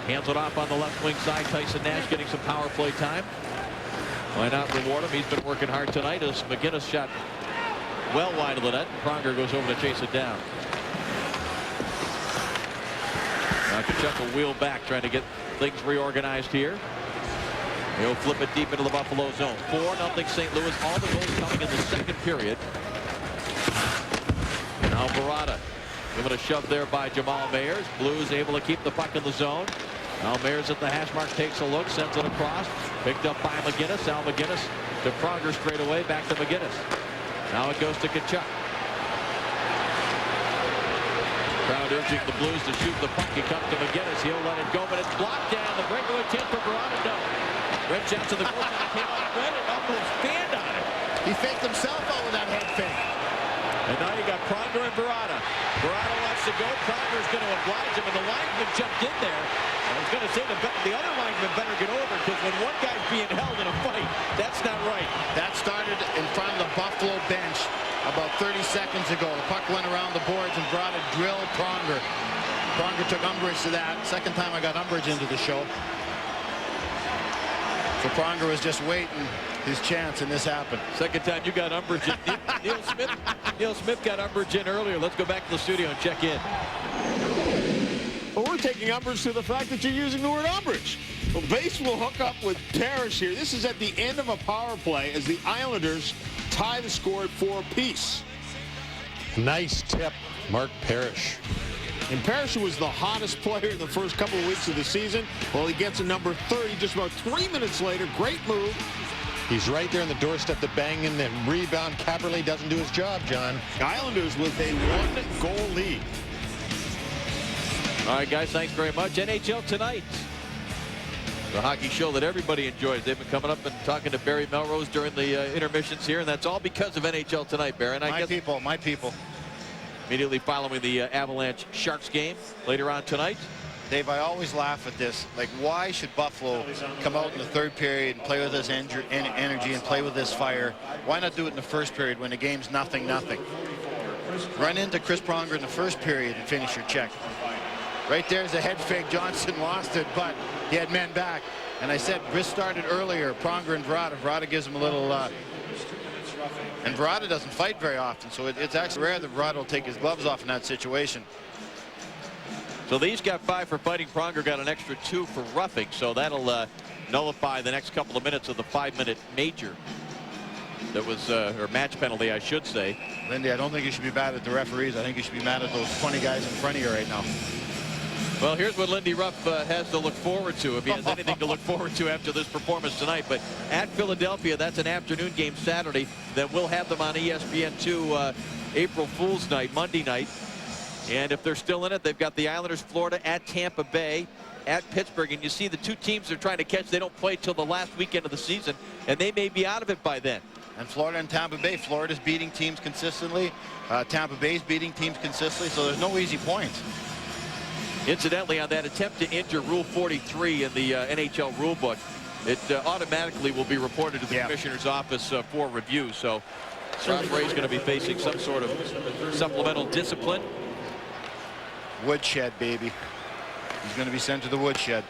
Hands it off on the left wing side. Tyson Nash getting some power play time. Why not reward him? He's been working hard tonight as McGinnis shot well wide of the net. Pronger goes over to chase it down. Now Tkachuk will wheel back, trying to get things reorganized here. He'll flip it deep into the Buffalo zone. 4-0 St. Louis. All the goals coming in the second period. Now Barada given a shove there by Jamal Mayers. Blues able to keep the puck in the zone. Now Mayers at the hash mark takes a look, sends it across. Picked up by McGinnis. Al McGinnis to Pronger straight away. Back to McGinnis. Now it goes to Tkachuk. Crowd urging the Blues to shoot the puck. He comes to McGinnis. He'll let it go, but it's blocked down. The breakaway chance for Barada. No. Red shot to the goal. Came out red and almost fanned on it. He faked himself out with that head fake. And now you got Pronger and Verada. Verada wants to go. Pronger's going to oblige him, and the lineman jumped in there. I was going to say the other lineman better get over, because when one guy's being held in a fight, that's not right. That started in front of the Buffalo bench about 30 seconds ago. The puck went around the boards, and Verada drilled Pronger. Pronger took umbrage to that. Second time I got umbrage into the show. So Pronger was just waiting his chance, and this happened. Second time you got umbrage in. Neil Smith got umbrage in earlier. Let's go back to the studio and check in. Well, we're taking umbrage to the fact that you're using the word umbrage. Well, Base will hook up with Parrish here. This is at the end of a power play as the Islanders tie the score at 4 apiece. Nice tip, Mark Parrish. And Parrish was the hottest player in the first couple of weeks of the season. Well, he gets a number 30 just about 3 minutes later. Great move. He's right there on the doorstep to bang in the rebound. Caberlet doesn't do his job, John. Islanders with a 1-goal lead. All right, guys, thanks very much. NHL Tonight, the hockey show that everybody enjoys. They've been coming up and talking to Barry Melrose during the intermissions here, and that's all because of NHL Tonight, Barry. And I guess my people. Immediately following the Avalanche Sharks game later on tonight. Dave, I always laugh at this. Like, why should Buffalo come out in the third period and play with this energy and play with this fire? Why not do it in the first period when the game's 0-0? Run into Chris Pronger in the first period and finish your check. Right there's a head fake. Johnson lost it, but he had men back. And I said, this started earlier. Pronger and Verada. Verada gives him a little... and Verada doesn't fight very often, so it's actually rare that Verada will take his gloves off in that situation. So these got 5 for fighting. Pronger got an extra 2 for roughing, so that'll nullify the next couple of minutes of the 5-minute major. That was, or match penalty, I should say. Lindy, I don't think you should be mad at the referees. I think you should be mad at those 20 guys in front of you right now. Well, here's what Lindy Ruff has to look forward to, if he has anything to look forward to after this performance tonight. But at Philadelphia, that's an afternoon game Saturday. Then we'll have them on ESPN2 April Fool's night, Monday night. And if they're still in it, they've got the Islanders, Florida, at Tampa Bay, at Pittsburgh. And you see the two teams they're trying to catch. They don't play till the last weekend of the season, and they may be out of it by then. And Florida and Tampa Bay. Florida's beating teams consistently. Tampa Bay's beating teams consistently, so there's no easy points. Incidentally, on that attempt to injure Rule 43 in the NHL rulebook, it automatically will be reported to the commissioner's office for review. So Rob Ray's going to be facing some sort of supplemental discipline. Woodshed, baby. He's going to be sent to the woodshed.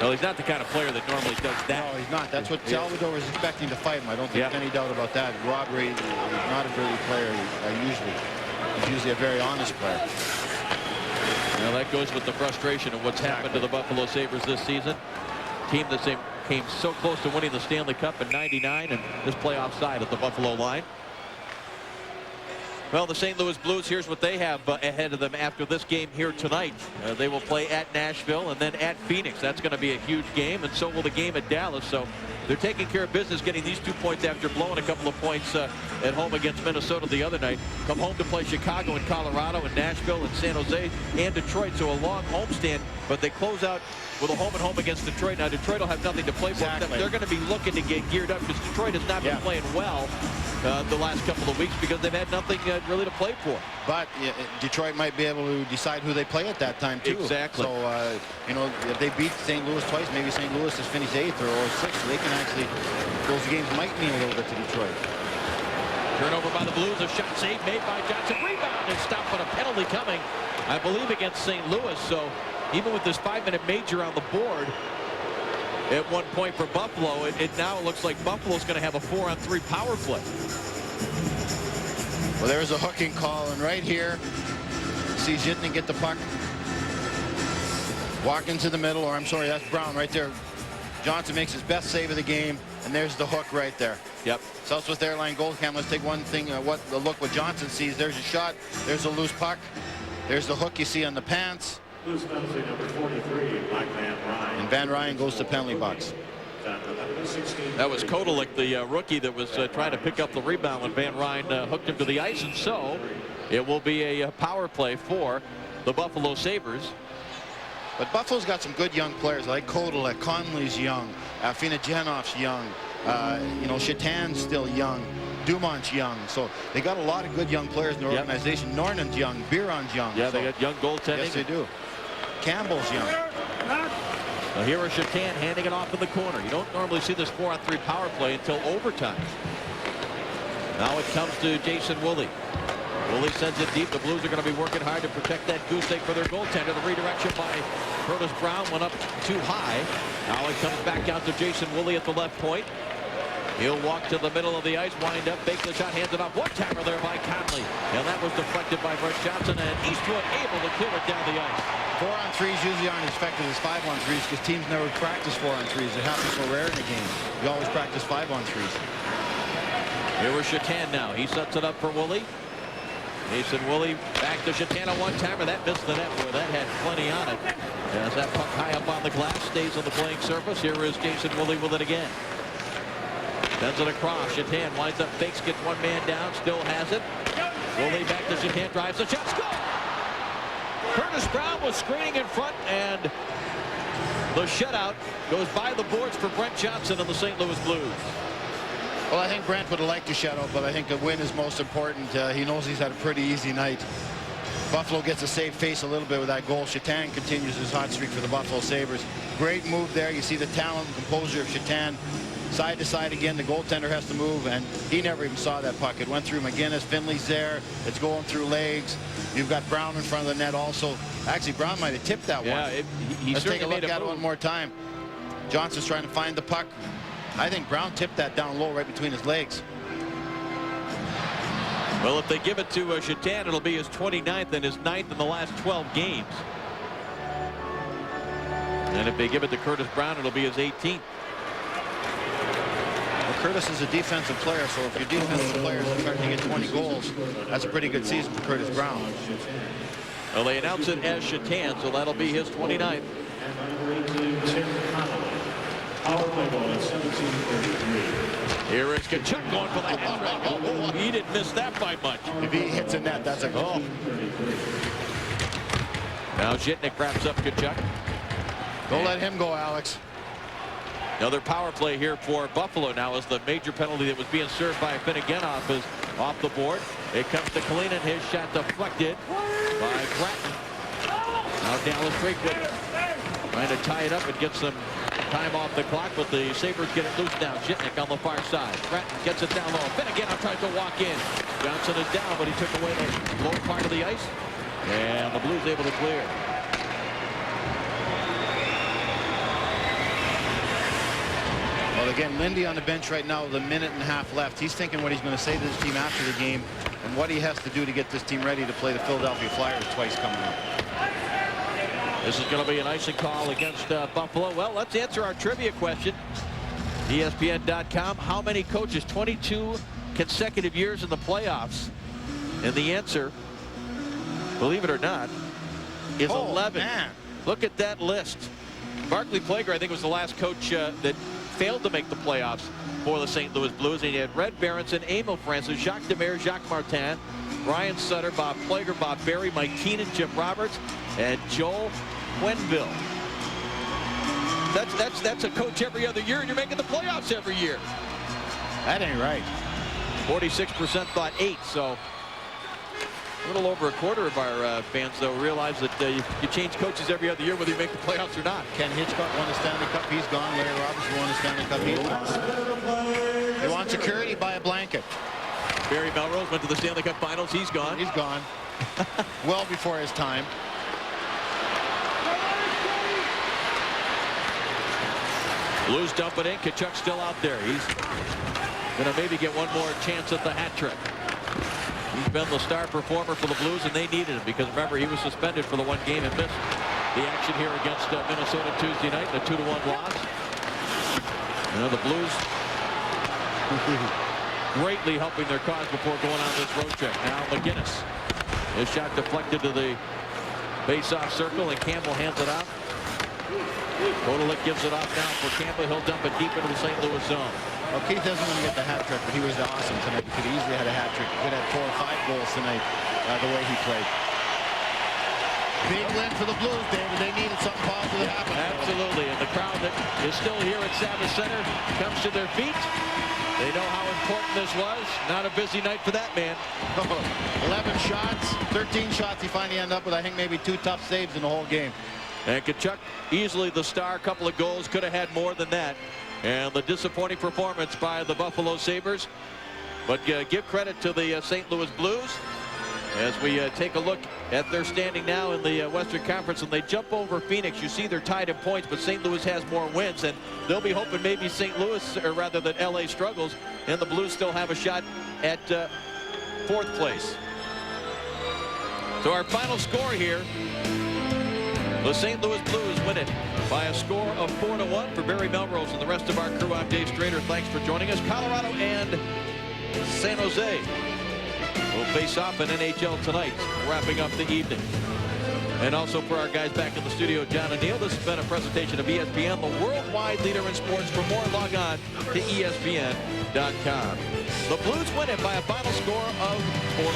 Well, he's not the kind of player that normally does that. No, he's not. That's what Salvador was expecting to fight him. I don't think there's any doubt about that. Rob Ray is not a dirty player usually. He's usually a very honest player. Now that goes with the frustration of what's happened to the Buffalo Sabres this season. Team that came so close to winning the Stanley Cup in '99, and this playoff side at the Buffalo line. Well, the St. Louis Blues, here's what they have ahead of them after this game here tonight. They will play at Nashville and then at Phoenix. That's going to be a huge game, and so will the game at Dallas. So they're taking care of business, getting these 2 points after blowing a couple of points at home against Minnesota the other night. Come home to play Chicago and Colorado and Nashville and San Jose and Detroit. So a long homestand, but they close out with a home and home against Detroit. Now Detroit will have nothing to play for. They're going to be looking to get geared up because Detroit has not been playing well the last couple of weeks because they've had nothing really to play for. But Detroit might be able to decide who they play at that time too. Exactly. So you know, if they beat St. Louis twice, maybe St. Louis has finished 8th or 6th. So they can actually, those games might mean a little bit to Detroit. Turnover by the Blues. A shot save made by Johnson. Rebound and stopped, but a penalty coming, I believe, against St. Louis. So even with this 5-minute major on the board at 1 point for Buffalo, it now looks like Buffalo's going to have a 4-on-3 power play. Well, there's a hooking call, and right here, see Zhitnik get the puck, walk into the middle, or I'm sorry, that's Brown right there. Johnson makes his best save of the game, and there's the hook right there. Yep. Southwest Airline Gold Cam. Let's take one thing. Look what Johnson sees. There's a shot. There's a loose puck. There's the hook you see on the pants. Loose penalty number 43, by Van Ryn. And Van Ryn goes to penalty box. That was Kodelik, the rookie, that was trying to pick up the rebound when Van Ryn hooked him to the ice, and so it will be a power play for the Buffalo Sabres. But Buffalo's got some good young players like Kodelik. Conley's young. Finagenov's young. You know, Chatan's still young. Dumont's young. So they got a lot of good young players in the organization. Nornan's young. Biron's young. Yeah, so they got young goaltending. Yes, they do. Campbell's young. Now here is Shatan handing it off in the corner. You don't normally see this 4-on-3 power play until overtime. Now it comes to Jason Woolley. Woolley sends it deep. The Blues are going to be working hard to protect that goose egg for their goaltender. The redirection by Curtis Brown went up too high. Now it comes back out to Jason Woolley at the left point. He'll walk to the middle of the ice, wind up, fakes the shot, hands it off. One-timer there by Conley. And that was deflected by Brett Johnson, and Eastwood able to clear it down the ice. 4-on-3s usually aren't as effective as 5-on-3s because teams never practice 4-on-3s. It happens so rare in the game. You always practice 5-on-3s. Here is Shatan now. He sets it up for Woolley. Jason Woolley back to Shatan, a one-timer. That missed the net. Boy, that had plenty on it. As that puck high up on the glass stays on the playing surface. Here is Jason Woolley with it again. Sends it across. Shatan winds up, fakes, gets one man down, still has it. Woolley back to Shatan, drives the shot, score! Curtis Brown was screening in front, and the shutout goes by the boards for Brent Johnson and the St. Louis Blues. Well, I think Brent would have liked to shut out, but I think a win is most important. He knows he's had a pretty easy night. Buffalo gets a save face a little bit with that goal. Shatan continues his hot streak for the Buffalo Sabres. Great move there. You see the talent and composure of Shatan. Side to side again. The goaltender has to move, and he never even saw that puck. It went through McGinnis. Finley's there. It's going through legs. You've got Brown in front of the net also. Actually, Brown might have tipped that one. Yeah, Let's take a look at it one more time. Johnson's trying to find the puck. I think Brown tipped that down low right between his legs. Well, if they give it to Shatan, it'll be his 29th and his 9th in the last 12 games. And if they give it to Curtis Brown, it'll be his 18th. Well, Curtis is a defensive player, so if your defensive players are starting to get 20 goals, that's a pretty good season for Curtis Brown. Well, they announce it as Shatan, so that'll be his 29th. Here is Tkachuk going for the hat trick. Oh, he didn't miss that by much. If he hits a net, that's a goal. Now Zhitnik wraps up Tkachuk. Don't let him go, Alex. Another power play here for Buffalo now as the major penalty that was being served by Finneganoff is off the board. It comes to Kalinin. His shot deflected by Gratton. Now Dallas Drakewood trying to tie it up and get some time off the clock, but the Sabres get it loose now. Zhitnik on the far side. Gratton gets it down low. Finneganoff tries to walk in. Johnson is down, but he took away the low part of the ice. And the Blues able to clear. Well, again, Lindy on the bench right now with a minute and a half left. He's thinking what he's going to say to this team after the game and what he has to do to get this team ready to play the Philadelphia Flyers twice coming up. This is going to be an icing call against Buffalo. Well, let's answer our trivia question. ESPN.com. How many coaches? 22 consecutive years in the playoffs. And the answer, believe it or not, is 11. Man. Look at that list. Barclay Plager, I think, was the last coach that failed to make the playoffs for the St. Louis Blues. And he had Red Berenson, Emil Francis, Jacques Demers, Jacques Martin, Brian Sutter, Bob Plager, Bob Berry, Mike Keenan, Jim Roberts, and Joel Quenneville. That's a coach every other year, and you're making the playoffs every year. That ain't right. 46% thought 8, so a little over a quarter of our fans, though, realize that you change coaches every other year, whether you make the playoffs or not. Ken Hitchcock won the Stanley Cup. He's gone. Larry Robertson won the Stanley Cup. He's gone. You want security? Buy a blanket. Barry Melrose went to the Stanley Cup Finals. He's gone. He's gone. Well before his time. Blues dump it in. Tkachuk's still out there. He's going to maybe get one more chance at the hat trick. He's been the star performer for the Blues, and they needed him because, remember, he was suspended for the one game and missed the action here against Minnesota Tuesday night, the 2-1 loss. You know, the Blues greatly helping their cause before going on this road trip. Now McGinnis. His shot deflected to the face-off circle, and Campbell hands it out. Kotelik gives it off now for Campbell. He'll dump it deep into the St. Louis zone. Well, Keith isn't going to get the hat trick, but he was awesome tonight. He could have easily had a hat trick. He could have 4 or 5 goals tonight, the way he played. Big win for the Blues, David. They needed something positive to happen. Absolutely, and the crowd that is still here at Sabres Center comes to their feet. They know how important this was. Not a busy night for that man. 11 shots, 13 shots he finally ended up with. I think maybe 2 tough saves in the whole game. And Tkachuk, easily the star, couple of goals, could have had more than that. And the disappointing performance by the Buffalo Sabres. But give credit to the St. Louis Blues as we take a look at their standing now in the Western Conference, and they jump over Phoenix. You see they're tied in points, but St. Louis has more wins, and they'll be hoping maybe St. Louis, or rather that LA struggles, and the Blues still have a shot at 4th place. So our final score here, the St. Louis Blues win it by a score of 4-1. For Barry Melrose and the rest of our crew, I'm Dave Strader. Thanks for joining us. Colorado and San Jose will face off in NHL tonight, wrapping up the evening. And also for our guys back in the studio, John and Neil, this has been a presentation of ESPN, the worldwide leader in sports. For more, log on to ESPN.com. The Blues win it by a final score of 4-1.